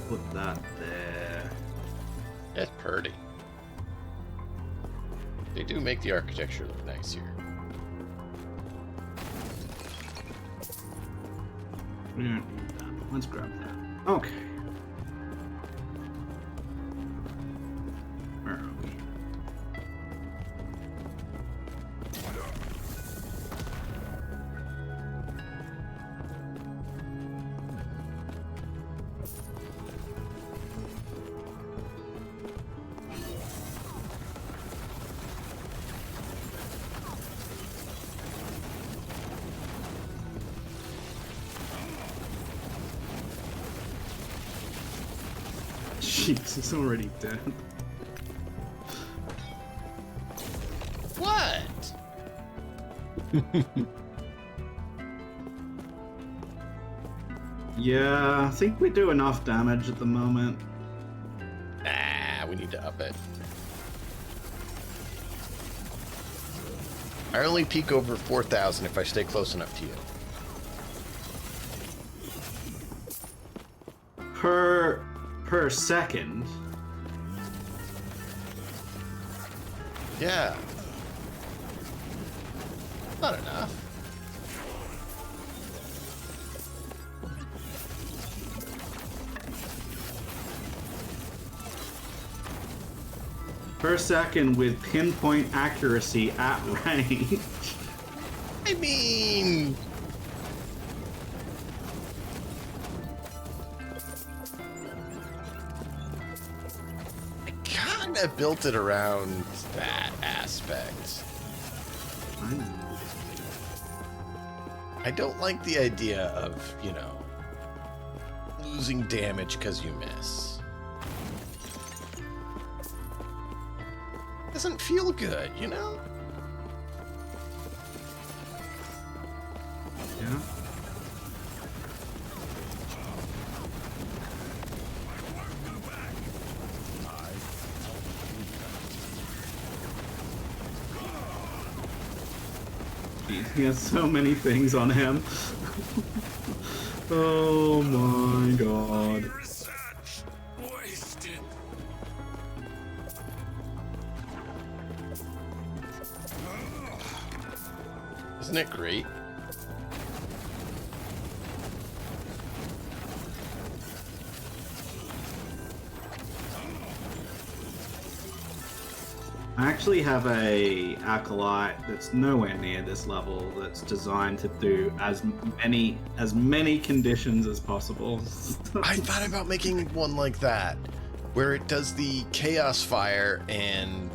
Speaker 1: Put that there.
Speaker 2: That's pretty. They do make the architecture look nice here.
Speaker 1: We don't need that. Let's grab that. Okay. Where are we? Jeez, he's already dead.
Speaker 2: What?
Speaker 1: Yeah, I think we do enough damage at the moment.
Speaker 2: Nah, we need to up it. I only peak over 4,000 if I stay close enough to you.
Speaker 1: Per second.
Speaker 2: Yeah. Not enough.
Speaker 1: Per second with pinpoint accuracy at range.
Speaker 2: I mean... I built it around that aspect.
Speaker 1: I know.
Speaker 2: I don't like the idea of, you know, losing damage because you miss. Doesn't feel good, you know?
Speaker 1: He has so many things on him. Oh my god.
Speaker 6: Research wasted.
Speaker 2: Isn't it great?
Speaker 1: I actually have a acolyte that's nowhere near this level that's designed to do as many conditions as possible.
Speaker 2: I thought about making one like that, where it does the Chaos Fire and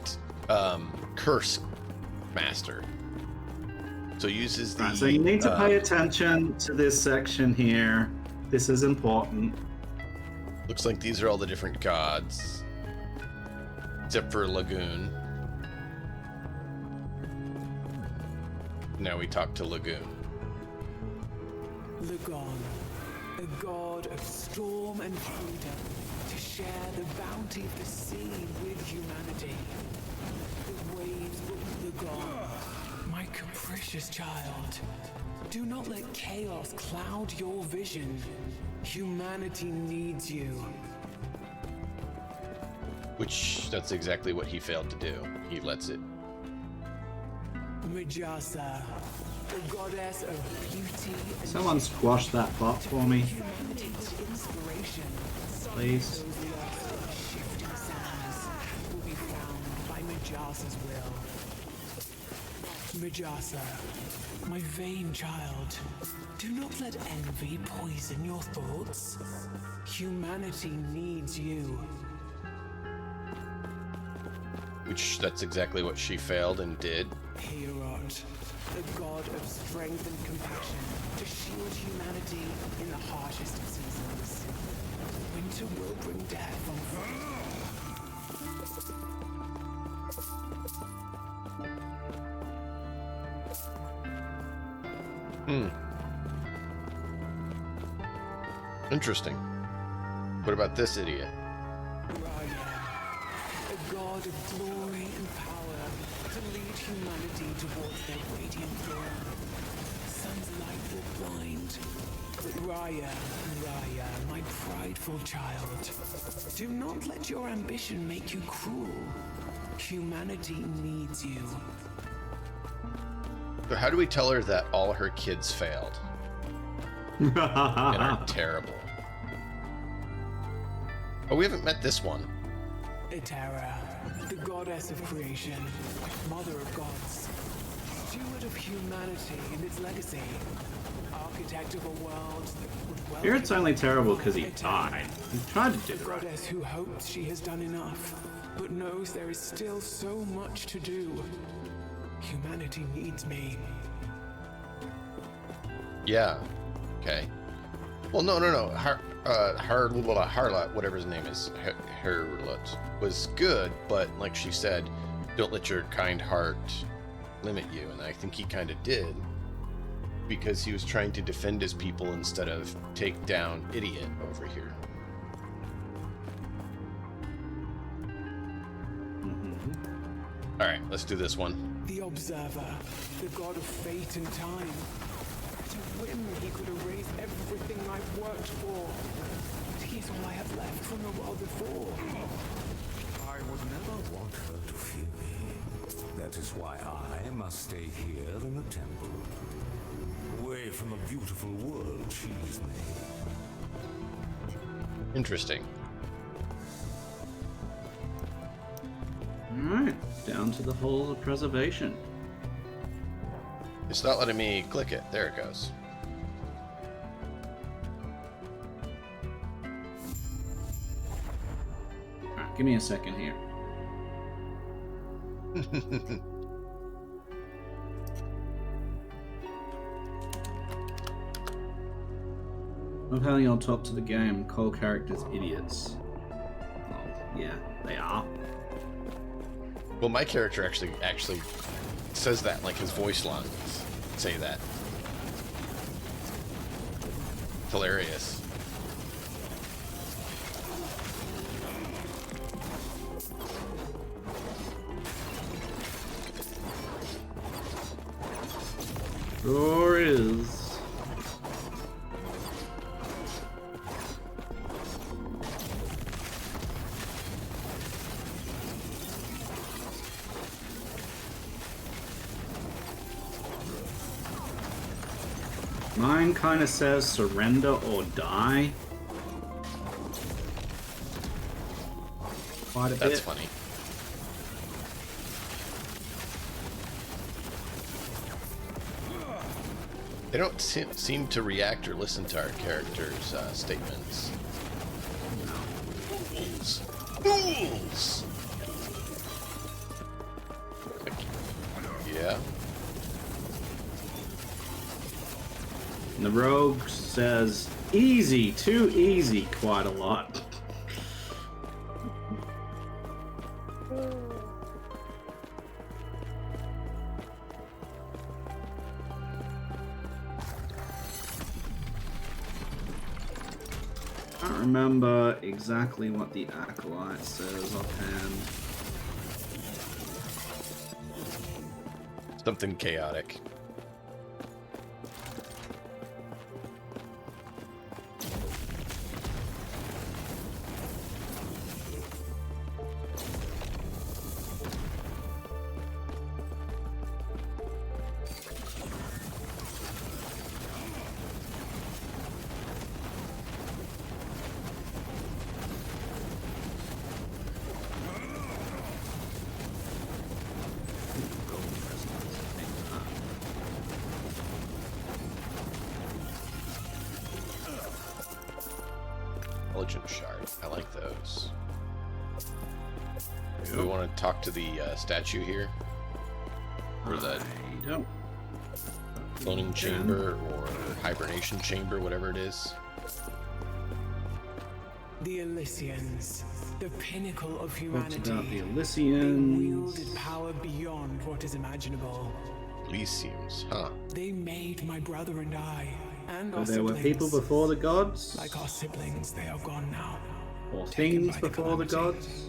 Speaker 2: Curse Master. So it uses the.
Speaker 1: Right, so you need to pay attention to this section here. This is important.
Speaker 2: Looks like these are all the different gods, except for Lagoon. Now we talk to Lagoon.
Speaker 8: Lagon, a god of storm and freedom, to share the bounty of the sea with humanity. The waves of Lagon, my capricious child. Do not let chaos cloud your vision. Humanity needs you.
Speaker 2: Which, that's exactly what he failed to do. He lets it.
Speaker 8: Mijasa, the goddess of beauty and
Speaker 1: Someone squash that bot for me,
Speaker 8: humanity's inspiration.
Speaker 1: please.
Speaker 8: Those lost in shifting sands will be found by Mijasa's will. Mijasa, my vain child, do not let envy poison your thoughts. Humanity needs you.
Speaker 2: Which, that's exactly what she failed and did.
Speaker 8: Hierot, the god of strength and compassion, to shield humanity in the harshest of seasons. Winter will bring death on
Speaker 2: Interesting. What about this idiot?
Speaker 8: Raya, a god of glory and power, to lead humanity towards their radiant dawn. Sun's light will blind. But Raya, my prideful child, do not let your ambition make you cruel. Humanity needs you.
Speaker 2: So how do we tell her that all her kids failed and are terrible? Oh, we haven't met this one.
Speaker 8: Etera, the goddess of creation, mother of gods, steward of humanity and its legacy, architect of a world that would welcome.
Speaker 1: Here it's only terrible because he died. He tried to do
Speaker 8: The
Speaker 1: it right.
Speaker 8: goddess who hopes she has done enough, but knows there is still so much to do. Humanity needs me.
Speaker 2: Yeah. Okay. Well, no. Harlot, whatever his name is, Harlot, was good, but like she said, don't let your kind heart limit you. And I think he kind of did, because he was trying to defend his people instead of take down idiot over here. All right, let's do this one.
Speaker 8: The Observer, the god of fate and time. At a whim, he could erase everything I've worked for. But he is all I have left from the world before.
Speaker 3: I would never want her to fear me. That is why I must stay here in the temple, away from the beautiful world she's made.
Speaker 2: Interesting.
Speaker 1: Alright, down to the Hall of Preservation.
Speaker 2: It's not letting me click it. There it goes.
Speaker 1: Alright, give me a second here. Love how y'all talk to the game and call characters idiots. Well, yeah, they are.
Speaker 2: Well, my character actually says that, like his voice lines say that. It's hilarious.
Speaker 1: Sure is. Mine kind of says surrender or die. Quite a bit.
Speaker 2: That's funny. They don't seem to react or listen to our characters' statements. Fools! Fools! Yeah.
Speaker 1: And the rogue says, easy, too easy, quite a lot. I don't remember exactly what the acolyte says offhand.
Speaker 2: Something chaotic. Intelligent shard. I like those. Do we want to talk to the statue here? Or the
Speaker 1: I don't.
Speaker 2: cloning chamber or hibernation chamber, whatever it is?
Speaker 8: The Elysians, the pinnacle of
Speaker 1: Talked
Speaker 8: humanity.
Speaker 1: about the
Speaker 8: They
Speaker 1: Elysians.
Speaker 8: wielded power beyond what is imaginable.
Speaker 2: Elysiums, huh?
Speaker 8: They made my brother and I, and our
Speaker 1: There were
Speaker 8: siblings.
Speaker 1: people before the gods,
Speaker 8: Like our siblings, they are gone now.
Speaker 1: or
Speaker 8: taken
Speaker 1: things
Speaker 8: by the
Speaker 1: before the
Speaker 8: calamity.
Speaker 1: gods.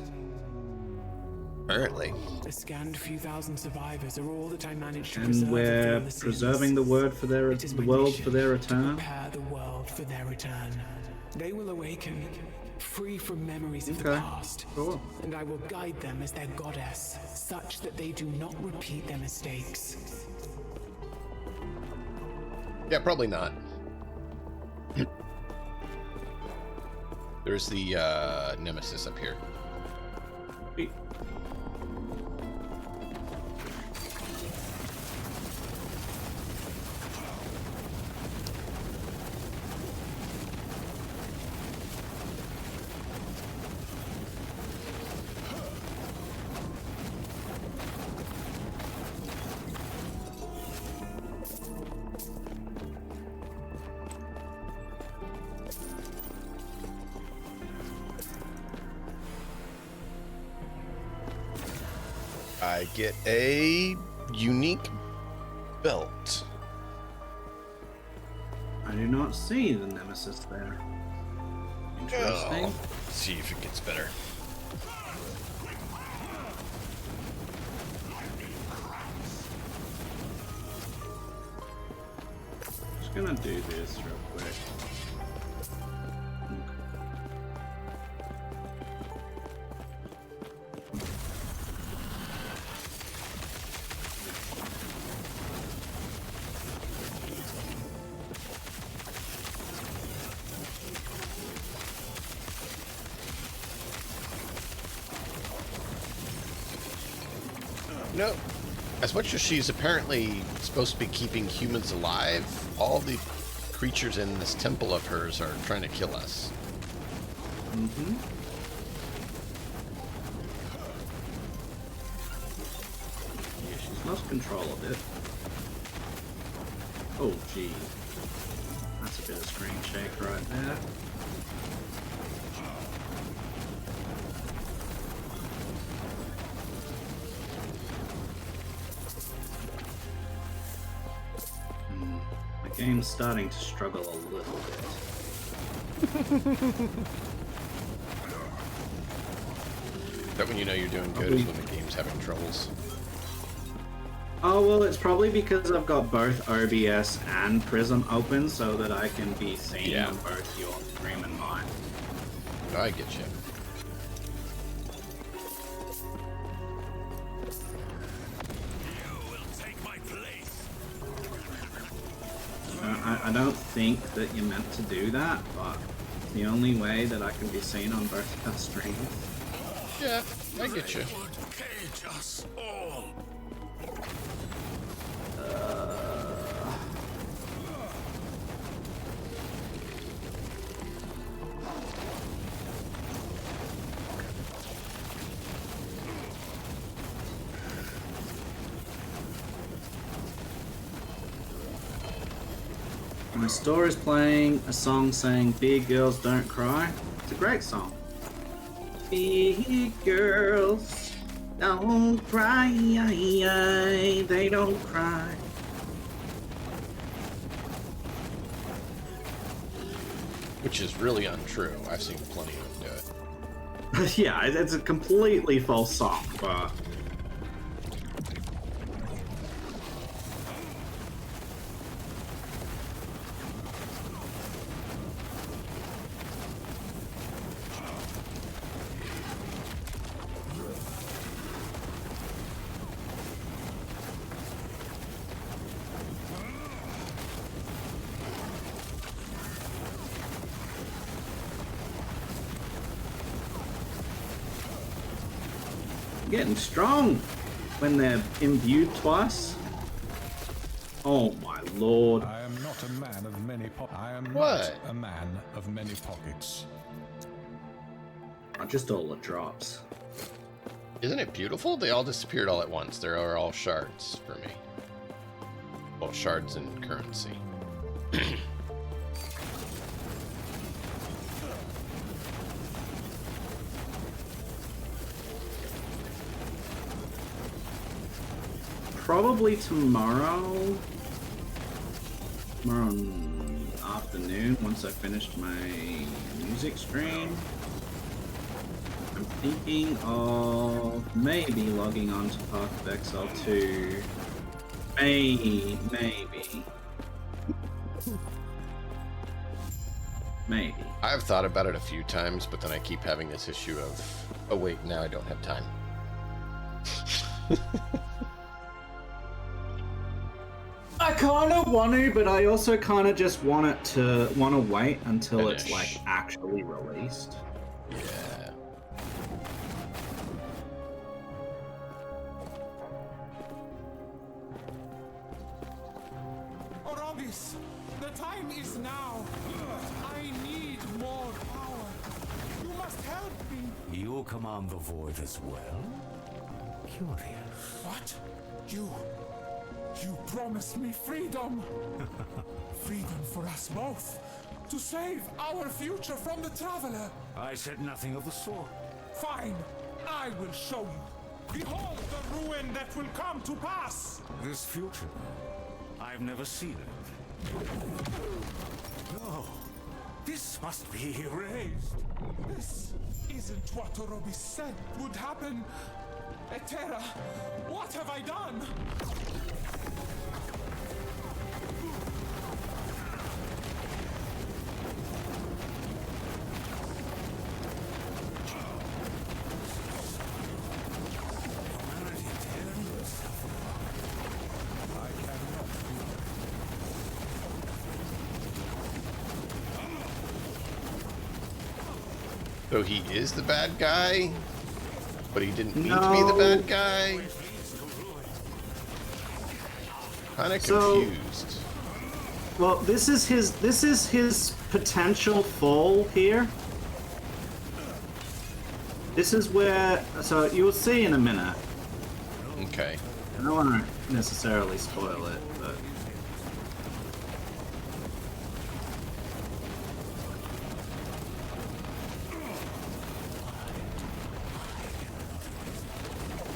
Speaker 2: Apparently.
Speaker 8: The scanned few thousand survivors are all that I managed to preserve.
Speaker 1: And
Speaker 8: of the
Speaker 1: we're
Speaker 8: Elysians.
Speaker 1: preserving the word for their
Speaker 8: It is
Speaker 1: the
Speaker 8: my
Speaker 1: world
Speaker 8: mission
Speaker 1: for their
Speaker 8: to
Speaker 1: return.
Speaker 8: prepare the world for their return. They will awaken, free from memories of the
Speaker 1: Okay,
Speaker 8: past,
Speaker 1: sure.
Speaker 8: and I will guide them as their goddess, such that they do not repeat their mistakes.
Speaker 2: Yeah, probably not. There's the Nemesis up here. I get a unique belt.
Speaker 1: I do not see the nemesis there. Interesting.
Speaker 2: Oh, see if it gets better.
Speaker 1: Just gonna do this real quick.
Speaker 2: No. As much as she's apparently supposed to be keeping humans alive, all the creatures in this temple of hers are trying to kill us.
Speaker 1: Mm-hmm. Yeah, she's lost control of it. Oh, gee. That's a bit of screen shake right there. The game's starting to struggle a little bit.
Speaker 2: That when you know you're doing good is when the game's having troubles.
Speaker 1: Oh, well, it's probably because I've got both OBS and Prism open so that I can be seen on both your stream and mine.
Speaker 2: I get you.
Speaker 1: I don't think that you're meant to do that, but it's the only way that I can be seen on both our streams.
Speaker 2: Yeah, I get you.
Speaker 6: Cage us all.
Speaker 1: My store is playing a song saying "Big girls don't cry." It's a great song. Big girls don't cry, they don't cry.
Speaker 2: Which is really untrue. I've seen plenty of them do it.
Speaker 1: Yeah, it's a completely false song, but getting strong when they're imbued twice. Oh my lord.
Speaker 4: I am not a man of many pockets. I am
Speaker 2: What?
Speaker 4: not a man of many pockets.
Speaker 1: Just all the drops.
Speaker 2: Isn't it beautiful? They all disappeared all at once. They are all shards for me. Well, shards and currency.
Speaker 1: Probably tomorrow afternoon, once I finished my music stream. I'm thinking of maybe logging on to Path of Exile 2. Maybe.
Speaker 2: I've thought about it a few times, but then I keep having this issue of, oh wait, now I don't have time.
Speaker 1: I kind of want to, but I also kind of just want to wait until it's
Speaker 2: Finish.
Speaker 1: like actually released.
Speaker 2: Yeah.
Speaker 9: Orobis, the time is now. I need more power. You must help me.
Speaker 3: You command the void as well? Curious.
Speaker 9: What? You promised me freedom. Freedom for us both. To save our future from the Traveler.
Speaker 3: I said nothing of the sort.
Speaker 9: Fine. I will show you. Behold the ruin that will come to pass.
Speaker 3: This future, I've never seen it. No, this must be erased.
Speaker 9: This isn't what Orobis said would happen. Etera, what have I done?
Speaker 2: So he is the bad guy, but he didn't mean to be the bad guy? Kinda confused.
Speaker 1: Well, this is his potential fall here. This is where, so you'll see in a minute.
Speaker 2: Okay.
Speaker 1: I don't want to necessarily spoil it, but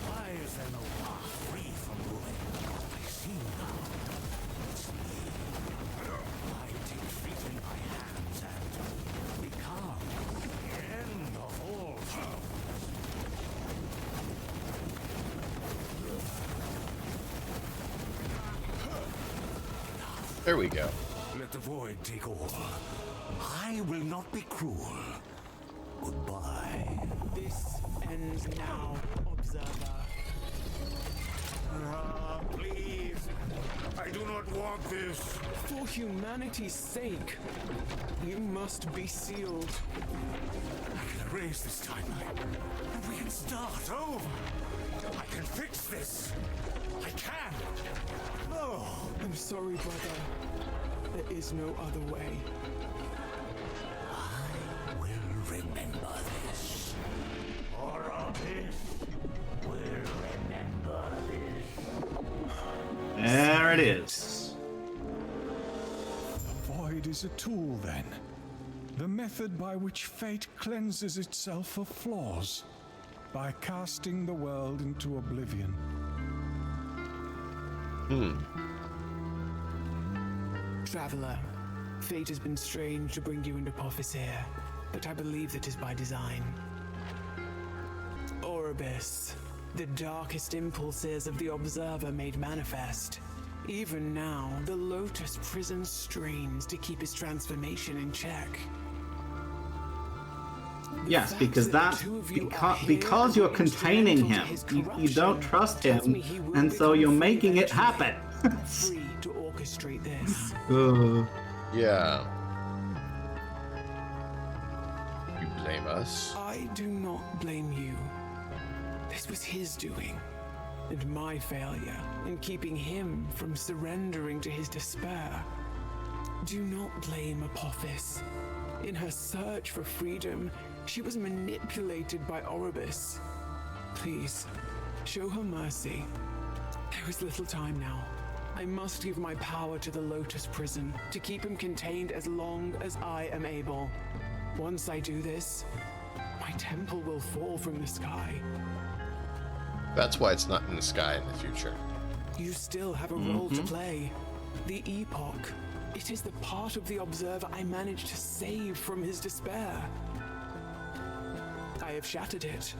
Speaker 3: Why is there no path free from ruin? I see now. It's me. I take fate in my hands and become the end of all troubles.
Speaker 2: There we go.
Speaker 3: Let the void take all. I will not be cruel. Goodbye.
Speaker 8: This ends now, Observer.
Speaker 3: Please. I do not want this.
Speaker 8: For humanity's sake, you must be sealed.
Speaker 3: I can erase this timeline, and we can start over. I can fix this. I can. No.
Speaker 8: I'm sorry, brother. There is no other way.
Speaker 3: I will remember this. Oropis will remember this.
Speaker 1: There it is.
Speaker 4: The void is a tool, then. The method by which fate cleanses itself of flaws. By casting the world into oblivion.
Speaker 8: Traveler, fate has been strange to bring you into Apophis here, but I believe that is by design. Oribus, the darkest impulses of the Observer made manifest. Even now, the Lotus prison strains to keep his transformation in check.
Speaker 1: Yes, because because you're containing him, you don't trust him, and so you're making it happen.
Speaker 8: Free to orchestrate this.
Speaker 2: Yeah. You blame us?
Speaker 8: I do not blame you. This was his doing, and my failure in keeping him from surrendering to his despair. Do not blame Apophis. In her search for freedom, she was manipulated by Oribus. Please, show her mercy. There is little time now. I must give my power to the Lotus prison to keep him contained as long as I am able. Once I do this, my temple will fall from the sky.
Speaker 2: That's why it's not in the sky in the future.
Speaker 8: You still have a role to play. The Epoch. It is the part of the Observer I managed to save from his despair. I have shattered it,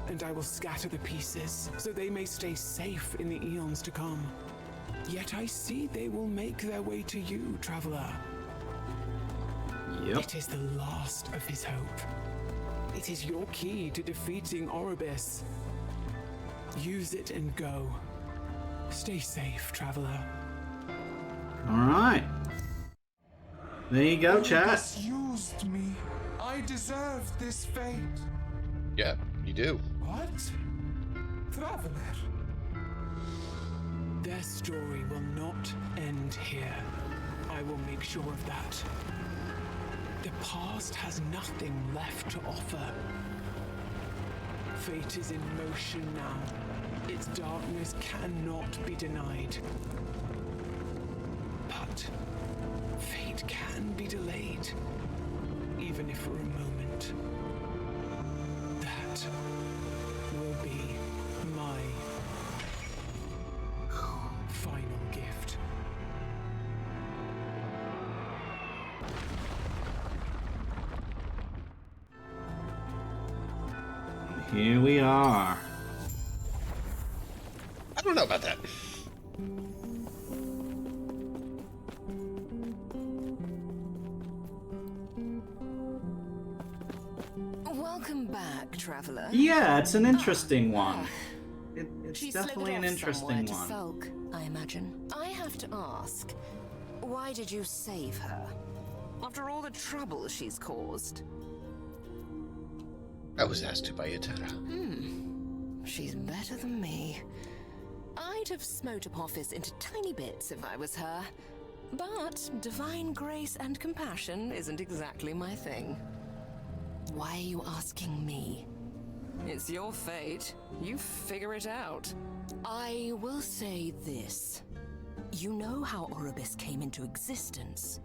Speaker 8: and I will scatter the pieces so they may stay safe in the eons to come. Yet I see they will make their way to you, Traveler.
Speaker 1: Yep.
Speaker 8: It is the last of his hope. It is your key to defeating Oribus. Use it and go. Stay safe, Traveler.
Speaker 1: Alright. There you go, chat.
Speaker 9: Oribus used me. I deserve this fate.
Speaker 2: Yeah, you do.
Speaker 9: What? Traveler.
Speaker 8: Their story will not end here. I will make sure of that. The past has nothing left to offer. Fate is in motion now. Its darkness cannot be denied. But fate can be delayed, even if for a moment. That will be my final gift.
Speaker 1: Here we are.
Speaker 2: I don't know about that.
Speaker 5: Welcome back, traveler.
Speaker 1: Yeah, it's an interesting one. It's
Speaker 5: She
Speaker 1: definitely an
Speaker 5: slithered off
Speaker 1: interesting
Speaker 5: somewhere to
Speaker 1: one.
Speaker 5: sulk, I imagine. I have to ask, why did you save her? After all the trouble she's caused.
Speaker 2: I was asked to by Etera.
Speaker 5: She's better than me. I'd have smote Apophis into tiny bits if I was her. But divine grace and compassion isn't exactly my thing. Why are you asking me? It's your fate. You figure it out. I will say this. You know how Oribus came into existence,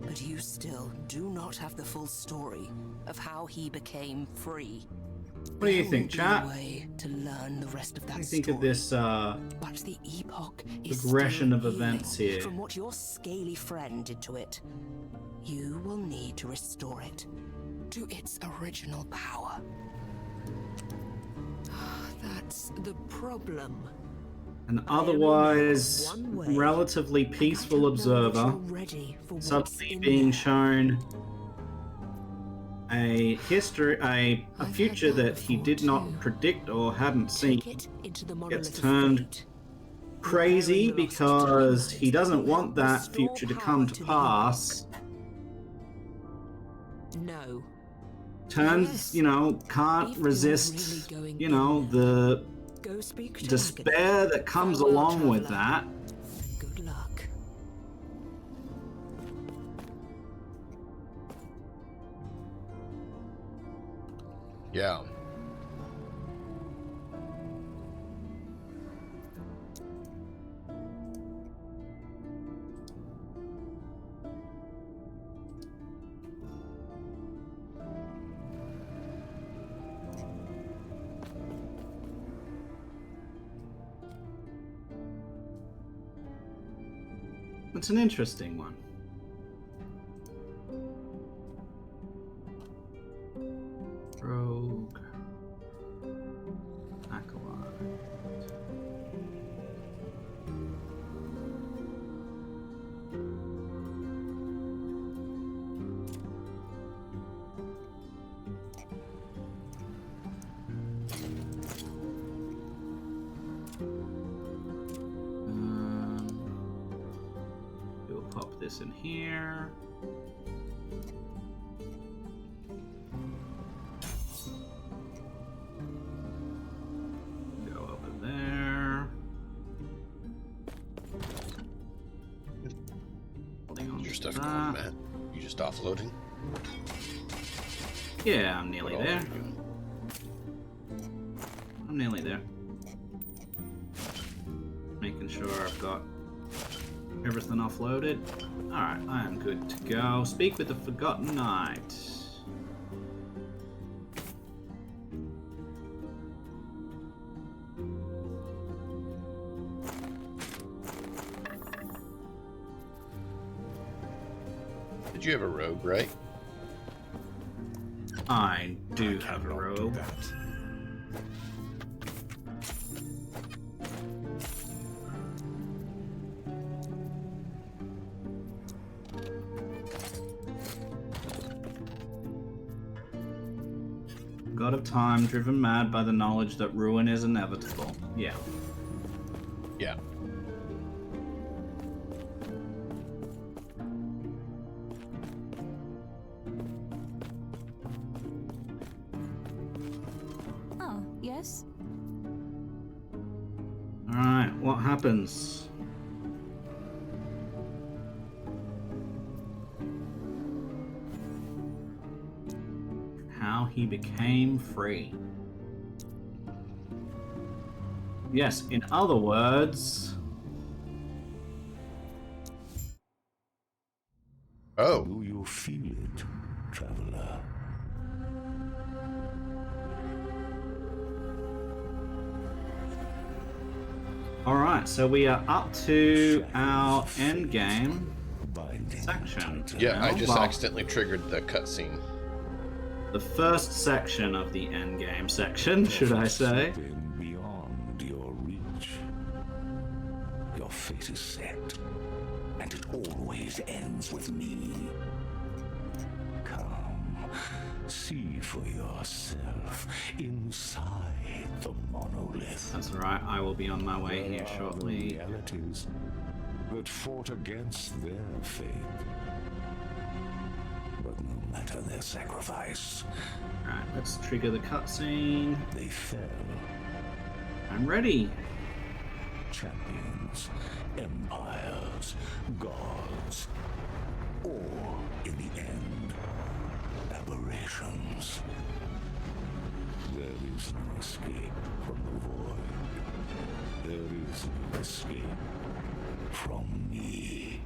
Speaker 5: but you still do not have the full story of how he became free.
Speaker 1: What do you think, chat?
Speaker 5: There will be a way to learn the rest of that
Speaker 1: What do you think
Speaker 5: story.
Speaker 1: of this
Speaker 5: But the Epoch is
Speaker 1: progression
Speaker 5: still
Speaker 1: of events
Speaker 5: healing
Speaker 1: here?
Speaker 5: from what your scaly friend did to it. You will need to restore it to its original power. That's the problem.
Speaker 1: an otherwise relatively peaceful observer suddenly being shown a future that he did not predict or hadn't seen gets turned crazy because he doesn't want that future to come to pass.
Speaker 8: No.
Speaker 1: Turns, can't resist, the despair that comes along with that.
Speaker 8: Good luck.
Speaker 2: Yeah.
Speaker 1: It's an interesting one. Rogue. Acolyte. We'll pop this in here. Go over there. Holding on
Speaker 2: Your
Speaker 1: to
Speaker 2: stuff
Speaker 1: that.
Speaker 2: going, Matt? You just offloading?
Speaker 1: Yeah, I'm nearly
Speaker 2: What all
Speaker 1: there.
Speaker 2: are you doing?
Speaker 1: I'm nearly there. Making sure I've got everything offloaded. Alright, I am good to go. Speak with the Forgotten Knight.
Speaker 2: Did you have a rogue, right?
Speaker 1: I do have a
Speaker 4: Cannot do
Speaker 1: robe.
Speaker 4: that.
Speaker 1: God of time, driven mad by the knowledge that ruin is inevitable. Yeah.
Speaker 2: Yeah.
Speaker 10: Oh, yes?
Speaker 1: Alright, what happens? How he became free. Yes, in other words...
Speaker 2: Oh.
Speaker 3: Do you feel it, traveler?
Speaker 1: Alright, so we are up to our end game
Speaker 3: Binding
Speaker 1: section.
Speaker 2: Yeah, I just
Speaker 1: Well,
Speaker 2: accidentally triggered the cutscene.
Speaker 1: the first section of the end game section, should I say.
Speaker 3: Been beyond your reach. Your fate is set, and it always ends with me. Come, see for yourself inside the monolith.
Speaker 1: That's right, I will be on my way here
Speaker 3: There are
Speaker 1: shortly.
Speaker 3: realities that fought against their fate. But no matter their sacrifice,
Speaker 1: Alright, let's trigger the cutscene.
Speaker 3: they fell.
Speaker 1: I'm ready.
Speaker 3: Champions, empires, gods, or in the end, aberrations. There is no escape from the void. There is no escape from me.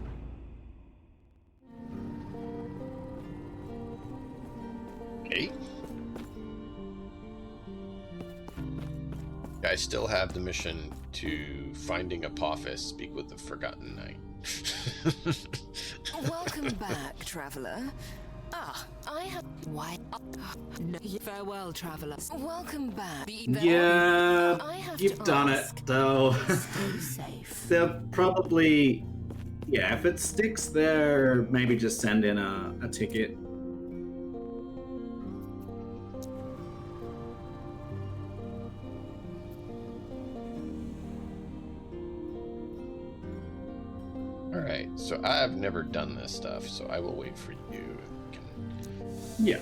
Speaker 2: Okay. I still have the mission to finding Apophis, speak with the Forgotten Knight.
Speaker 5: Welcome back, traveler.
Speaker 8: Ah, I have... Why? No. Farewell, travelers. Welcome back.
Speaker 1: Yeah,
Speaker 8: I have
Speaker 1: you've
Speaker 8: to
Speaker 1: done
Speaker 8: ask.
Speaker 1: it, though.
Speaker 8: Stay safe.
Speaker 1: They'll probably... Yeah, if it sticks there, maybe just send in a ticket.
Speaker 2: Alright, so I've never done this stuff, so I will wait for you.
Speaker 1: Yeah.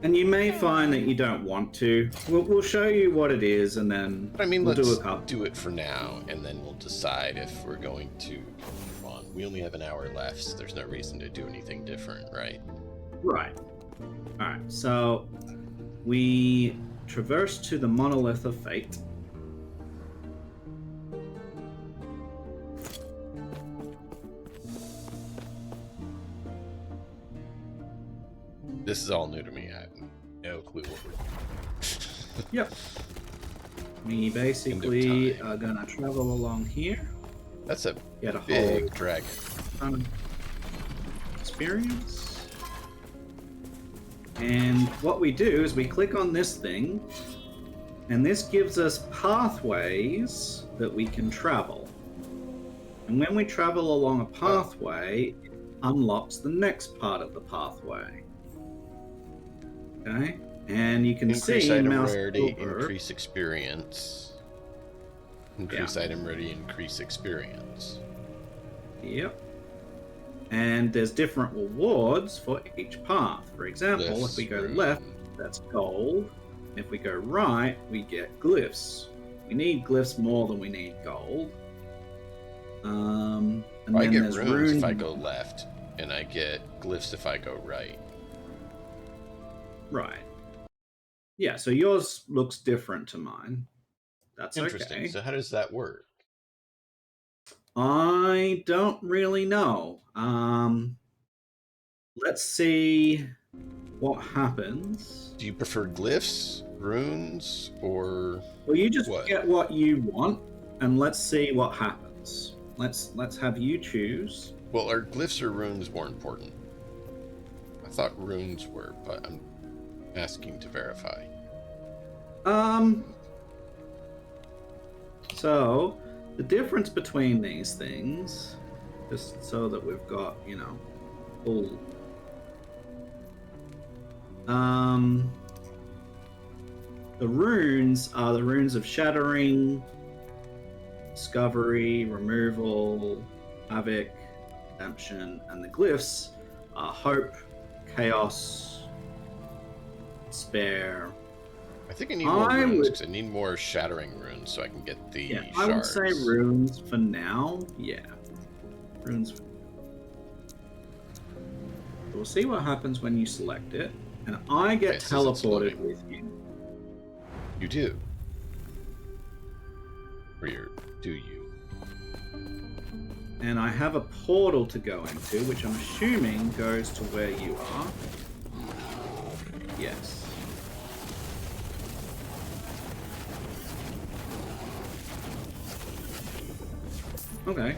Speaker 1: And you may find that you don't want to. We'll show you what it is, and then
Speaker 2: I mean,
Speaker 1: we'll
Speaker 2: let's
Speaker 1: do a couple.
Speaker 2: do it for now, and then we'll decide if we're going to move on. We only have an hour left, so there's no reason to do anything different, right?
Speaker 1: Right. Alright, so we traverse to the Monolith of Fate.
Speaker 2: This is all new to me. I have no clue what we're doing.
Speaker 1: Yep. We basically are gonna travel along here.
Speaker 2: That's a
Speaker 1: Get a
Speaker 2: big
Speaker 1: whole
Speaker 2: dragon.
Speaker 1: Experience. And what we do is we click on this thing, and this gives us pathways that we can travel. And when we travel along a pathway, it unlocks the next part of the pathway. Okay? And you can
Speaker 2: Increase
Speaker 1: see
Speaker 2: item
Speaker 1: mouse
Speaker 2: rarity,
Speaker 1: over.
Speaker 2: increase experience. Increase item rarity, increase experience.
Speaker 1: Yep. And there's different rewards for each path. For example,
Speaker 2: Glyphs,
Speaker 1: if we go
Speaker 2: rune.
Speaker 1: left, that's gold. If we go right, we get glyphs. We need glyphs more than we need gold. And
Speaker 2: I
Speaker 1: then
Speaker 2: get
Speaker 1: there's
Speaker 2: runes
Speaker 1: rune.
Speaker 2: if I go left, and I get glyphs if I go right.
Speaker 1: Right. Yeah, so yours looks different to mine. That's
Speaker 2: Interesting.
Speaker 1: okay.
Speaker 2: So how does that work?
Speaker 1: I don't really know. Let's see what happens.
Speaker 2: Do you prefer glyphs, runes, or
Speaker 1: Well, you just
Speaker 2: what?
Speaker 1: get what you want, and let's see what happens. Let's have you choose.
Speaker 2: Well, are glyphs or runes more important? I thought runes were, but I'm asking to verify.
Speaker 1: So the difference between these things, just so that we've got, full. The runes are the runes of shattering, discovery, removal, havoc, redemption, and the glyphs are hope, chaos, despair.
Speaker 2: I think I need more
Speaker 1: I
Speaker 2: runes
Speaker 1: would-
Speaker 2: because I need more shattering runes so I can get the
Speaker 1: Yeah,
Speaker 2: shards.
Speaker 1: I would say runes for now. Yeah, runes. We'll see what happens when you select it, and I get
Speaker 2: Okay, it says it's
Speaker 1: teleported
Speaker 2: loading.
Speaker 1: with you.
Speaker 2: You do. Or do you?
Speaker 1: And I have a portal to go into, which I'm assuming goes to where you are. Yes. Okay.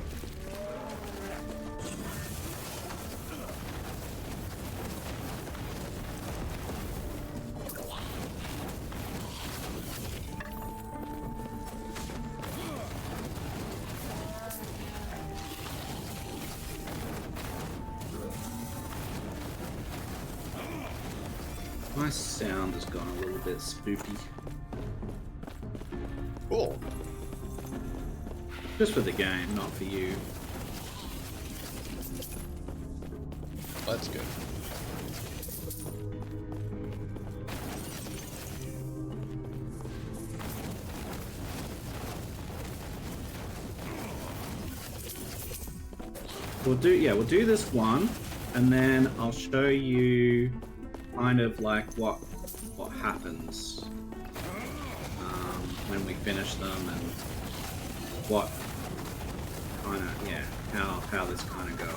Speaker 1: My sound has gone a little bit spooky.
Speaker 2: Cool.
Speaker 1: Just for the game, not for you.
Speaker 2: That's good.
Speaker 1: We'll do this one, and then I'll show you kind of like what happens when we finish them, and what kind of how this kind of goes.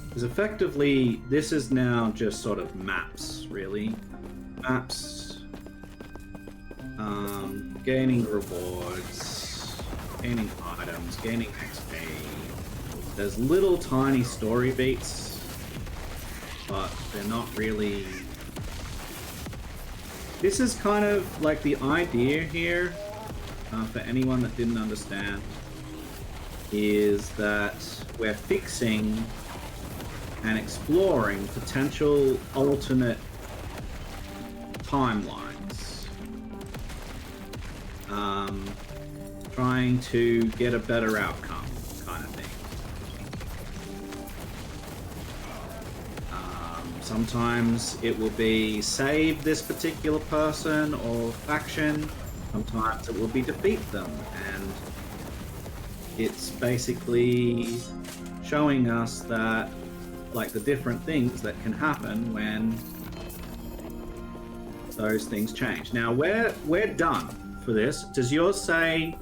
Speaker 1: Because effectively, this is now just sort of maps, really. Maps. gaining rewards, gaining items, gaining XP. There's little tiny story beats, but they're not really... This is kind of like the idea here, for anyone that didn't understand, is that we're fixing and exploring potential alternate timelines. Trying to get a better outcome, kind of thing. Sometimes it will be save this particular person or faction. Sometimes it will be defeat them, and it's basically showing us that, like, the different things that can happen when those things change. Now we're done for this. Does yours say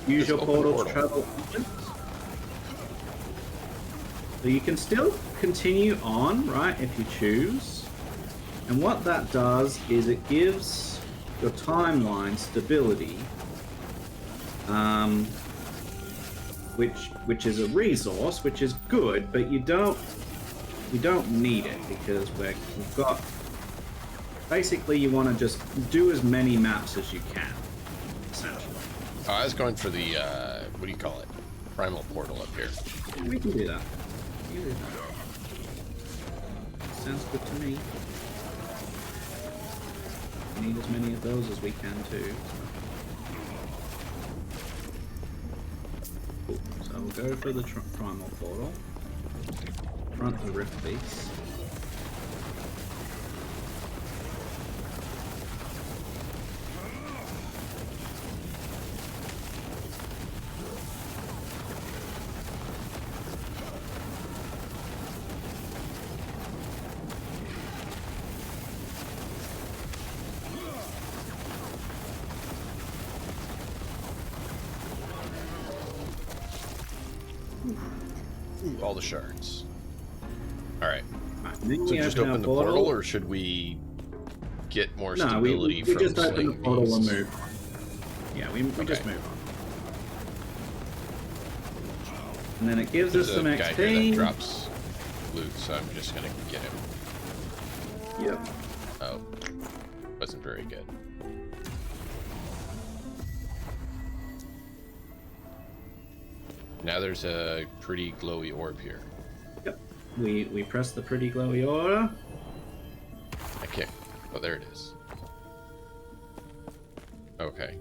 Speaker 1: use your portal to travel onwards? So you can still continue on, right, if you choose. And what that does is it gives your timeline stability, which is a resource, which is good, but you don't need it because we've got... Basically, you want to just do as many maps as you can, essentially.
Speaker 2: I was going for the, what do you call it? Primal portal up here.
Speaker 1: Yeah, we can do that. We can do that. Sounds good to me. We need as many of those as we can, too. Cool. So we'll go for the primal portal. Front the rift beast.
Speaker 2: Ooh, all the shards. Alright.
Speaker 1: So
Speaker 2: just open the portal, or should we get more stability
Speaker 1: we
Speaker 2: from
Speaker 1: just open the portal and move on. Yeah, we just move on. And then it gives us some
Speaker 2: XP. Guy here that
Speaker 1: XP.
Speaker 2: drops loot, so I'm just gonna get him.
Speaker 1: Yep.
Speaker 2: Oh. Wasn't very good. Now there's a pretty glowy orb here.
Speaker 1: Yep. We press the pretty glowy orb.
Speaker 2: I can't. Oh, there it is. Okay.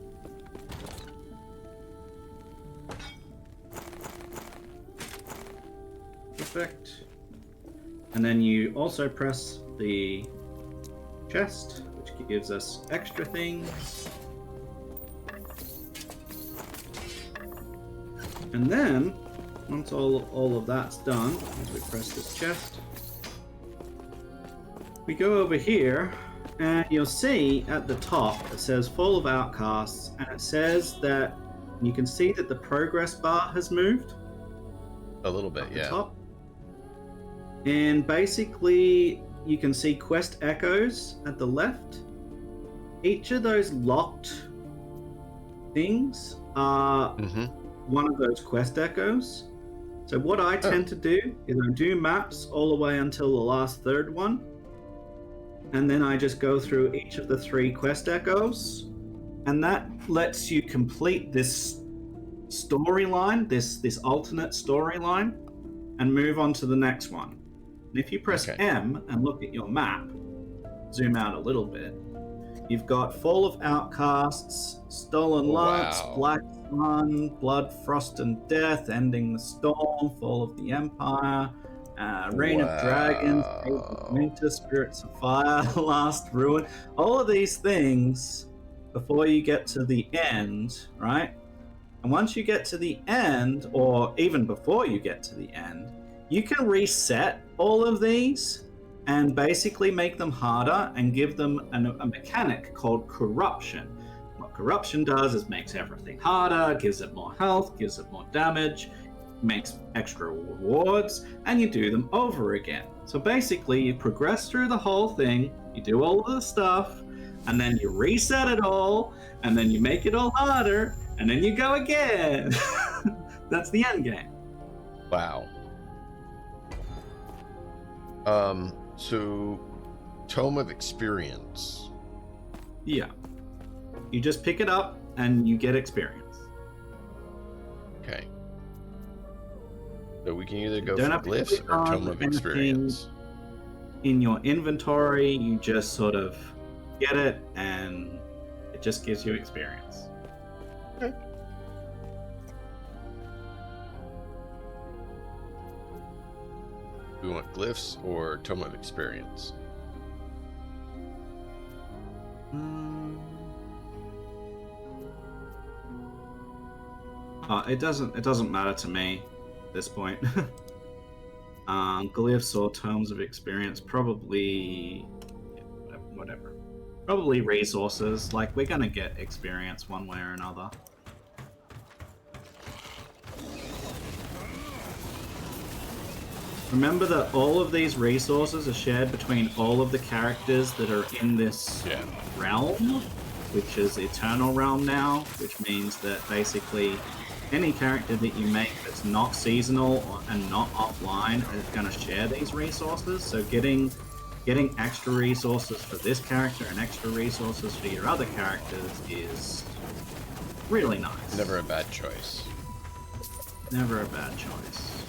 Speaker 1: Perfect. And then you also press the chest, which gives us extra things. And then, once all of that's done, as we press this chest, we go over here, and you'll see at the top it says Fall of Outcasts, and it says that you can see that the progress bar has moved.
Speaker 2: A little bit, yeah.
Speaker 1: Top. And basically, you can see quest echoes at the left. Each of those locked things are one of those quest echoes. So what I tend to do is I do maps all the way until the last third one. And then I just go through each of the 3 quest echoes. And that lets you complete this storyline, this alternate storyline, and move on to the next one. And if you press M and look at your map, zoom out a little bit, you've got Fall of Outcasts, Stolen Lux, Black Sun, Blood, Frost and Death, Ending the Storm, Fall of the Empire, Reign of Dragons, Age of Winter, Spirits of Fire, Last Ruin. All of these things before you get to the end, right? And once you get to the end, or even before you get to the end, you can reset all of these and basically make them harder and give them a mechanic called corruption. What corruption does is makes everything harder, gives it more health, gives it more damage, makes extra rewards, and you do them over again. So basically, you progress through the whole thing, you do all of the stuff, and then you reset it all, and then you make it all harder, and then you go again. That's the end game.
Speaker 2: Wow. So Tome of Experience.
Speaker 1: Yeah. You just pick it up and you get experience.
Speaker 2: Okay. So we can either go
Speaker 1: Don't
Speaker 2: for
Speaker 1: have to
Speaker 2: glyphs
Speaker 1: click
Speaker 2: or
Speaker 1: on
Speaker 2: Tome of
Speaker 1: anything
Speaker 2: Experience.
Speaker 1: In your inventory, you just sort of get it and it just gives you experience.
Speaker 2: Okay. We want glyphs or Tome of Experience.
Speaker 1: It doesn't matter to me at this point. Glyphs or tomes of experience, probably whatever. Probably resources. Like, we're gonna get experience one way or another. Remember that all of these resources are shared between all of the characters that are in this realm, which is Eternal Realm now, which means that basically any character that you make that's not seasonal and not offline is going to share these resources. So getting extra resources for this character and extra resources for your other characters is really nice.
Speaker 2: Never a bad choice.
Speaker 1: Never a bad choice.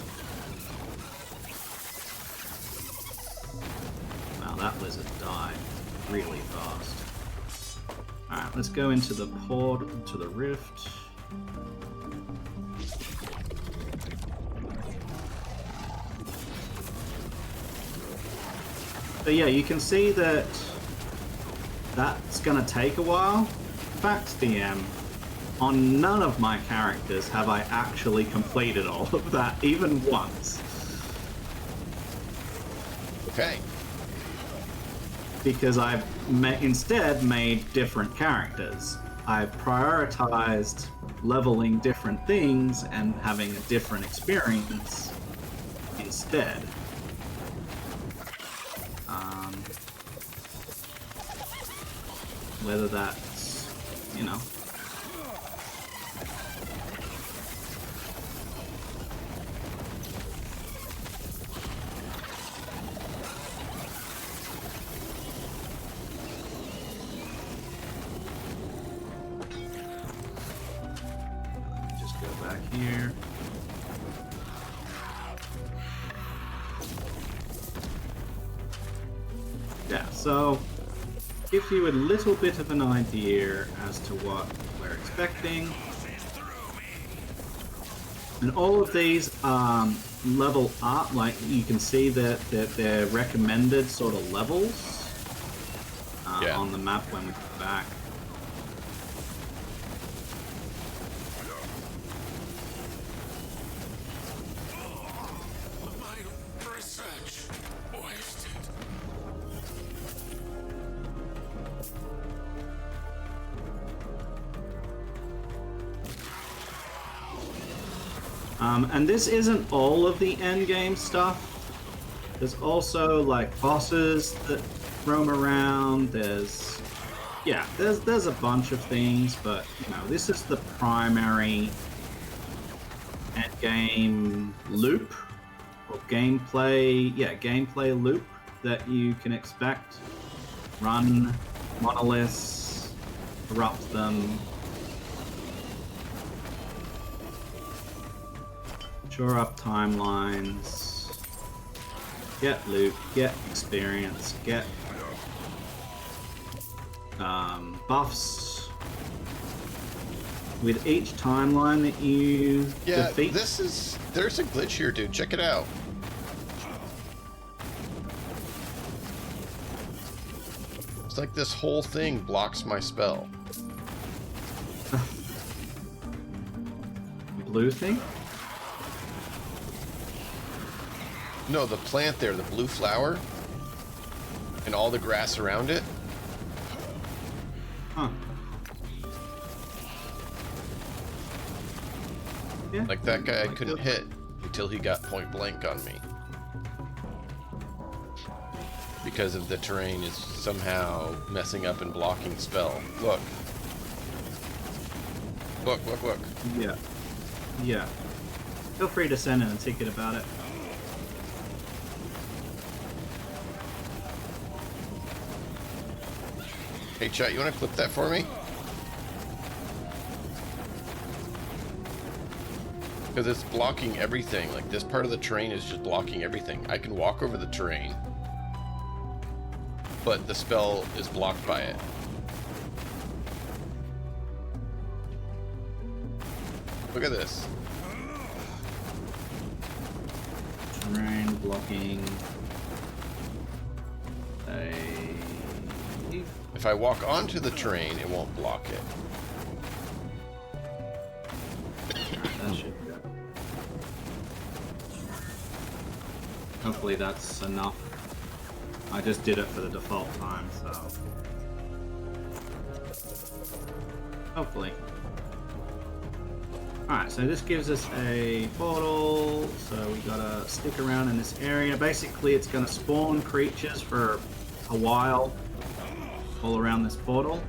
Speaker 1: Wow, that lizard died really fast. Alright, let's go into the portal, into the rift. So yeah, you can see that that's gonna take a while. Facts DM, on none of my characters have I actually completed all of that, even once.
Speaker 2: Okay.
Speaker 1: Because I've instead made different characters. I've prioritized leveling different things and having a different experience instead. Whether that's, you know, just go back here. Yeah, so gives you a little bit of an idea as to what we're expecting. And all of these level up, like you can see that they're recommended sort of levels on the map when we go back. And this isn't all of the endgame stuff. There's also like bosses that roam around. There's a bunch of things, but you know, this is the primary endgame loop or gameplay loop that you can expect. Run monoliths, corrupt them. Shore up timelines, get loot, get experience, get buffs. With each timeline that you defeat.
Speaker 2: There's a glitch here, dude. Check it out. It's like this whole thing blocks my spell.
Speaker 1: Blue thing?
Speaker 2: No, the plant there, the blue flower, and all the grass around it.
Speaker 1: Huh. Yeah.
Speaker 2: Like that guy I couldn't hit until he got point blank on me. because of the terrain is somehow messing up and blocking spell. Look. Look, look, look.
Speaker 1: Yeah. Yeah. Feel free to send in a ticket about it.
Speaker 2: Hey, chat, you want to clip that for me? Because it's blocking everything. Like, this part of the terrain is just blocking everything. I can walk over the terrain, but the spell is blocked by it. Look at this.
Speaker 1: Terrain blocking.
Speaker 2: If I walk onto the terrain, it won't block it.
Speaker 1: That should go. Hopefully that's enough. I just did it for the default time, so... Hopefully. Alright, so this gives us a portal, so we gotta stick around in this area. Basically, it's gonna spawn creatures for a while all around this portal.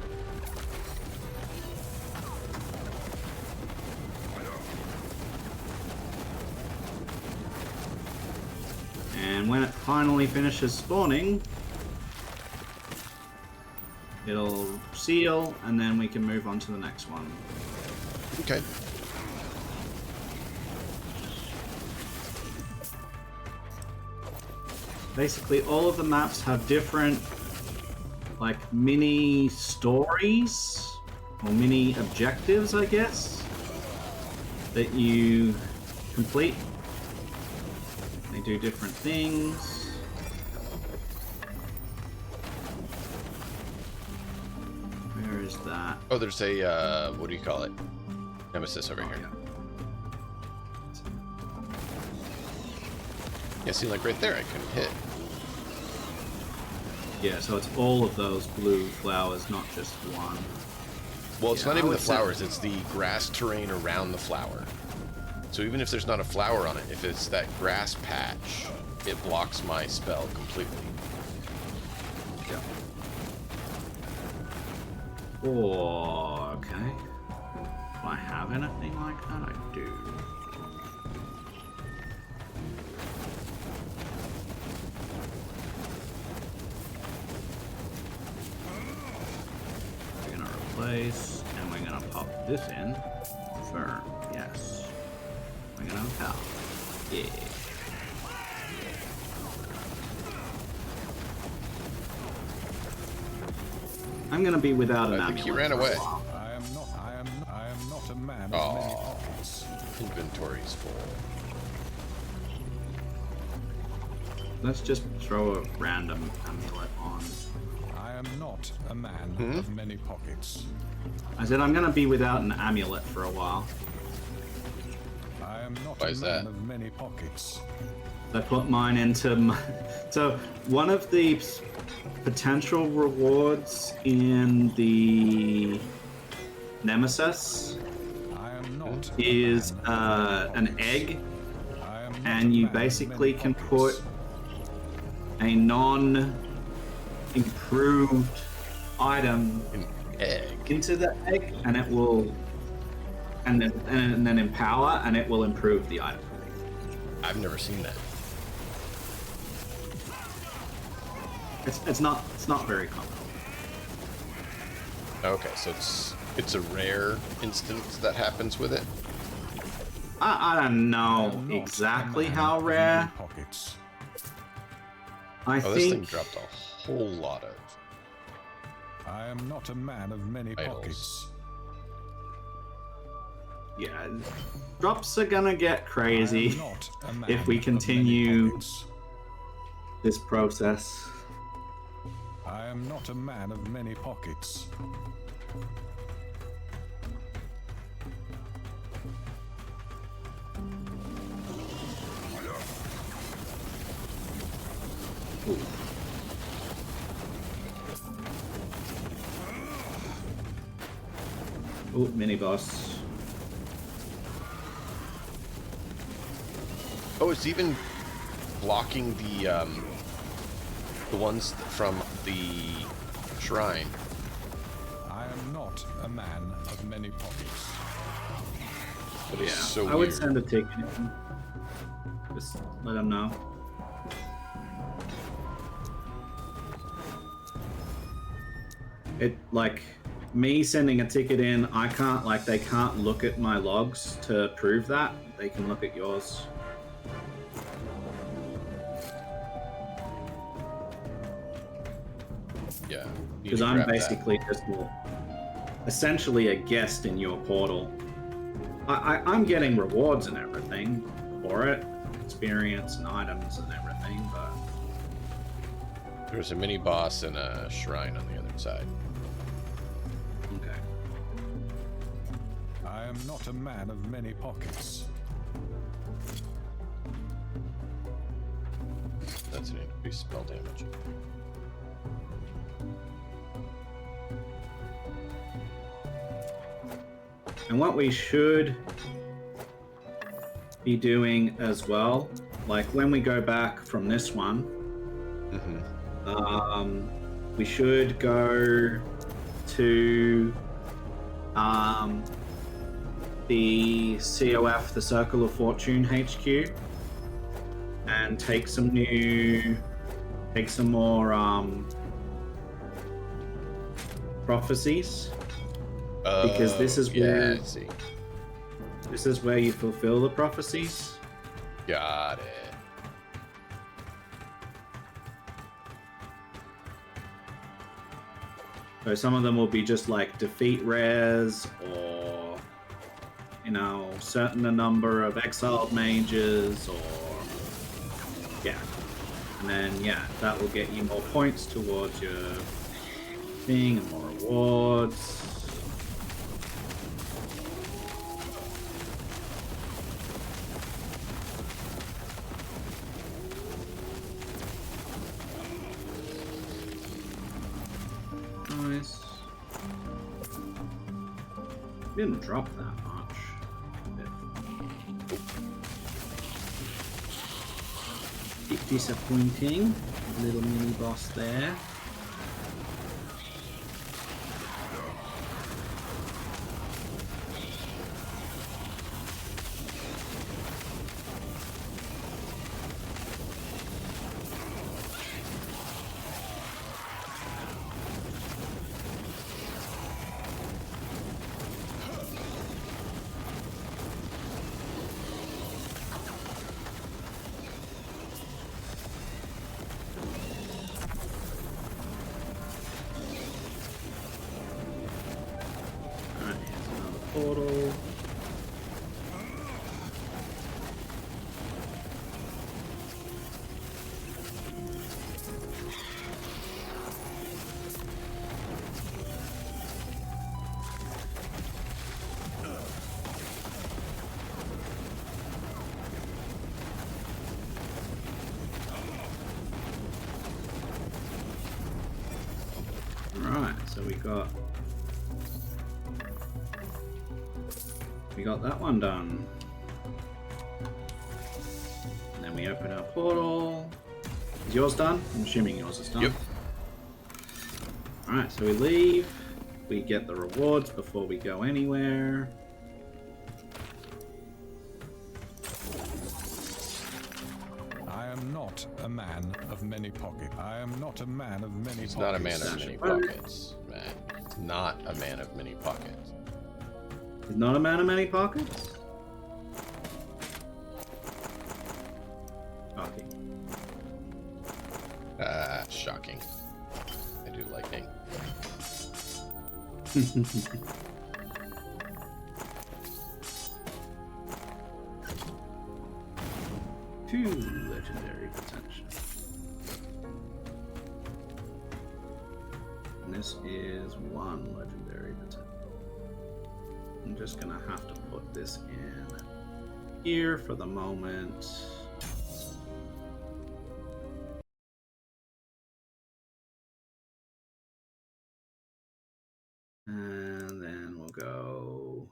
Speaker 1: And when it finally finishes spawning, it'll seal, and then we can move on to the next one.
Speaker 2: Okay.
Speaker 1: Basically, all of the maps have different, like, mini stories, or mini objectives, I guess, that you complete. They do different things. Where is that?
Speaker 2: Oh, there's a, what do you call it? Nemesis over here. Yeah, see, like right there, I couldn't hit.
Speaker 1: Yeah, so it's all of those blue flowers, not just one.
Speaker 2: Well, it's
Speaker 1: Yeah,
Speaker 2: not
Speaker 1: I
Speaker 2: even the
Speaker 1: would say-
Speaker 2: flowers, it's the grass terrain around the flower. So even if there's not a flower on it, if it's that grass patch, it blocks my spell completely.
Speaker 1: Yeah. Oh, okay. Do I have anything like that? I do. We're gonna replace, and we're gonna pop this in. Confirm, yes. We're gonna power. Yeah. I'm gonna be without an
Speaker 2: I
Speaker 1: amulet.
Speaker 2: think he ran
Speaker 1: for a
Speaker 2: away.
Speaker 1: while.
Speaker 4: I am not a man of many
Speaker 2: Oh,
Speaker 4: pockets.
Speaker 2: inventory's full.
Speaker 1: Let's just throw a random amulet on.
Speaker 4: I am not a man of many pockets.
Speaker 1: I said I'm gonna be without an amulet for a while.
Speaker 4: I am not
Speaker 2: Why
Speaker 4: a
Speaker 2: is
Speaker 4: man
Speaker 2: that?
Speaker 4: of many pockets.
Speaker 1: I put mine into my... So, one of the potential rewards in the Nemesis
Speaker 4: I am not
Speaker 1: is an egg,
Speaker 4: I am not
Speaker 1: and
Speaker 4: a
Speaker 1: you
Speaker 4: man of
Speaker 1: basically
Speaker 4: many
Speaker 1: can
Speaker 4: pockets.
Speaker 1: put a non-improved item
Speaker 2: An egg.
Speaker 1: into the egg, and it will... And then empower, and it will improve the item.
Speaker 2: I've never seen that.
Speaker 1: It's not very common.
Speaker 2: Okay, so it's a rare instance that happens with it.
Speaker 1: I don't
Speaker 4: I
Speaker 1: know
Speaker 4: am not
Speaker 1: exactly
Speaker 4: a man
Speaker 1: how
Speaker 4: of
Speaker 1: rare.
Speaker 4: many pockets.
Speaker 1: I
Speaker 2: Oh, this thing
Speaker 1: think
Speaker 2: dropped a whole lot of
Speaker 4: I am not a man of many
Speaker 2: idols.
Speaker 4: pockets.
Speaker 1: yeah, drops are gonna get
Speaker 4: I
Speaker 1: crazy
Speaker 4: am not a man
Speaker 1: if we
Speaker 4: of many
Speaker 1: continue
Speaker 4: pockets.
Speaker 1: this process.
Speaker 4: I am not a man of many pockets.
Speaker 1: Oh, mini boss.
Speaker 2: Oh, it's even blocking The ones from the shrine.
Speaker 4: I am not a man of many pockets.
Speaker 2: But it's so
Speaker 1: I
Speaker 2: weird.
Speaker 1: would send a ticket in. Just let them know. It, like, me sending a ticket in, I can't, like, they can't look at my logs to prove that. They can look at yours.
Speaker 2: Yeah.
Speaker 1: Because I'm basically just essentially a guest in your portal. I'm getting rewards and everything for it, experience and items and everything, but
Speaker 2: There's a mini boss and a shrine on the other side.
Speaker 1: okay.
Speaker 4: I am not a man of many pockets.
Speaker 2: That's an increased spell damage.
Speaker 1: And what we should be doing as well, like when we go back from this one, we should go to the COF, the Circle of Fortune HQ, and take some more prophecies. Because this is where
Speaker 2: I see.
Speaker 1: This is where you fulfill the prophecies.
Speaker 2: Got it.
Speaker 1: So some of them will be just like defeat rares, or certain a number of exiled mages, or yeah. And then that will get you more points towards your thing and more rewards. Nice. Didn't drop that much. Bit disappointing. Little mini boss there. Portal. Right, so we got that one done. And then we open our portal. Is yours done? I'm assuming yours is done.
Speaker 2: Yep.
Speaker 1: Alright, so we leave. We get the rewards before we go anywhere.
Speaker 4: I am not a man of many pockets. I am not a man of many
Speaker 2: He's
Speaker 4: pockets.
Speaker 2: not a man of many pockets, man. He's not a man of many pockets.
Speaker 1: He's not a man of many pockets? Okay.
Speaker 2: Shocking. I do lightning.
Speaker 1: Two legendary potential. And this is one legendary potential. I'm just gonna have to put this in here for the moment. And then we'll go.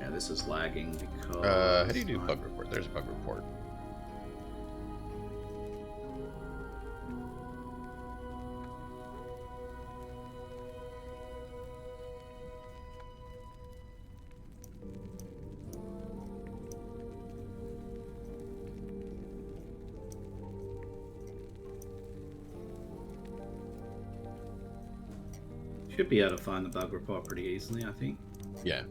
Speaker 1: Yeah, this is lagging because.
Speaker 2: How do you do bug report? There's a bug report.
Speaker 1: Should be able to find the bug report pretty easily, I think.
Speaker 2: Yeah.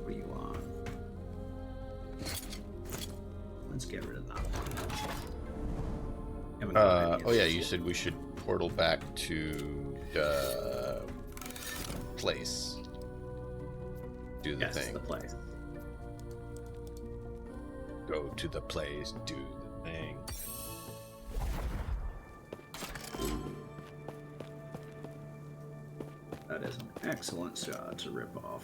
Speaker 1: What you want? Let's get rid of that. Haven't got any
Speaker 2: Oh yeah,
Speaker 1: others
Speaker 2: you
Speaker 1: yet.
Speaker 2: said we should portal back to the place. Do the
Speaker 1: Yes,
Speaker 2: thing.
Speaker 1: the place.
Speaker 2: Go to the place, do the thing.
Speaker 1: That is an excellent shard to rip off.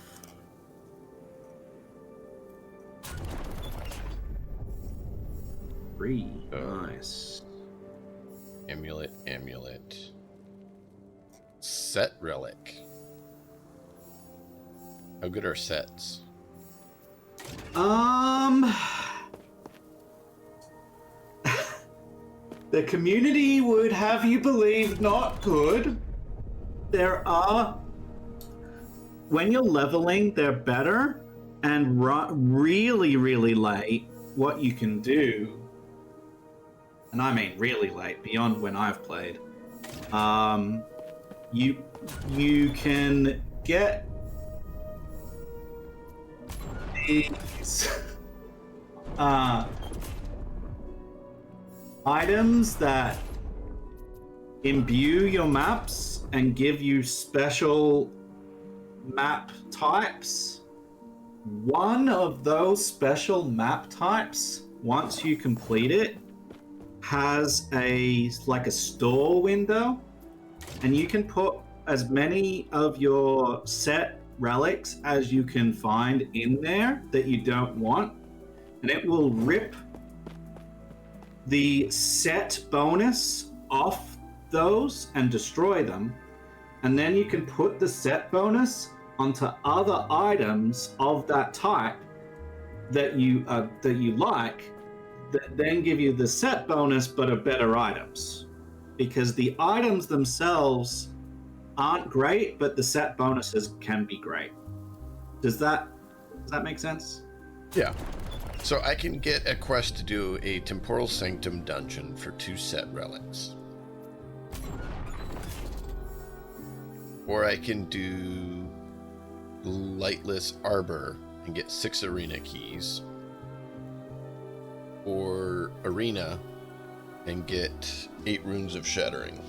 Speaker 1: Three. Nice.
Speaker 2: Amulet, amulet. Set relic. How good are sets?
Speaker 1: The community would have you believe not good. There are, when you're leveling, they're better, and really, really late, what you can do, and I mean really late, beyond when I've played, you can get these items that imbue your maps and give you special map types. One of those special map types, once you complete it, has a store window, and you can put as many of your set relics as you can find in there that you don't want, and it will rip the set bonus off those and destroy them, and then you can put the set bonus onto other items of that type that you like, that then give you the set bonus but are better items, because the items themselves aren't great, but the set bonuses can be great. Does that make sense?
Speaker 2: Yeah. So I can get a quest to do a Temporal Sanctum dungeon for 2 set relics. Or I can do Lightless Arbor and get 6 arena keys. Or Arena and get 8 runes of Shattering.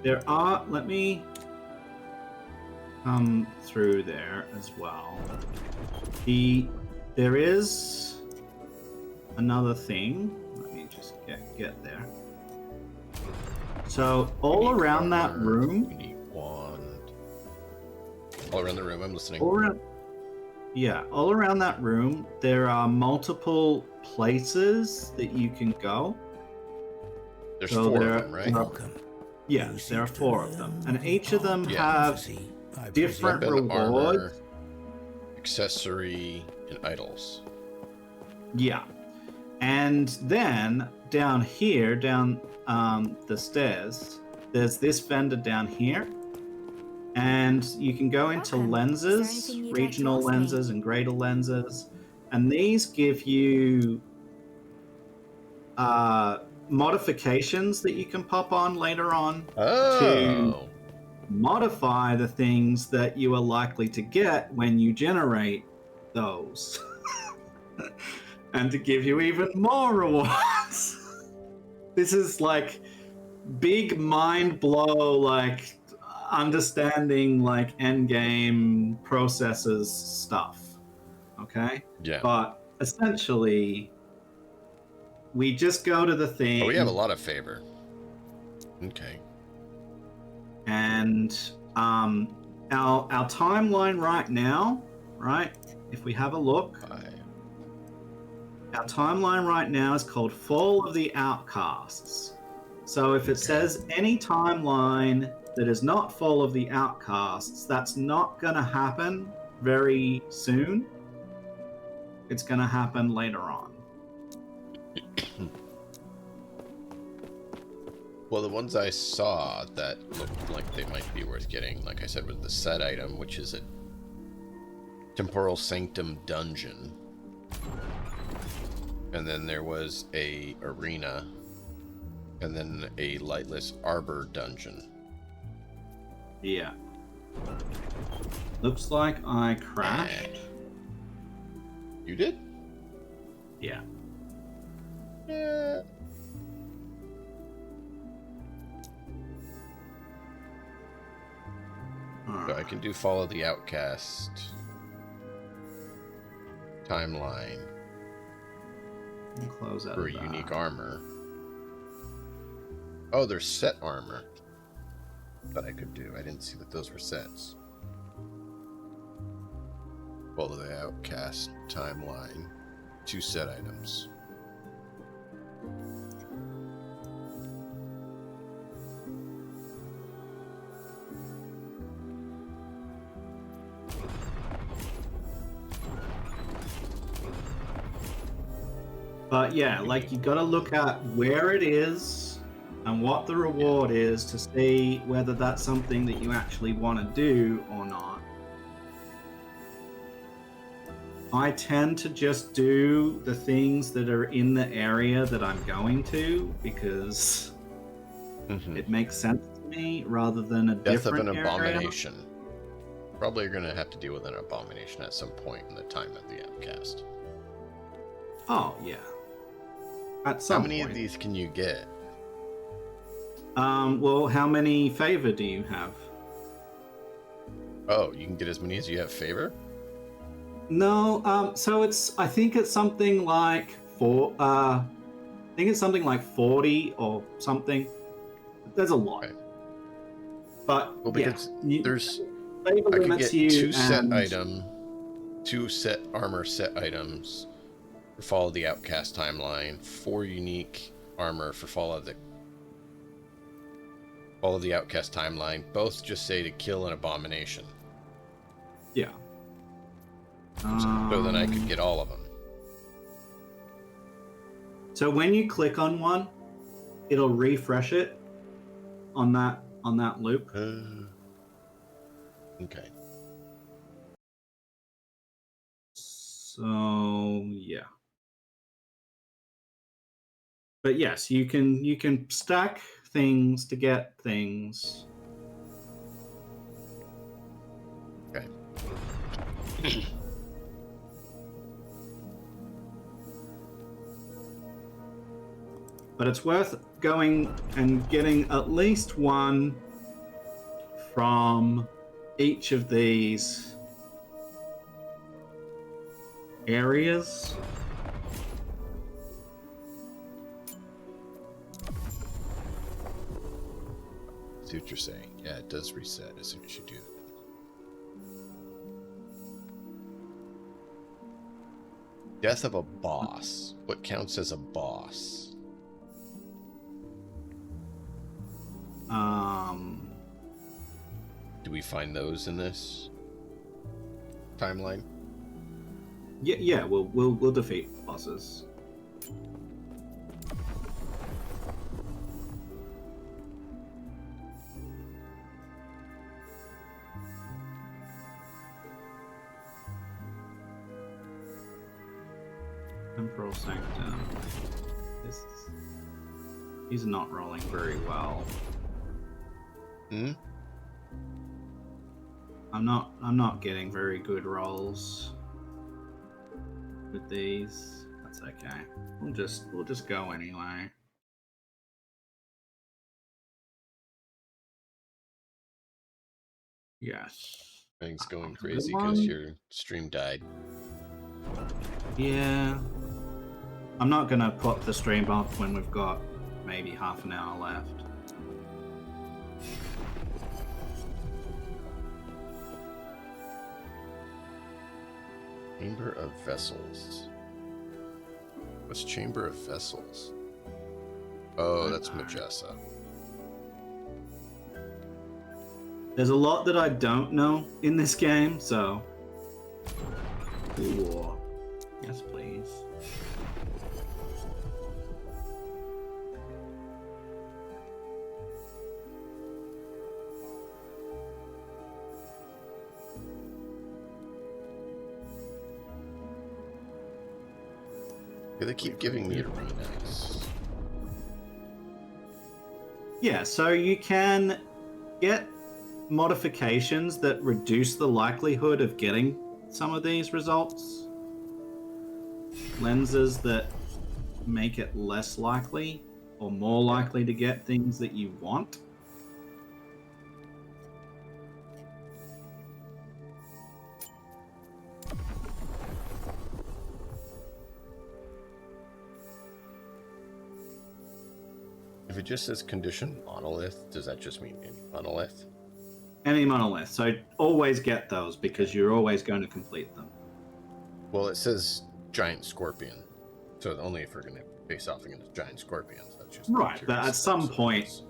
Speaker 1: There are, let me come through there as well. There is another thing. Let me just get there. So all around that room.
Speaker 2: We need one. All around the room, I'm listening.
Speaker 1: All around that room, there are multiple places that you can go.
Speaker 2: There's 4 of them, right?
Speaker 1: Yeah, there are 4 of them, and each of them
Speaker 2: Yeah.
Speaker 1: have different
Speaker 2: Weapon,
Speaker 1: rewards.
Speaker 2: armor, accessory, and idols.
Speaker 1: Yeah, and then down here, down the stairs, there's this vendor down here, and you can go into lenses, regional lenses and greater lenses, and these give you modifications that you can pop on later on to modify the things that you are likely to get when you generate those. And to give you even more rewards. This is like big mind blow, like understanding like end game processes stuff. Okay?
Speaker 2: Yeah.
Speaker 1: But essentially, we just go to the thing.
Speaker 2: Oh, we have a lot of favor. Okay.
Speaker 1: And our timeline right now, right? If we have a look, our timeline right now is called Fall of the Outcasts. So if it says any timeline that is not Fall of the Outcasts, that's not going to happen very soon. It's going to happen later on.
Speaker 2: Well, the ones I saw that looked like they might be worth getting, like I said, was the set item, which is a Temporal Sanctum dungeon. And then there was a arena. And then a Lightless Arbor dungeon.
Speaker 1: Yeah. Looks like I crashed.
Speaker 2: You did?
Speaker 1: Yeah.
Speaker 2: Yeah. So I can do Follow the Outcast timeline
Speaker 1: Close out
Speaker 2: for
Speaker 1: of that.
Speaker 2: unique armor. Oh, there's set armor that I could do. I didn't see that those were sets. Follow the Outcast timeline. 2 set items.
Speaker 1: But yeah, like you gotta look at where it is and what the reward is to see whether that's something that you actually want to do or not. I tend to just do the things that are in the area that I'm going to because it makes sense to me rather than a
Speaker 2: Death of
Speaker 1: different
Speaker 2: an
Speaker 1: area.
Speaker 2: Abomination. Probably you're going to have to deal with an abomination at some point in the time of the Outcast.
Speaker 1: Oh, yeah. At some
Speaker 2: How many
Speaker 1: point.
Speaker 2: of these can you get?
Speaker 1: Well, how many favor do you have?
Speaker 2: Oh, you can get as many as you have favor?
Speaker 1: No, so I think it's something like 40 or something. There's a lot.
Speaker 2: Okay.
Speaker 1: But
Speaker 2: Well, because there's
Speaker 1: favor
Speaker 2: I could
Speaker 1: limits
Speaker 2: get
Speaker 1: you
Speaker 2: 2 set
Speaker 1: and-
Speaker 2: item, 2 set armor set items for Follow the Outcast timeline, 4 unique armor for Follow the Outcast timeline. Both just say to kill an abomination.
Speaker 1: Yeah.
Speaker 2: So then I could get all of them.
Speaker 1: So when you click on one, it'll refresh it on that loop.
Speaker 2: Okay.
Speaker 1: So yeah. But yes, you can stack things to get things.
Speaker 2: Okay.
Speaker 1: But it's worth going and getting at least one from each of these areas.
Speaker 2: See what you're saying. Yeah, it does reset as soon as you do that. Death of a boss. What counts as a boss? Do we find those in this timeline?
Speaker 1: Yeah, we'll defeat bosses. Temporal Sanctum. He's not rolling very well.
Speaker 2: Hmm?
Speaker 1: I'm not getting very good rolls with these. That's okay. We'll just go anyway. Yes.
Speaker 2: Things going
Speaker 1: That's a good
Speaker 2: crazy
Speaker 1: one.
Speaker 2: because your stream died.
Speaker 1: Yeah. I'm not gonna put the stream up when we've got maybe half an hour left.
Speaker 2: Chamber of Vessels. What's Chamber of Vessels? Oh, that's Majessa.
Speaker 1: There's a lot that I don't know in this game, so. Ooh. Yes, please.
Speaker 2: They keep giving me arenas.
Speaker 1: Yeah, so you can get modifications that reduce the likelihood of getting some of these results. Lenses that make it less likely or more likely to get things that you want.
Speaker 2: If it just says condition monolith, does that just mean any monolith?
Speaker 1: Any monolith. So always get those because you're always going to complete them.
Speaker 2: Well, it says giant scorpion. So only if we're going to face off against giant scorpions. That's just
Speaker 1: right, but at some point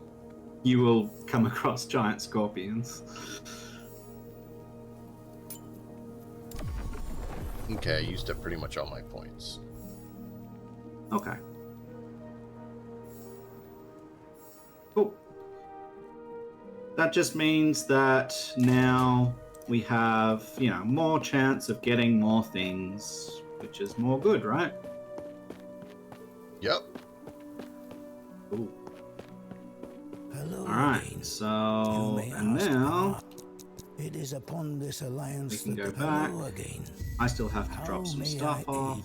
Speaker 1: you will come across giant scorpions.
Speaker 2: Okay, I used up pretty much all my points.
Speaker 1: Okay. Cool. That just means that now we have, you know, more chance of getting more things, which is more good, right?
Speaker 2: Yep.
Speaker 1: Cool.
Speaker 6: Hello.
Speaker 1: Alright, so, and now
Speaker 6: it is upon this alliance
Speaker 1: we can
Speaker 6: that
Speaker 1: go back.
Speaker 6: again.
Speaker 1: I still have to drop some stuff off.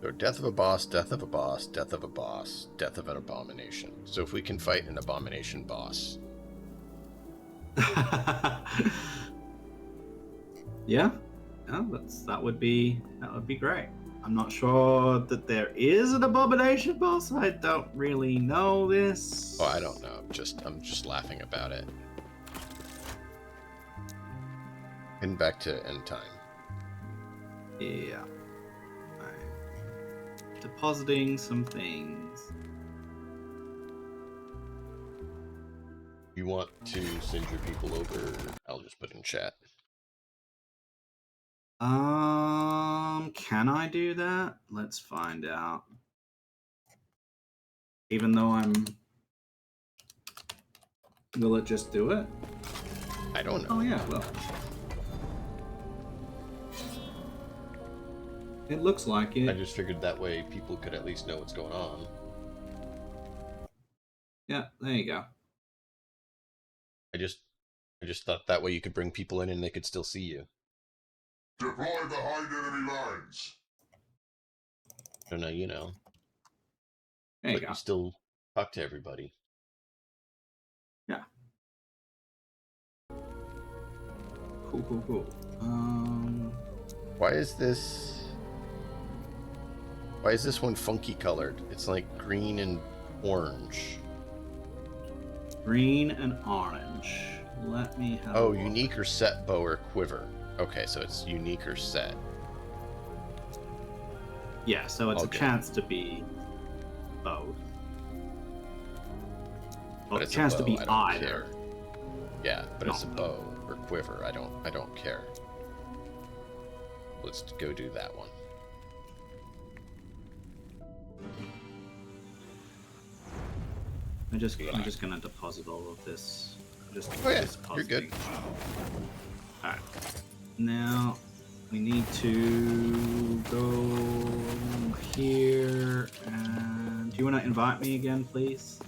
Speaker 2: So death of a boss, death of a boss, death of a boss, death of an abomination. So if we can fight an abomination boss.
Speaker 1: Yeah, that would be great. I'm not sure that there is an abomination boss. I don't really know this.
Speaker 2: Oh, I don't know. I'm just laughing about it. Heading back to end time.
Speaker 1: Yeah. Right. Depositing some things.
Speaker 2: You want to send your people over? I'll just put in chat.
Speaker 1: Can I do that? Let's find out. Even though will it just do it?
Speaker 2: I don't know.
Speaker 1: Oh yeah, well. It looks like it.
Speaker 2: I just figured that way people could at least know what's going on.
Speaker 1: Yeah, there you go.
Speaker 2: I just thought that way you could bring people in and they could still see you.
Speaker 9: Deploy behind enemy lines.
Speaker 2: No, no, you know.
Speaker 1: There you
Speaker 2: but
Speaker 1: go.
Speaker 2: you still talk to everybody.
Speaker 1: Yeah. Cool.
Speaker 2: Why is this one funky colored? It's like green and orange.
Speaker 1: Green and orange. Let me have
Speaker 2: Oh, unique or set bow or quiver. Okay, so it's unique or set.
Speaker 1: Yeah, so it's
Speaker 2: All
Speaker 1: a
Speaker 2: good.
Speaker 1: chance to be both.
Speaker 2: But
Speaker 1: Well, a
Speaker 2: it's
Speaker 1: chance
Speaker 2: a
Speaker 1: to
Speaker 2: bow,
Speaker 1: be
Speaker 2: I don't
Speaker 1: either.
Speaker 2: care. Yeah, but it's a
Speaker 1: No.
Speaker 2: bow or quiver. I don't care. Let's go do that one.
Speaker 1: I'm just gonna deposit all of this.
Speaker 2: Oh yeah, you're good.
Speaker 1: Alright. Now we need to go here and do you wanna invite me again, please?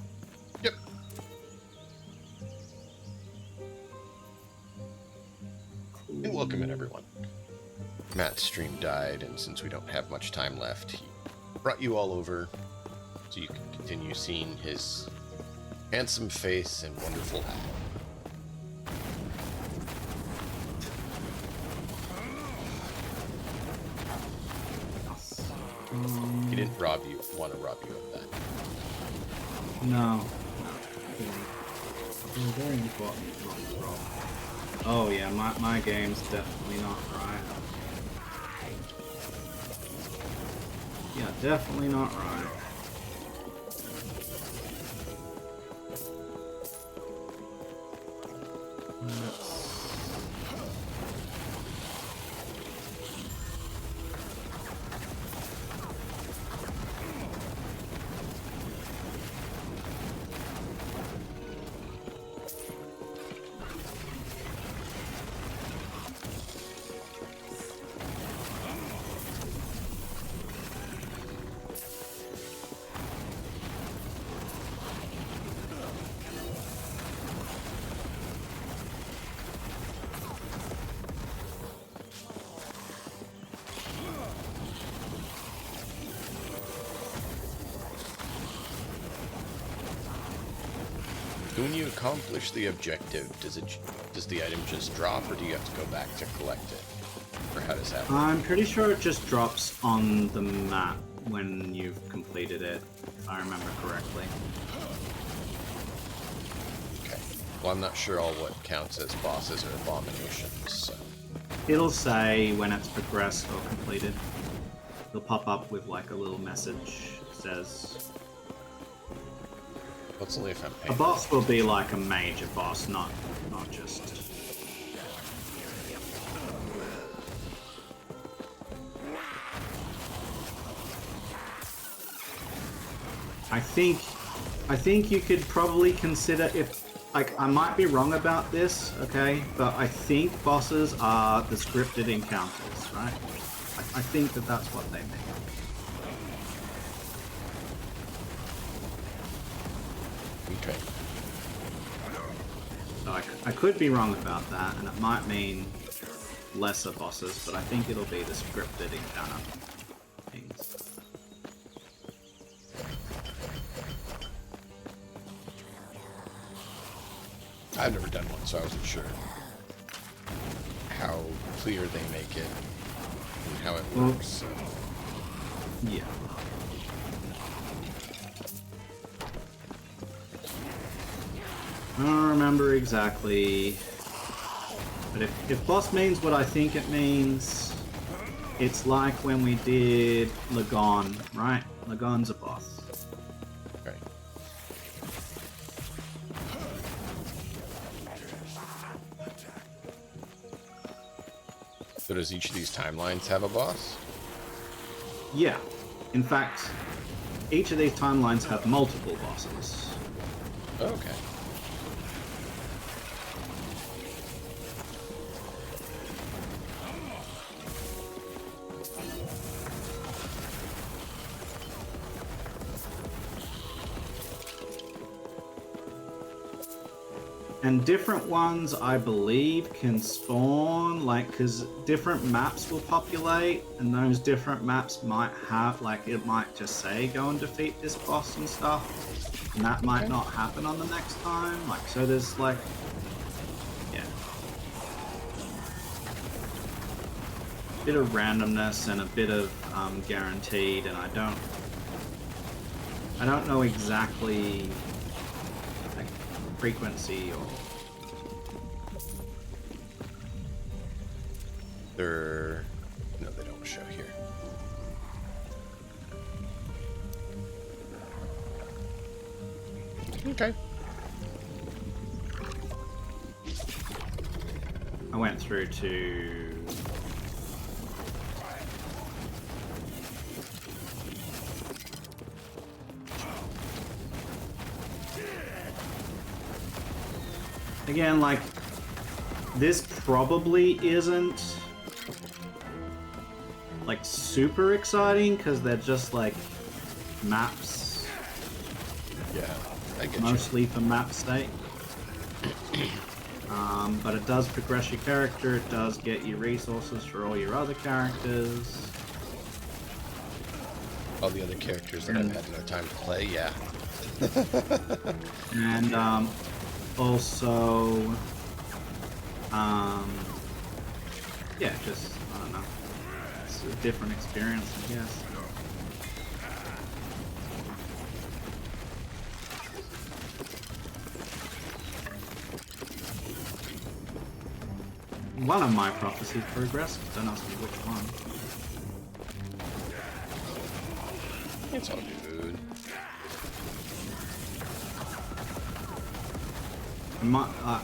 Speaker 2: Yep. And welcome in, everyone. Matt's stream died, and since we don't have much time left, he brought you all over so you can continue seeing his handsome face and wonderful hat. He didn't want to rob you of that.
Speaker 1: No. Very important. Oh yeah, my game's definitely not right. Yeah, definitely not right.
Speaker 2: When you accomplish the objective, does the item just drop, or do you have to go back to collect it? Or how does that work?
Speaker 1: I'm pretty sure it just drops on the map when you've completed it, if I remember correctly.
Speaker 2: Okay. Well, I'm not sure all what counts as bosses or abominations, so...
Speaker 1: It'll say when it's progressed or completed. It'll pop up with like a little message that says...
Speaker 2: What's only if I'm
Speaker 1: A
Speaker 2: paying?
Speaker 1: boss will be like a major boss, not just... I think you could probably consider if, like, I might be wrong about this, okay, but I think bosses are the scripted encounters, right? I think that that's what they mean.
Speaker 2: Okay.
Speaker 1: So I could be wrong about that, and it might mean lesser bosses, but I think it'll be the scripted encounter things.
Speaker 2: I've never done one, so I wasn't sure how clear they make it and how it works. So.
Speaker 1: Yeah. I don't remember exactly, but if boss means what I think it means, it's like when we did Lagon, right? Lagon's a boss.
Speaker 2: Okay. So does each of these timelines have a boss?
Speaker 1: Yeah. In fact, each of these timelines have multiple bosses.
Speaker 2: Okay.
Speaker 1: And different ones, I believe, can spawn, like, because different maps will populate, and those different maps might have, like, it might just say, go and defeat this boss and stuff, and that might not happen on the next time, like, so there's, like, yeah. Bit of randomness and a bit of guaranteed, and I don't know exactly like frequency or
Speaker 2: no, they don't show here. Okay.
Speaker 1: I went through to again, like, this probably isn't like super exciting because they're just like maps,
Speaker 2: Yeah, I get
Speaker 1: mostly for map sake. But it does progress your character, it does get you resources for all your other characters.
Speaker 2: All the other characters that I've had no time to play, yeah.
Speaker 1: And also, yeah, just, I don't know, it's a different experience, I guess. One of my prophecies progressed, don't ask me which one.
Speaker 2: It's all good.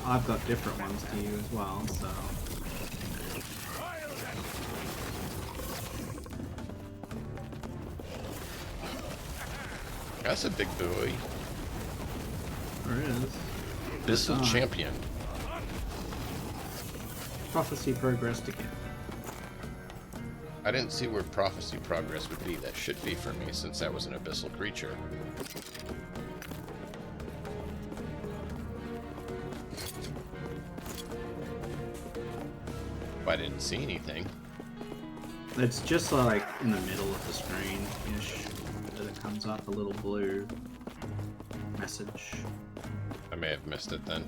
Speaker 1: I've got different ones to you as well, so...
Speaker 2: That's a big boy.
Speaker 1: There is.
Speaker 2: Abyssal Champion.
Speaker 1: Prophecy progressed again.
Speaker 2: I didn't see where prophecy progress would be. That should be for me, since that was an abyssal creature. I didn't see anything.
Speaker 1: It's just like in the middle of the screen-ish that it comes up, a little blue message.
Speaker 2: I'm may have missed it then.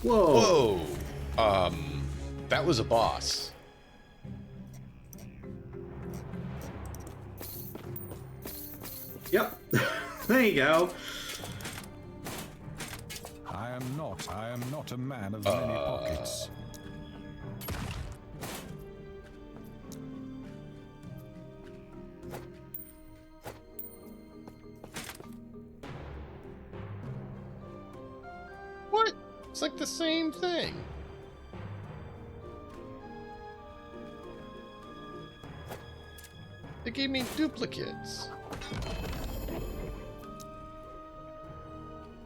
Speaker 1: Whoa!
Speaker 2: Whoa! That was a boss.
Speaker 1: Yep. There you go.
Speaker 4: I am not a man of many pockets.
Speaker 2: What? It's like the same thing. They gave me duplicates.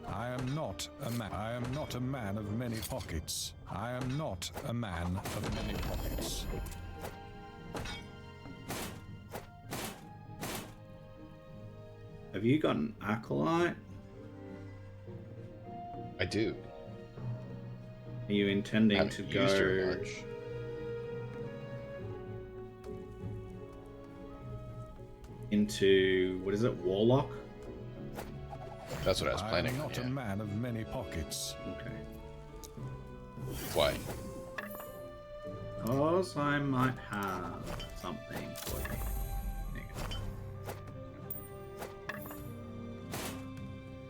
Speaker 4: I am not a man of many pockets. I am not a man of many pockets.
Speaker 1: Have you got an acolyte?
Speaker 2: I do.
Speaker 1: Are you intending
Speaker 2: Haven't
Speaker 1: to
Speaker 2: used her
Speaker 1: go
Speaker 2: much.
Speaker 1: into, what is it, Warlock?
Speaker 2: That's what I was
Speaker 4: I
Speaker 2: planning
Speaker 4: am
Speaker 2: on.
Speaker 4: not a
Speaker 2: Yeah.
Speaker 4: man of many pockets.
Speaker 1: Okay.
Speaker 2: Why?
Speaker 1: Because I might have something for you. There you go.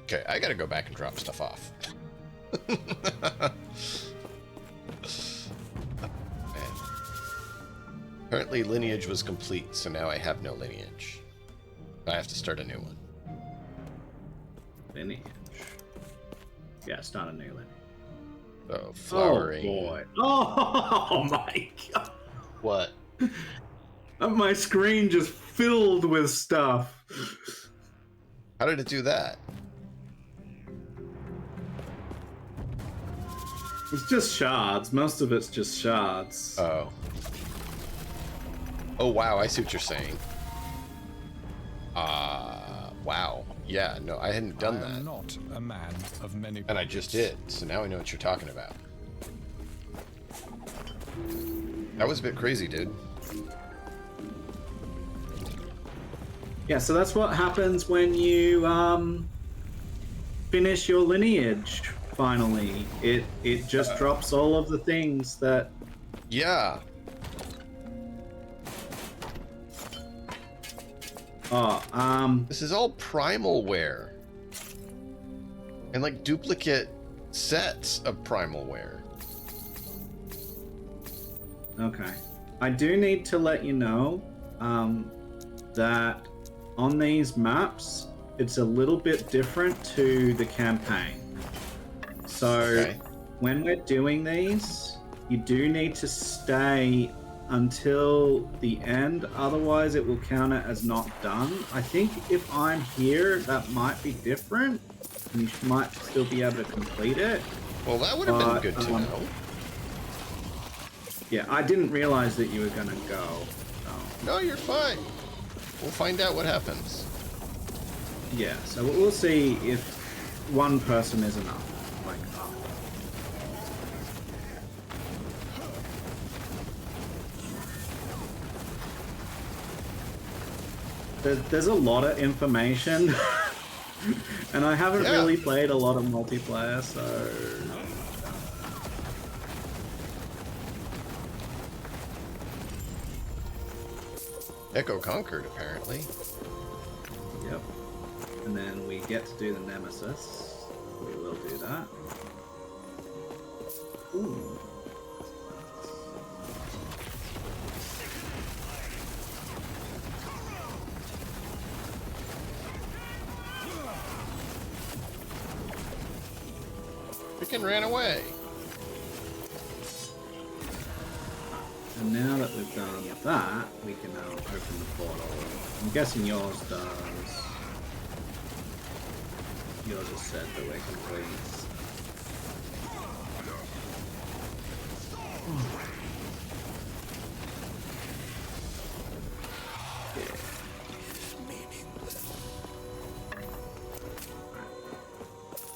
Speaker 2: Okay, I gotta go back and drop stuff off. Man. Apparently lineage was complete, so now I have no lineage. I have to start a new one.
Speaker 1: Lineage. Yeah, start a new lineage.
Speaker 2: So, flowering.
Speaker 1: Oh boy. Oh my god.
Speaker 2: What?
Speaker 1: My screen just filled with stuff.
Speaker 2: How did it do that?
Speaker 1: It's just shards. Most of it's just shards.
Speaker 2: Oh. Oh, wow, I see what you're saying. Wow. Yeah, no, I hadn't done
Speaker 4: I am
Speaker 2: that.
Speaker 4: not a man of many pockets.
Speaker 2: And I just did, so now I know what you're talking about. That was a bit crazy, dude.
Speaker 1: Yeah, so that's what happens when you finish your lineage. Finally, it just drops all of the things that.
Speaker 2: Yeah.
Speaker 1: Oh,
Speaker 2: This is all primal wear. And like duplicate sets of primal wear.
Speaker 1: Okay. I do need to let you know that on these maps, it's a little bit different to the campaign. So
Speaker 2: Okay.
Speaker 1: when we're doing these, you do need to stay until the end, otherwise it will count it as not done. I think if I'm here, that might be different. And you might still be able to complete it.
Speaker 2: Well, that would have been good to know.
Speaker 1: Yeah, I didn't realize that you were gonna go. So.
Speaker 2: No, you're fine. We'll find out what happens.
Speaker 1: Yeah, so we'll see if one person is enough. Like, there's a lot of information, and I haven't really played a lot of multiplayer, so.
Speaker 2: Echo conquered, apparently.
Speaker 1: Yep. And then we get to do the Nemesis. We will do that. Ooh.
Speaker 2: Freaking ran away.
Speaker 1: And now that we've done that, we can now open the portal. I'm guessing yours does. Yours is said that we're complete.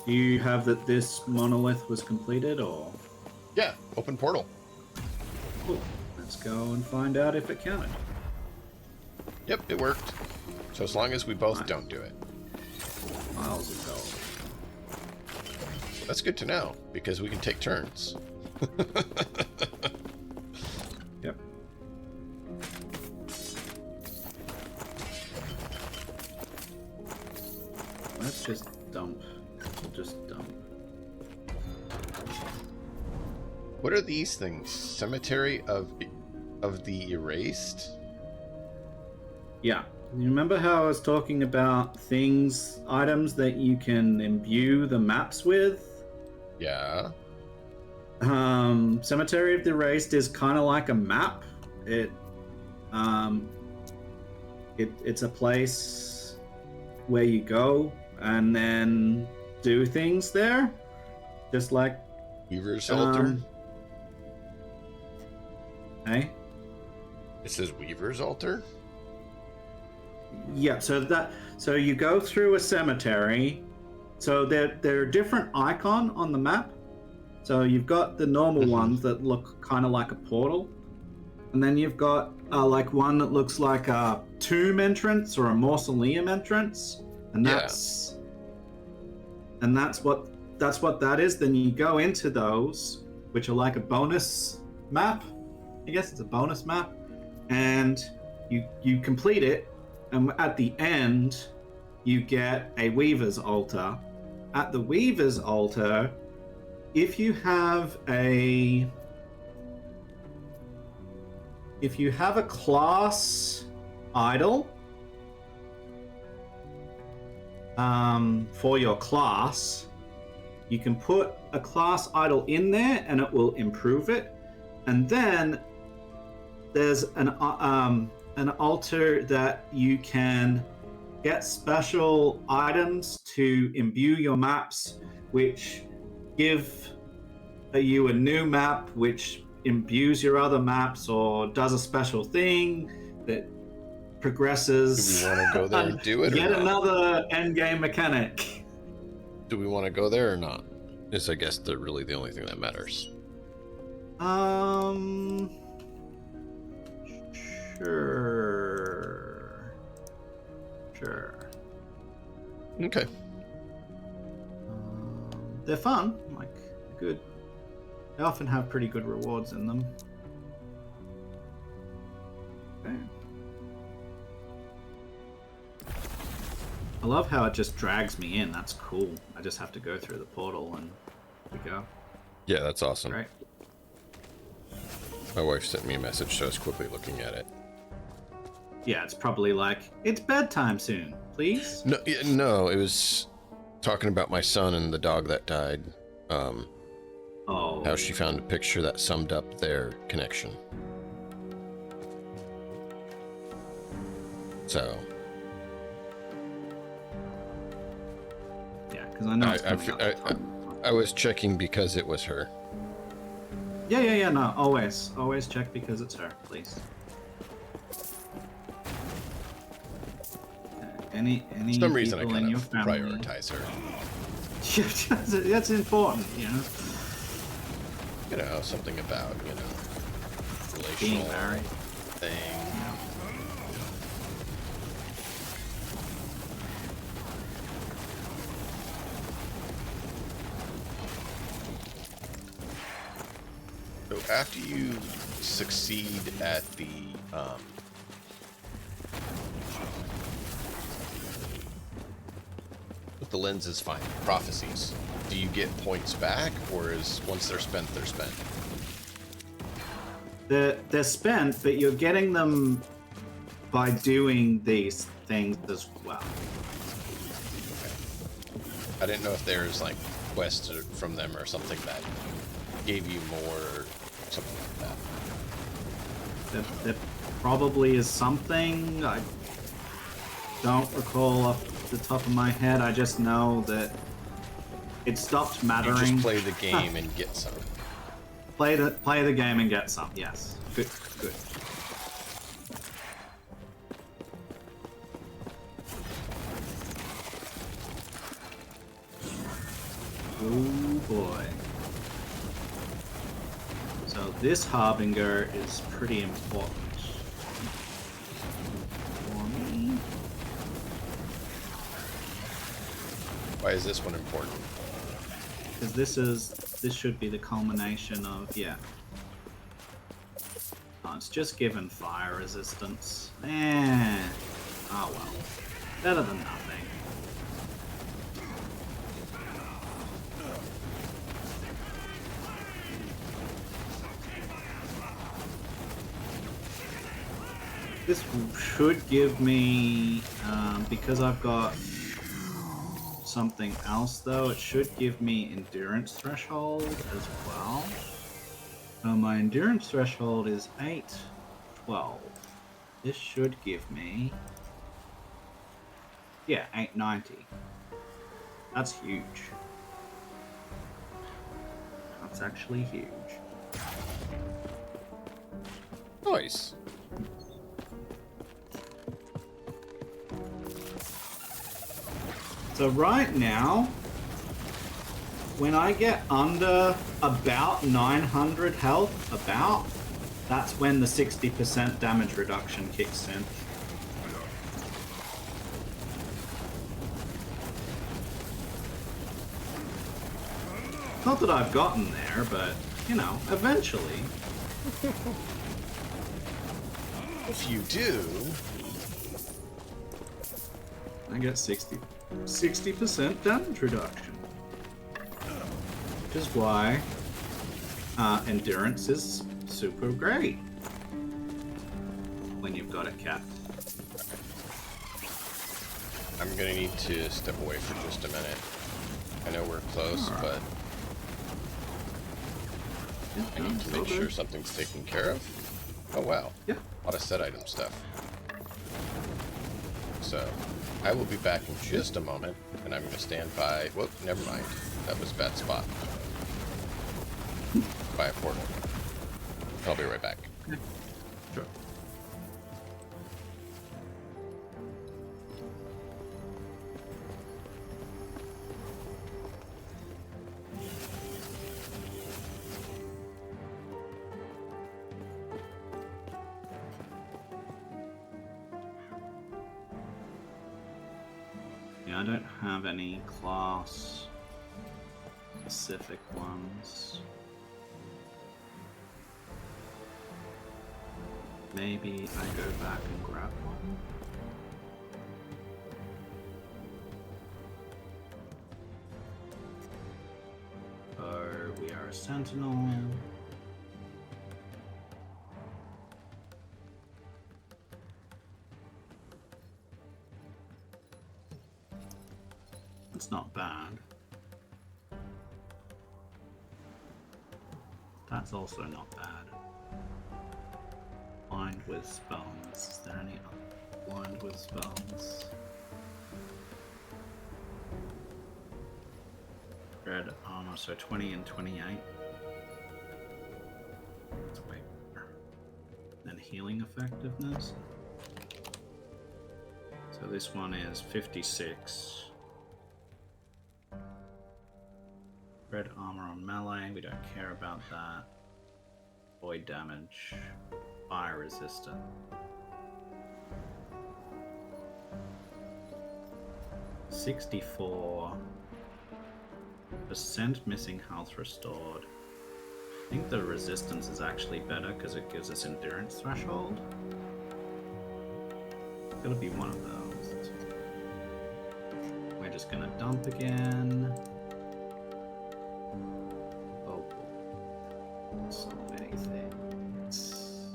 Speaker 1: Do you have that this monolith was completed, or?
Speaker 2: Yeah, open portal.
Speaker 1: Cool. Let's go and find out if it counted.
Speaker 2: Yep, it worked. So as long as we both don't do it.
Speaker 1: Miles of gold.
Speaker 2: That's good to know, because we can take turns.
Speaker 1: Yep. Let's just dump. We'll just dump.
Speaker 2: What are these things? Cemetery of the Erased?
Speaker 1: Yeah. You remember how I was talking about things, items that you can imbue the maps with?
Speaker 2: Yeah.
Speaker 1: Cemetery of the Erased is kind of like a map. It's a place where you go and then do things there, just like
Speaker 2: Weaver's Altar.
Speaker 1: Hey.
Speaker 2: It says Weaver's Altar.
Speaker 1: Yeah. So you go through a cemetery. So there are different icon on the map. So you've got the normal ones that look kind of like a portal, and then you've got like one that looks like a tomb entrance or a mausoleum entrance, and that's what that is. Then you go into those, which are like a bonus map. I guess it's a bonus map, and you complete it, and at the end you get a Weaver's Altar. At the Weaver's Altar, if you have a class idol for your class, you can put a class idol in there and it will improve it. And then there's an altar that you can get special items to imbue your maps, which give you a new map which imbues your other maps or does a special thing that progresses.
Speaker 2: Do we want to go there and do it?
Speaker 1: Yet
Speaker 2: or not?
Speaker 1: another endgame mechanic.
Speaker 2: Do we want to go there or not? Is I guess really the only thing that matters.
Speaker 1: Sure.
Speaker 2: Okay.
Speaker 1: They're fun, like good. They often have pretty good rewards in them. Okay. I love how it just drags me in. That's cool. I just have to go through the portal and we go.
Speaker 2: Yeah, that's awesome.
Speaker 1: Right.
Speaker 2: My wife sent me a message, so I was quickly looking at it.
Speaker 1: Yeah, it's probably like, it's bedtime soon, please.
Speaker 2: No, it was talking about my son and the dog that died. How she found a picture that summed up their connection. So.
Speaker 1: Yeah, because I know.
Speaker 2: I was checking because it was her.
Speaker 1: Yeah. No, always check because it's her, please. Any
Speaker 2: For some reason I
Speaker 1: people in
Speaker 2: kind
Speaker 1: your
Speaker 2: of
Speaker 1: family?
Speaker 2: prioritize her.
Speaker 1: That's important, you know.
Speaker 2: You know, something about, relational
Speaker 1: Being married
Speaker 2: thing. So after you succeed at the with the lenses find prophecies, do you get points back, or is once they're spent, they're spent?
Speaker 1: They're spent, but you're getting them by doing these things as well.
Speaker 2: Okay. I didn't know if there's like quests from them or something that gave you more, something like that.
Speaker 1: There probably is something. I don't recall off the top of my head. I just know that it stopped mattering.
Speaker 2: You just play the game and get some.
Speaker 1: Play the game and get some. Yes. Good. Oh boy. So this Harbinger is pretty important for me.
Speaker 2: Why is this one important?
Speaker 1: Because this should be the culmination of, yeah. Oh, it's just given fire resistance. Oh well. Better than nothing. This should give me, because I've got something else though, it should give me endurance threshold as well. My endurance threshold is 812. This should give me, yeah, 890. That's huge. That's actually huge.
Speaker 2: Nice.
Speaker 1: So right now, when I get under about 900 health, that's when the 60% damage reduction kicks in. Not that I've gotten there, but, you know, eventually.
Speaker 2: If you do...
Speaker 1: I get 60% damage reduction. Which is why endurance is super great when you've got it capped.
Speaker 2: I'm gonna need to step away for just a minute. I know we're close, but I need to make sure something's taken care of. Oh wow.
Speaker 1: Yeah.
Speaker 2: A lot of set item stuff. So, I will be back in just a moment, and I'm going to stand by... Whoop, never mind. That was a bad spot. By a portal. I'll be right back.
Speaker 1: Sure. I don't have any class specific ones. Maybe I go back and grab one. Oh, we are a sentinel. It's not bad. That's also not bad. Blind with spells. Is there any blind with spells? Red armor, so 20 and 28. That's way better. Then healing effectiveness. So this one is 56. Red armor on melee, we don't care about that. Void damage, fire resistant. 64% missing health restored. I think the resistance is actually better because it gives us endurance threshold. It's gotta be one of those. We're just gonna dump again. So many things.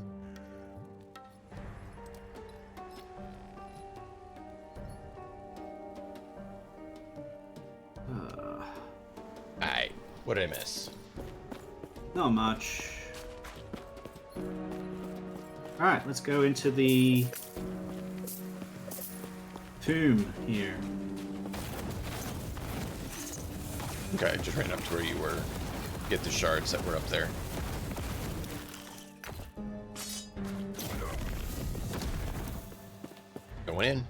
Speaker 2: Alright, what did I miss?
Speaker 1: Not much. Alright, let's go into the tomb here.
Speaker 2: Okay, I just ran up to where you were. Get the shards that were up there. Going in.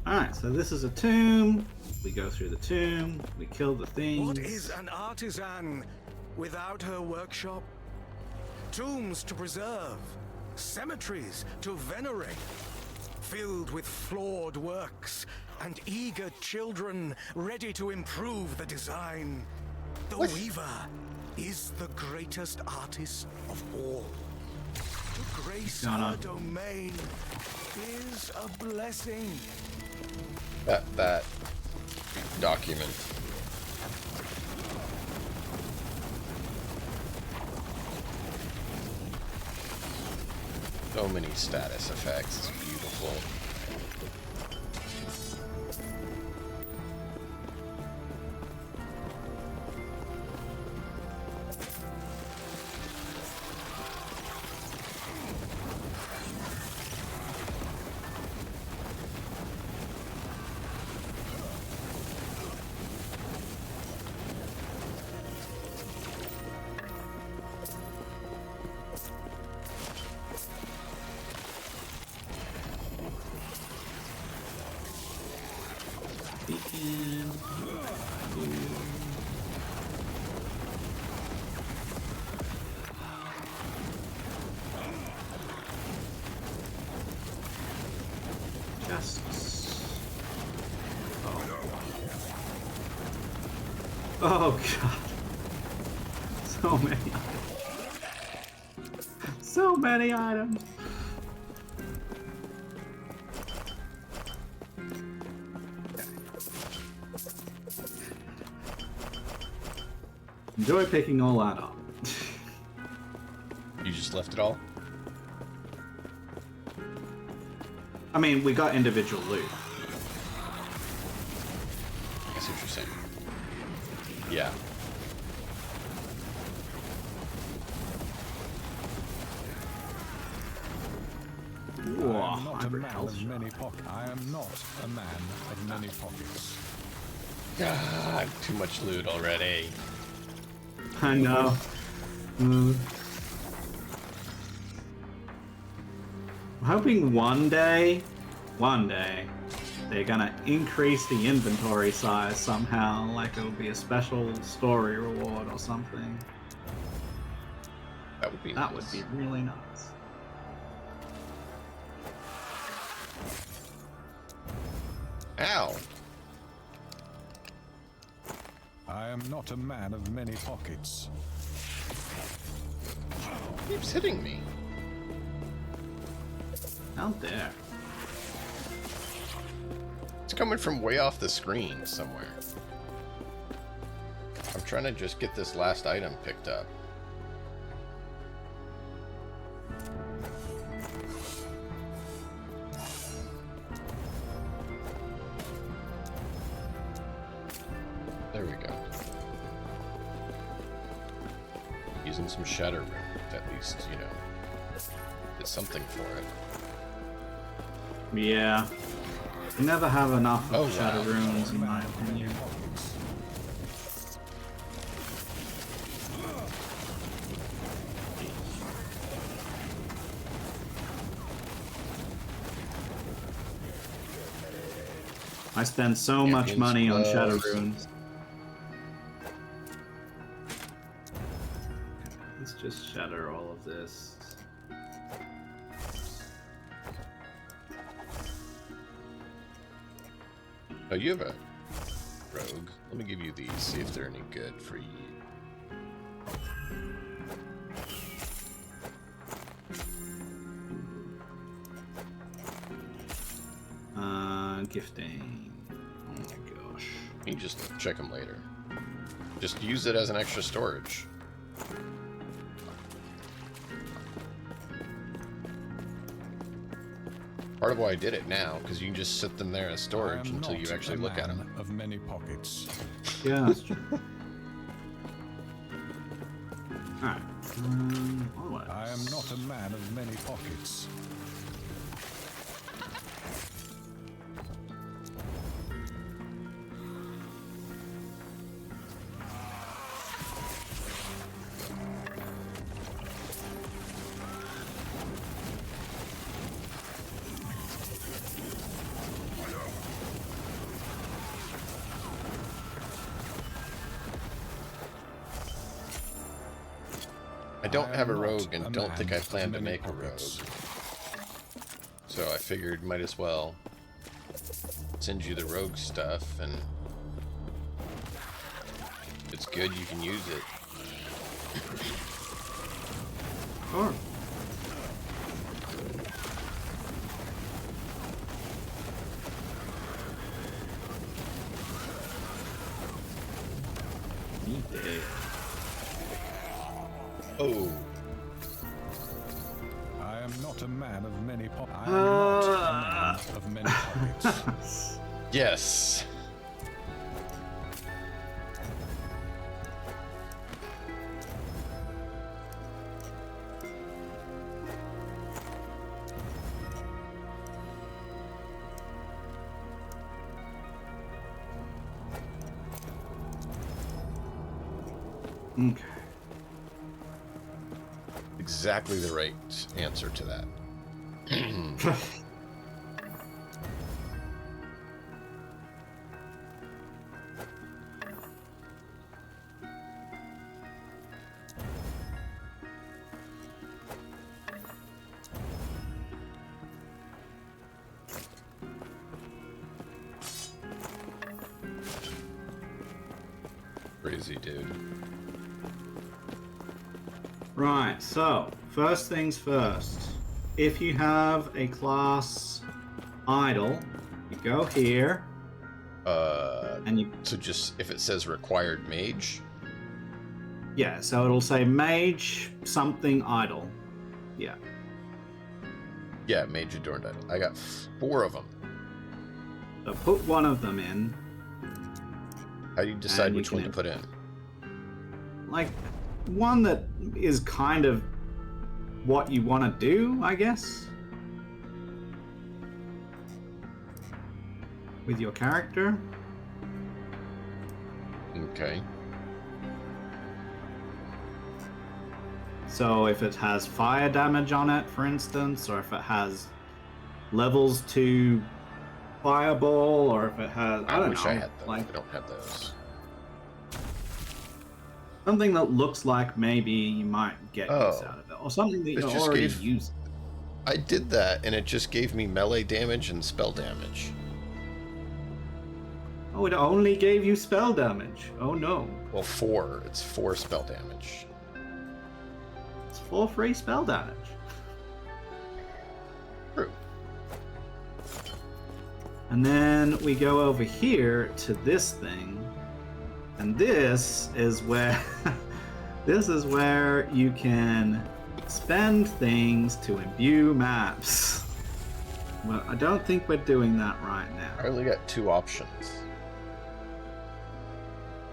Speaker 1: Alright, so this is a tomb. We go through the tomb, we kill the things.
Speaker 6: What is an artisan without her workshop? Tombs to preserve, cemeteries to venerate, filled with flawed works and eager children ready to improve the design. The Weaver is the greatest artist of all. To grace her domain is a blessing.
Speaker 2: That document. So many status effects. It's beautiful.
Speaker 1: Oh god. So many items. So many items. Enjoy picking all that up.
Speaker 2: You just left it all?
Speaker 1: I mean, we got individual loot.
Speaker 2: I see what you're saying. Yeah.
Speaker 4: I am not a man of many pockets. I am not a man of many pockets.
Speaker 2: God, too much loot already.
Speaker 1: I know. I'm hoping one day, they're gonna increase the inventory size somehow, like it'll be a special story reward or something.
Speaker 2: That would be
Speaker 1: That
Speaker 2: nice.
Speaker 1: would be really nice.
Speaker 2: Ow!
Speaker 4: I am not a man of many pockets.
Speaker 2: Keeps hitting me.
Speaker 1: Out there.
Speaker 2: It's coming from way off the screen somewhere. I'm trying to just get this last item picked up. There we go. Using some shatter room, at least, you know, did something for it.
Speaker 1: Yeah. You never have enough of shadow
Speaker 2: wow.
Speaker 1: runes, in my opinion. I spend so much money on shadow runes. Let's just shatter all of this.
Speaker 2: Oh, you have a rogue. Let me give you these, see if they're any good for you.
Speaker 1: Gifting. Oh my gosh.
Speaker 2: You can just check them later. Just use it as an extra storage. Part of why I did it now, because you can just sit them there as storage until you actually look at them.
Speaker 4: Of many pockets.
Speaker 1: Yeah, that's true. Alright.
Speaker 4: I am not a man of many pockets.
Speaker 2: I don't have a
Speaker 4: am not
Speaker 2: rogue and
Speaker 4: a
Speaker 2: don't
Speaker 4: man
Speaker 2: think I
Speaker 4: of
Speaker 2: plan to
Speaker 4: many
Speaker 2: make a rogue.
Speaker 4: pockets.
Speaker 2: So I figured might as well send you the rogue stuff, and if it's good, you can use it.
Speaker 1: Sure. He did.
Speaker 2: Oh,
Speaker 4: I am not a man of many pockets. I am not a man of many pockets.
Speaker 2: yes.
Speaker 1: Okay.
Speaker 2: Exactly the right answer to that. Crazy dude.
Speaker 1: Right, so, first things first. If you have a class idol, you go here, and you...
Speaker 2: So just, if it says required mage,
Speaker 1: Yeah, so it'll say mage, something idol. Yeah.
Speaker 2: yeah, mage adorned idol. I got 4 of them.
Speaker 1: So put one of them in.
Speaker 2: How do you decide
Speaker 1: And you
Speaker 2: which one to
Speaker 1: can-
Speaker 2: put in?
Speaker 1: Like, one that is kind of what you want to do, I guess. With your character.
Speaker 2: Okay.
Speaker 1: So if it has fire damage on it, for instance, or if it has levels to fireball, or if it has... I don't
Speaker 2: wish
Speaker 1: know,
Speaker 2: I had those.
Speaker 1: like
Speaker 2: I don't have those.
Speaker 1: something that looks like maybe you might get use
Speaker 2: Oh.
Speaker 1: out of it, or something that
Speaker 2: It
Speaker 1: you're
Speaker 2: just
Speaker 1: already
Speaker 2: gave-
Speaker 1: using.
Speaker 2: I did that, and it just gave me melee damage and spell damage.
Speaker 1: Oh, it only gave you spell damage. Oh no.
Speaker 2: Well, 4. It's 4 spell damage.
Speaker 1: It's 4 free spell damage.
Speaker 2: True.
Speaker 1: And then we go over here to this thing. And this is where this is where you can spend things to imbue maps. Well, I don't think we're doing that right now.
Speaker 2: I only got 2 options.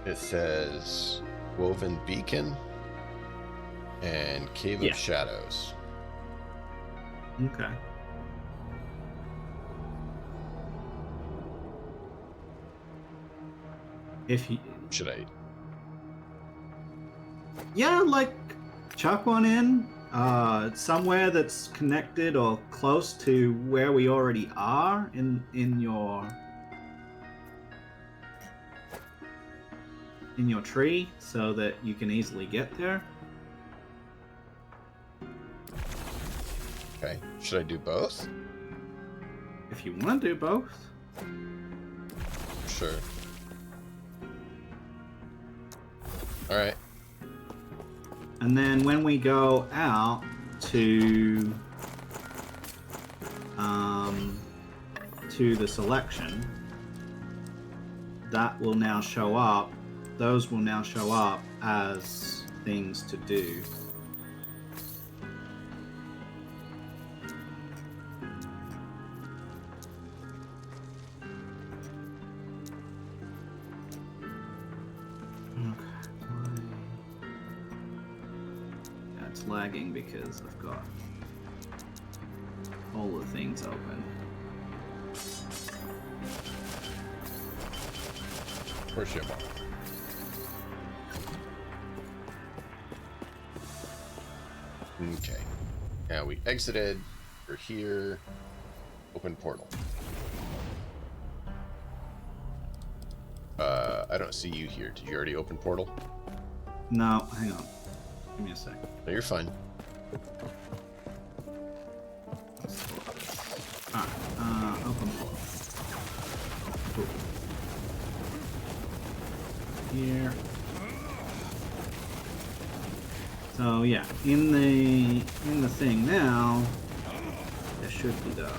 Speaker 2: It says Woven Beacon and Cave
Speaker 1: Yeah.
Speaker 2: of Shadows.
Speaker 1: Okay. If you...
Speaker 2: Should I?
Speaker 1: Yeah, like, chuck one in. Somewhere that's connected or close to where we already are in your tree, so that you can easily get there.
Speaker 2: Okay. Should I do both?
Speaker 1: If you want to do both.
Speaker 2: Sure. Alright.
Speaker 1: And then when we go out to the selection, that will now show up. Those will now show up as things to do. Yeah, it's lagging because I've got all the things open.
Speaker 2: Where's your ball? Okay. Now we exited. We're here. Open portal. I don't see you here. Did you already open portal?
Speaker 1: No, hang on. Give me a sec.
Speaker 2: No, you're fine.
Speaker 1: Alright, open floor. Cool. Here. So yeah, in the thing now, there should be those.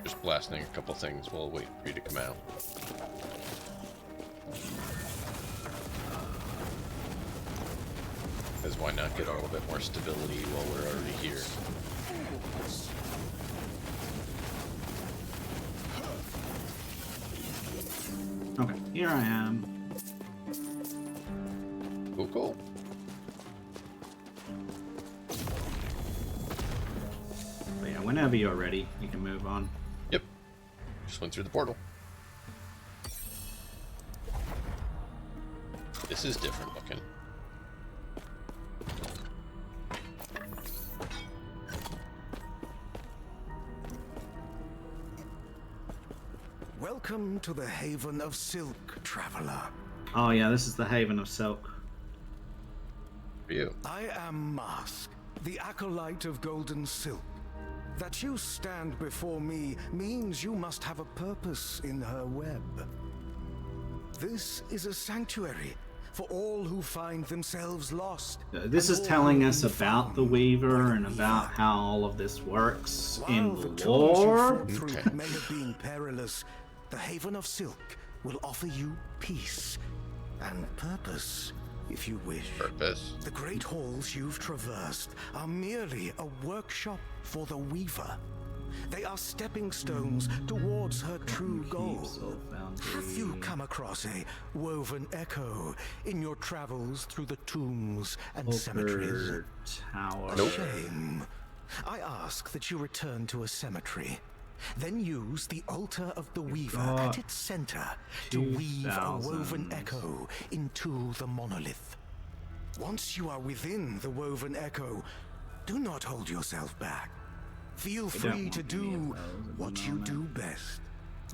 Speaker 2: Just blasting a couple things while waiting for you to come out. Because why not get a little bit more stability while we're already here?
Speaker 1: Okay, here I am.
Speaker 2: Cool, cool.
Speaker 1: But yeah, whenever you're ready, you can move on.
Speaker 2: Yep. Just went through the portal. This is different looking.
Speaker 7: Welcome to the Haven of Silk, traveler.
Speaker 1: Oh yeah, this is the Haven of Silk.
Speaker 2: For you.
Speaker 7: I am Mask, the acolyte of golden silk. That you stand before me means you must have a purpose in her web. This is a sanctuary for all who find themselves lost.
Speaker 1: This is telling us about the Weaver and about how all of this works in the lore.
Speaker 7: Through may have been perilous. The Haven of Silk will offer you peace and purpose, if you wish.
Speaker 2: Purpose.
Speaker 7: The great halls you've traversed are merely a workshop for the Weaver. They are stepping stones towards her true goal. Have you come across a woven echo in your travels through the tombs and cemeteries?
Speaker 1: Tower.
Speaker 2: Nope.
Speaker 7: Shame. I ask that you return to a cemetery. Then use the altar of the Weaver at its center to weave a woven echo into the monolith. Once you are within the woven echo, do not hold yourself back. Feel free to do what you do best.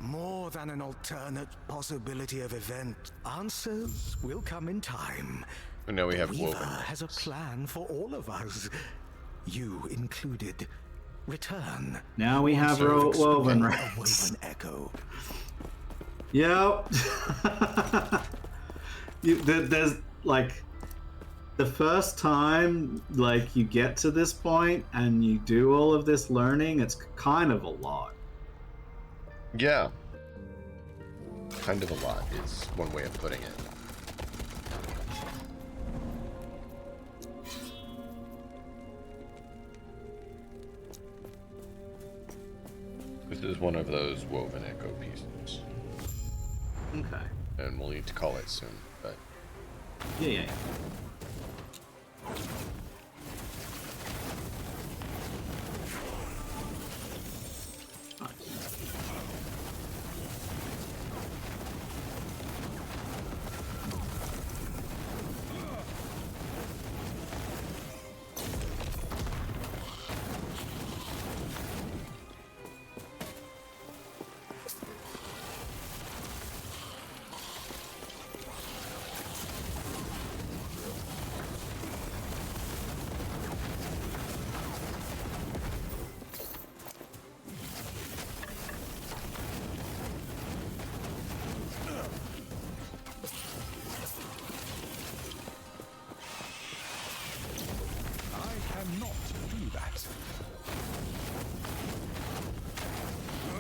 Speaker 7: More than an alternate possibility of event, answers will come in time.
Speaker 2: And now we have
Speaker 7: Weaver
Speaker 2: woven.
Speaker 7: has a plan for all of us, you included. Return.
Speaker 1: Now we have woven,
Speaker 7: a
Speaker 1: right?
Speaker 7: woven echo.
Speaker 1: Yep. There's like the first time like you get to this point and you do all of this learning, it's kind of a lot.
Speaker 2: Yeah. Kind of a lot is one way of putting it. This is one of those woven echo pieces.
Speaker 1: Okay.
Speaker 2: And we'll need to call it soon, but...
Speaker 1: Yeah.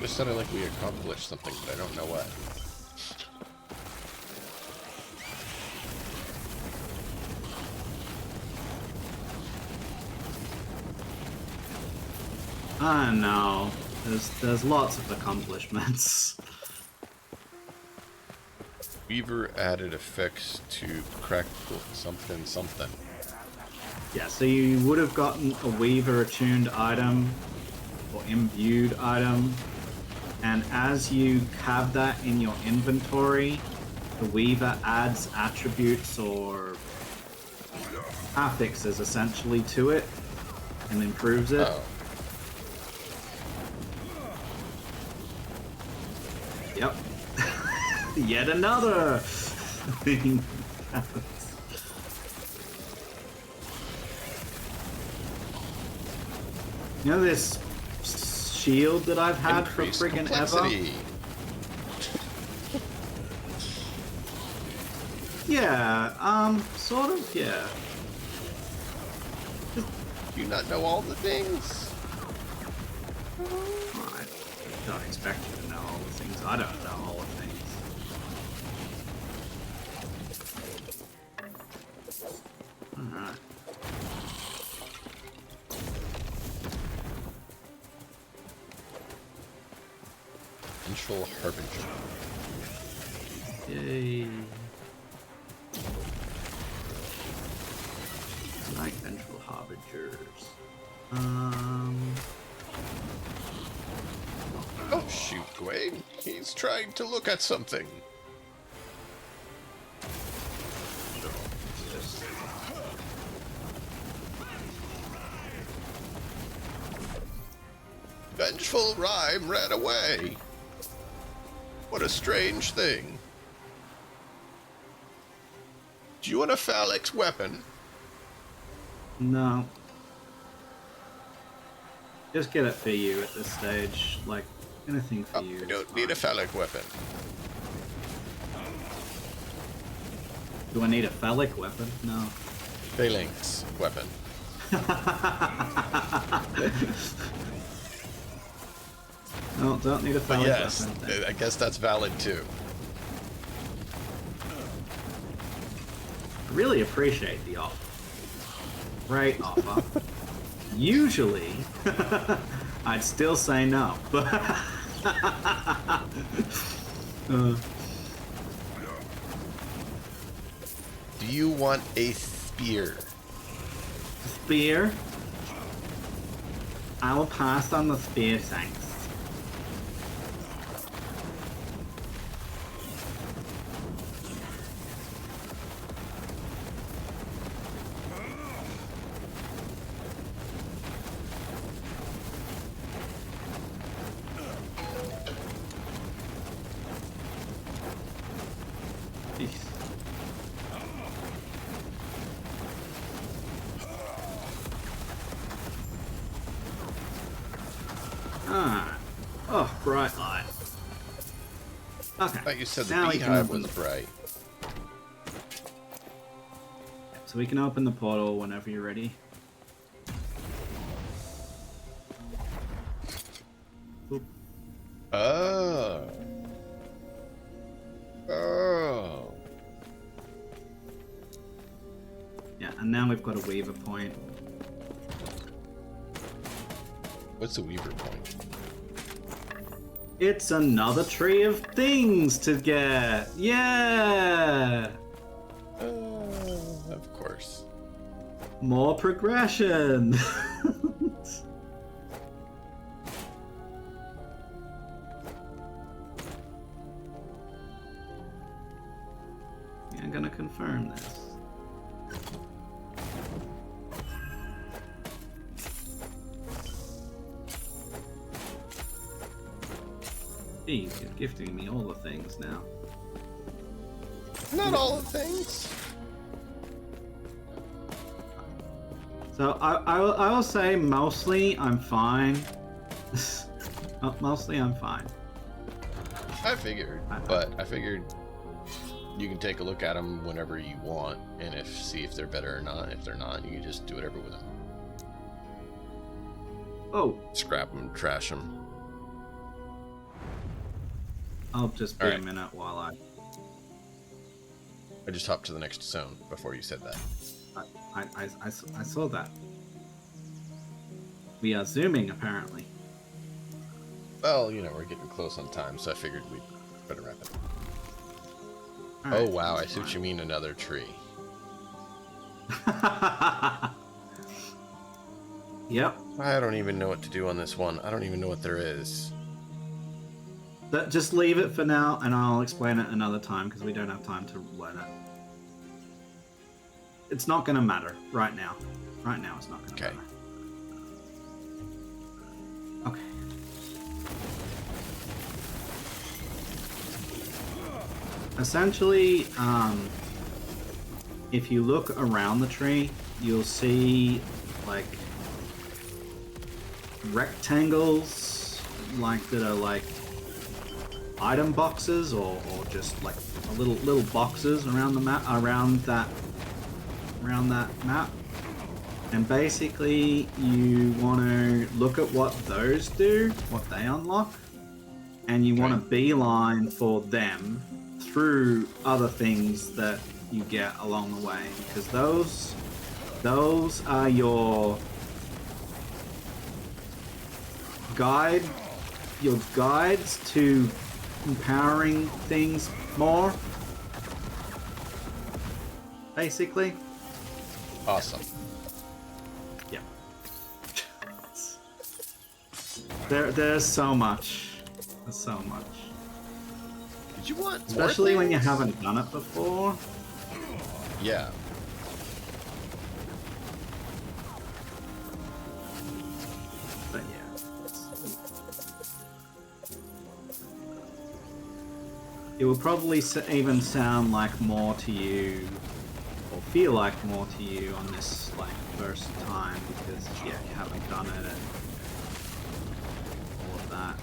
Speaker 2: It sounded like we accomplished something, but I don't know what.
Speaker 1: I know. There's lots of accomplishments.
Speaker 2: Weaver added effects to crackle something.
Speaker 1: Yeah, so you would have gotten a Weaver attuned item or imbued item, and as you have that in your inventory, the Weaver adds attributes or affixes essentially to it and improves it.
Speaker 2: Oh.
Speaker 1: Yep. Yet another thing happens. You know this shield that I've had
Speaker 2: Increased
Speaker 1: for friggin'
Speaker 2: complexity.
Speaker 1: ever? Yeah, sort of, yeah.
Speaker 2: Do you not know all the things?
Speaker 1: I don't expect you to know all the things. I don't know all the things. Alright.
Speaker 2: Vengeful Harbinger.
Speaker 1: Yay. I like Vengeful Harbingers.
Speaker 2: Oh shoot, Gawain. He's trying to look at something. Vengeful Rhyme ran away. What a strange thing. Do you want a phallic weapon?
Speaker 1: No. Just get it for you at this stage. Like, anything for you.
Speaker 2: I don't need a phallic weapon.
Speaker 1: Do I need a phallic weapon? No.
Speaker 2: Phalanx weapon.
Speaker 1: No, don't need a
Speaker 2: But
Speaker 1: phallic
Speaker 2: yes,
Speaker 1: weapon.
Speaker 2: I guess that's valid too.
Speaker 1: I really appreciate the offer. Great offer. Usually, I'd still say no, but
Speaker 2: Do you want a spear?
Speaker 1: spear. I will pass on the spear, thanks. Oh, bright light. Okay.
Speaker 2: I thought you said the
Speaker 1: now we can
Speaker 2: beehive
Speaker 1: open
Speaker 2: was
Speaker 1: the-
Speaker 2: bright.
Speaker 1: So we can open the portal whenever you're ready. Oop.
Speaker 2: Oh. Oh.
Speaker 1: Yeah, and now we've got a weaver point.
Speaker 2: What's the Weaver point?
Speaker 1: It's another tree of things to get! Yeah!
Speaker 2: Of course.
Speaker 1: More progression! Yeah, I'm gonna confirm this. Jeez, you're gifting me all the things now.
Speaker 2: Not all the things.
Speaker 1: So I will say mostly I'm fine. Mostly I'm fine.
Speaker 2: I figured, but I figured you can take a look at them whenever you want, and see if they're better or not. If they're not, you can just do whatever with them.
Speaker 1: Oh,
Speaker 2: Scrap them, trash them.
Speaker 1: I'll just be
Speaker 2: Alright.
Speaker 1: a minute while I
Speaker 2: just hopped to the next zone before you said that.
Speaker 1: I saw that. We are zooming apparently.
Speaker 2: Well, you know, we're getting close on time, so I figured we'd better wrap it.
Speaker 1: All
Speaker 2: Oh
Speaker 1: right,
Speaker 2: wow, I
Speaker 1: that's
Speaker 2: see what you mean, another tree.
Speaker 1: fine. Yep.
Speaker 2: I don't even know what to do on this one. I don't even know what there is.
Speaker 1: Just leave it for now, and I'll explain it another time because we don't have time to learn it. It's not going to matter right now. Right now, it's not going to
Speaker 2: Okay.
Speaker 1: matter. Okay. essentially, if you look around the tree, you'll see like rectangles, like that are like item boxes, or just like a little boxes around the map, around that map. And basically, you want to look at what those do, what they unlock, and you want to beeline for them through other things that you get along the way, because those are your guides to empowering things more, basically.
Speaker 2: Awesome.
Speaker 1: Yeah. There's so much. There's so much.
Speaker 2: Did you want
Speaker 1: especially
Speaker 2: more
Speaker 1: when you
Speaker 2: things?
Speaker 1: haven't done it before?
Speaker 2: Yeah.
Speaker 1: But yeah. It will probably even sound like more to you, or feel like more to you on this like first time, because yeah, you haven't done it and all of that.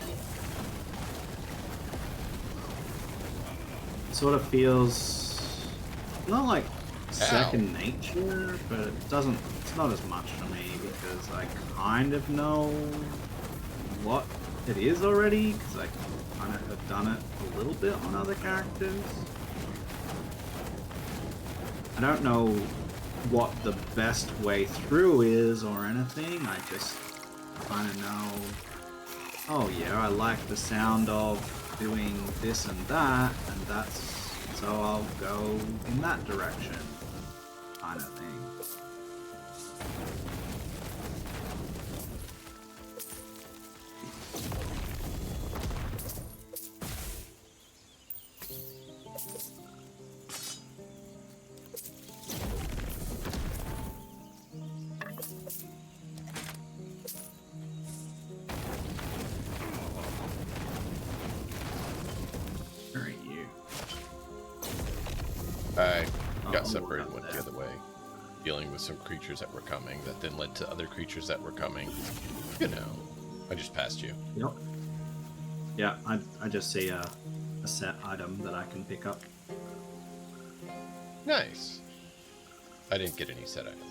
Speaker 1: It sort of feels not like second nature, but it's not as much for me because I kind of know what it is already, because I kind of have done it a little bit on other characters. I don't know what the best way through is or anything, I just kind of know, oh yeah, I like the sound of doing this and that, and so I'll go in that direction, kind of thing.
Speaker 2: I got separated and went the other way, dealing with some creatures that were coming that then led to other creatures that were coming. You know, I just passed you.
Speaker 1: Yep. Yeah, I just see a set item that I can pick up.
Speaker 2: Nice. I didn't get any set items.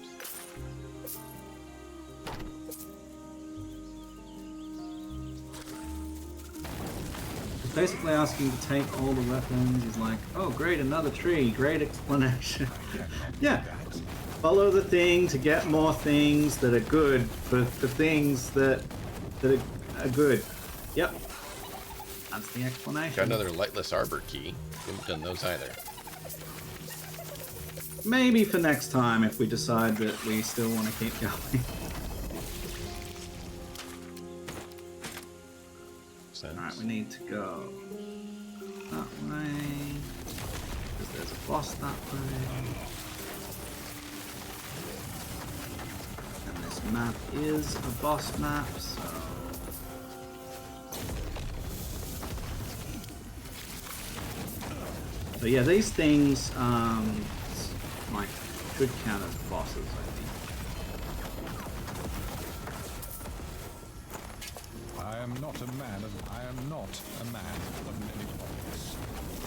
Speaker 1: He's basically asking to take all the weapons. He's like, oh great, another tree, great explanation. Yeah. Follow the thing to get more things that are good for things that are good. Yep. That's the explanation.
Speaker 2: Got another lightless arbor key. Haven't done those either.
Speaker 1: Maybe for next time if we decide that we still want to keep going. Alright, we need to go that way, because there's a boss that way. And this map is a boss map, so... So yeah, these things, like, should count as bosses, I think.
Speaker 4: I am not a man of... I am not a man of many pockets.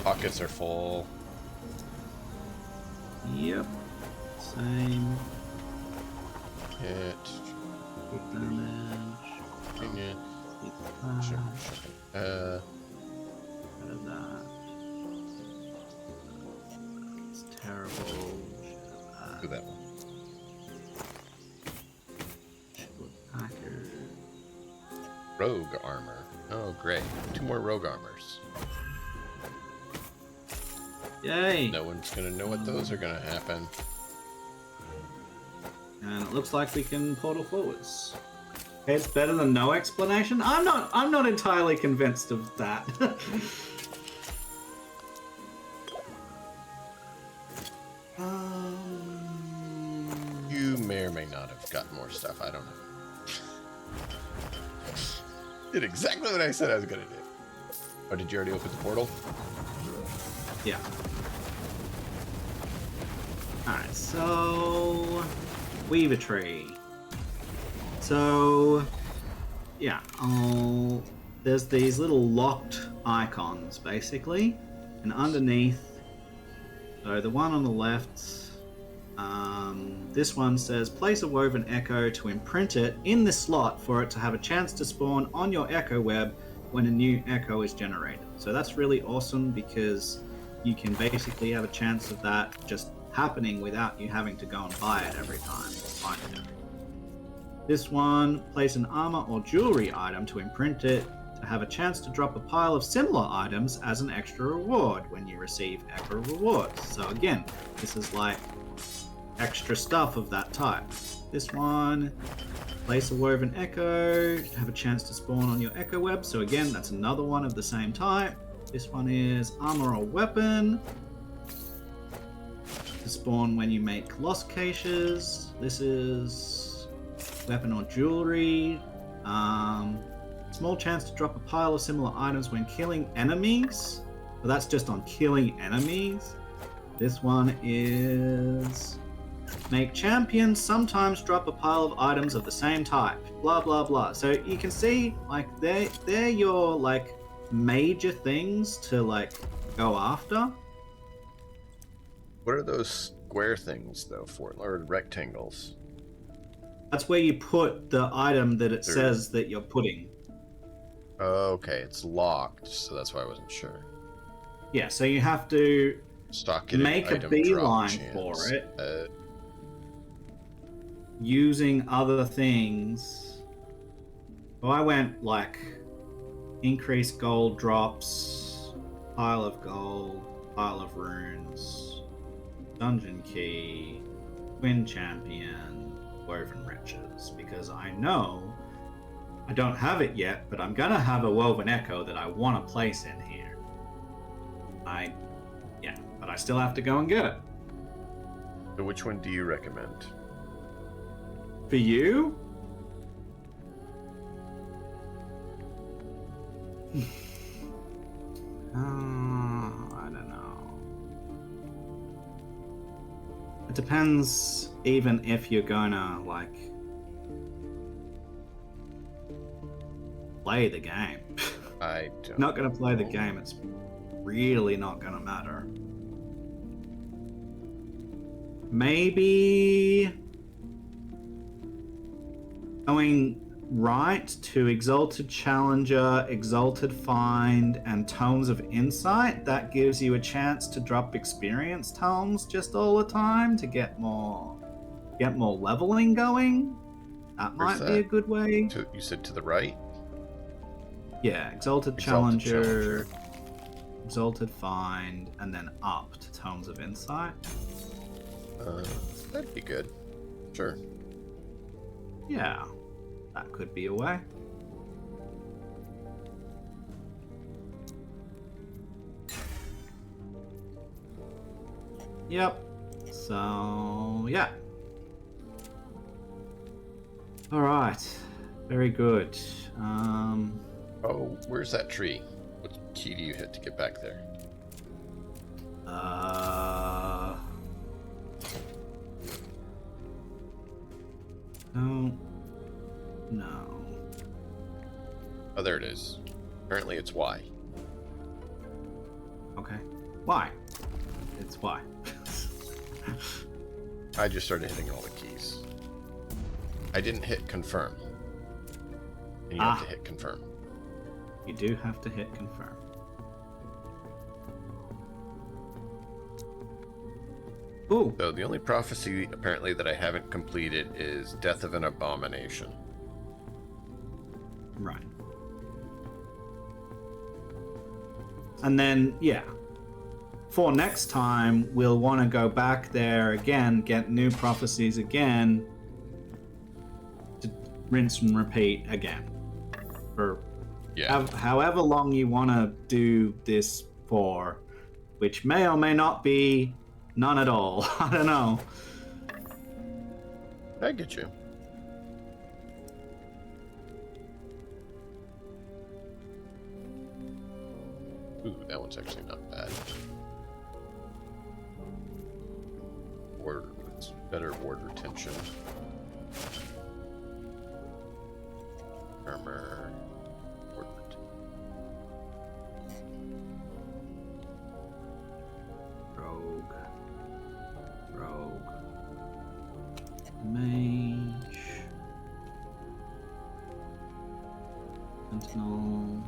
Speaker 2: Pockets are full.
Speaker 1: Yep. Same.
Speaker 2: Hit.
Speaker 1: Good damage.
Speaker 2: Yeah.
Speaker 1: Keep that.
Speaker 2: Sure.
Speaker 1: Out of that. It's terrible.
Speaker 2: Do that one.
Speaker 1: Packer.
Speaker 2: Rogue armor. Oh, great. 2 more rogue armors.
Speaker 1: Yay!
Speaker 2: No one's gonna know what those are gonna happen.
Speaker 1: And it looks like we can portal forwards. Okay, it's better than no explanation. I'm not entirely convinced of that.
Speaker 2: You may or may not have gotten more stuff. I don't know. Did exactly what I said I was gonna do. Oh, did you already open the portal?
Speaker 1: Yeah. Alright, so... Weaver Tree. So... Yeah, there's these little locked icons, basically. And underneath... So the one on the left... this one says, place a woven echo to imprint it in the slot for it to have a chance to spawn on your echo web when a new echo is generated. So that's really awesome because you can basically have a chance of that just happening without you having to go and buy it every time. Find it. This one, place an armor or jewelry item to imprint it to have a chance to drop a pile of similar items as an extra reward when you receive echo rewards. So again, this is like extra stuff of that type. This one, place a woven echo to have a chance to spawn on your echo web. So again, that's another one of the same type. This one is armor or weapon to spawn when you make lost caches. This is weapon or jewelry. Small chance to drop a pile of similar items when killing enemies. But that's just on killing enemies. This one is make champions sometimes drop a pile of items of the same type. Blah blah blah. So you can see, like, they're your like major things to like go after.
Speaker 2: What are those square things though for, or rectangles?
Speaker 1: That's where you put the item that it says that you're putting.
Speaker 2: Okay, it's locked, so that's why I wasn't sure.
Speaker 1: Yeah, so you have to make a beeline for it. Using other things. Well, I went like increased gold drops, pile of gold, pile of runes, dungeon key, twin champion, woven riches, because I know I don't have it yet, but I'm gonna have a woven echo that I want to place in here. But I still have to go and get it.
Speaker 2: So which one do you recommend?
Speaker 1: For you? I don't know. It depends even if you're gonna, like, play the game.
Speaker 2: I don't
Speaker 1: Not gonna play the game, it's really not gonna matter. Maybe going right to Exalted Challenger, Exalted Find, and Tomes of Insight. That gives you a chance to drop experience tomes just all the time to get more leveling going. That might be a good way.
Speaker 2: You said to the right?
Speaker 1: Yeah, Exalted Challenger, Exalted Find, and then up to Tomes of Insight.
Speaker 2: That'd be good. Sure.
Speaker 1: Yeah, that could be a way. Yep. So, yeah. Alright. Very good.
Speaker 2: Oh, where's that tree? What key do you hit to get back there?
Speaker 1: No.
Speaker 2: Oh, there it is. Apparently it's Y.
Speaker 1: Okay. Why? It's why.
Speaker 2: I just started hitting all the keys. I didn't hit confirm. And you have to hit confirm.
Speaker 1: You do have to hit confirm. Ooh.
Speaker 2: So the only prophecy apparently that I haven't completed is Death of an Abomination.
Speaker 1: Right. And then, yeah. For next time, we'll want to go back there again, get new prophecies again, to rinse and repeat again. For however long you want to do this for, which may or may not be none at all. I don't know.
Speaker 2: I get you. Ooh, that one's actually not bad. Or it's better ward retention. Armor. Ward retention.
Speaker 1: Rogue. Rogue. Mage. Sentinel.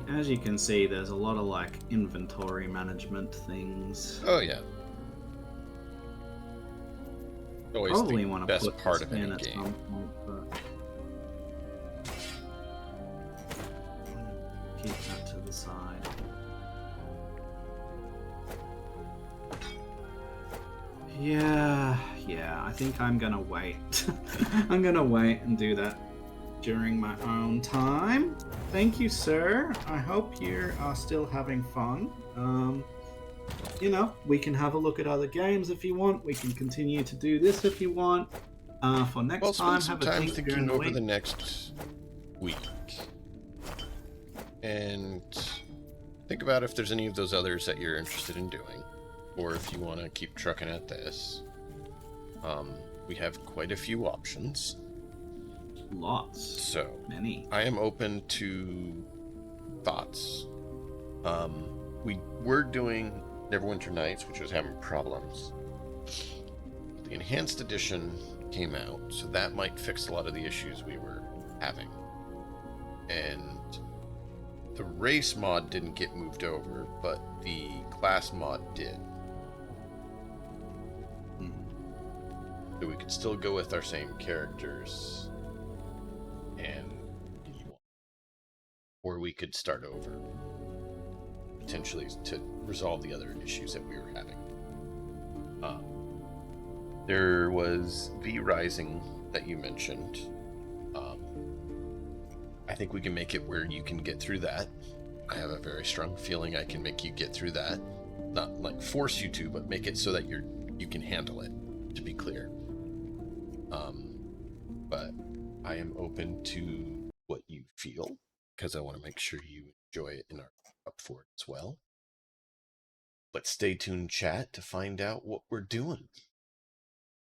Speaker 1: As you can see, there's a lot of like inventory management things.
Speaker 2: Oh yeah. Always
Speaker 1: Probably
Speaker 2: the
Speaker 1: want to
Speaker 2: best
Speaker 1: put
Speaker 2: part
Speaker 1: this
Speaker 2: of any
Speaker 1: in at
Speaker 2: game.
Speaker 1: some point, but keep that to the side. Yeah, I think I'm gonna wait. I'm gonna wait and do that during my own time. Thank you, sir. I hope you are still having fun. You know, we can have a look at other games if you want. We can continue to do this if you want. For next
Speaker 2: Well,
Speaker 1: time,
Speaker 2: spend some
Speaker 1: have a
Speaker 2: time
Speaker 1: think during
Speaker 2: thinking
Speaker 1: the
Speaker 2: over
Speaker 1: week.
Speaker 2: the next week. And think about if there's any of those others that you're interested in doing. Or if you want to keep trucking at this. We have quite a few options.
Speaker 1: Lots.
Speaker 2: So,
Speaker 1: Many.
Speaker 2: I am open to thoughts. We were doing Neverwinter Nights, which was having problems. The Enhanced Edition came out, so that might fix a lot of the issues we were having. And the race mod didn't get moved over, but the class mod did. So we could still go with our same characters and or we could start over, potentially to resolve the other issues that we were having. There was V Rising that you mentioned. I think we can make it where you can get through that. I have a very strong feeling I can make you get through that. Not like force you to, but make it so that you can handle it, to be clear. But I am open to what you feel, because I want to make sure you enjoy it and are up for it as well. But stay tuned, chat, to find out what we're doing.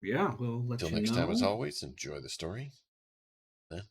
Speaker 1: Yeah, we'll let
Speaker 2: Till
Speaker 1: you
Speaker 2: next
Speaker 1: know.
Speaker 2: time, as always, enjoy the story. Then.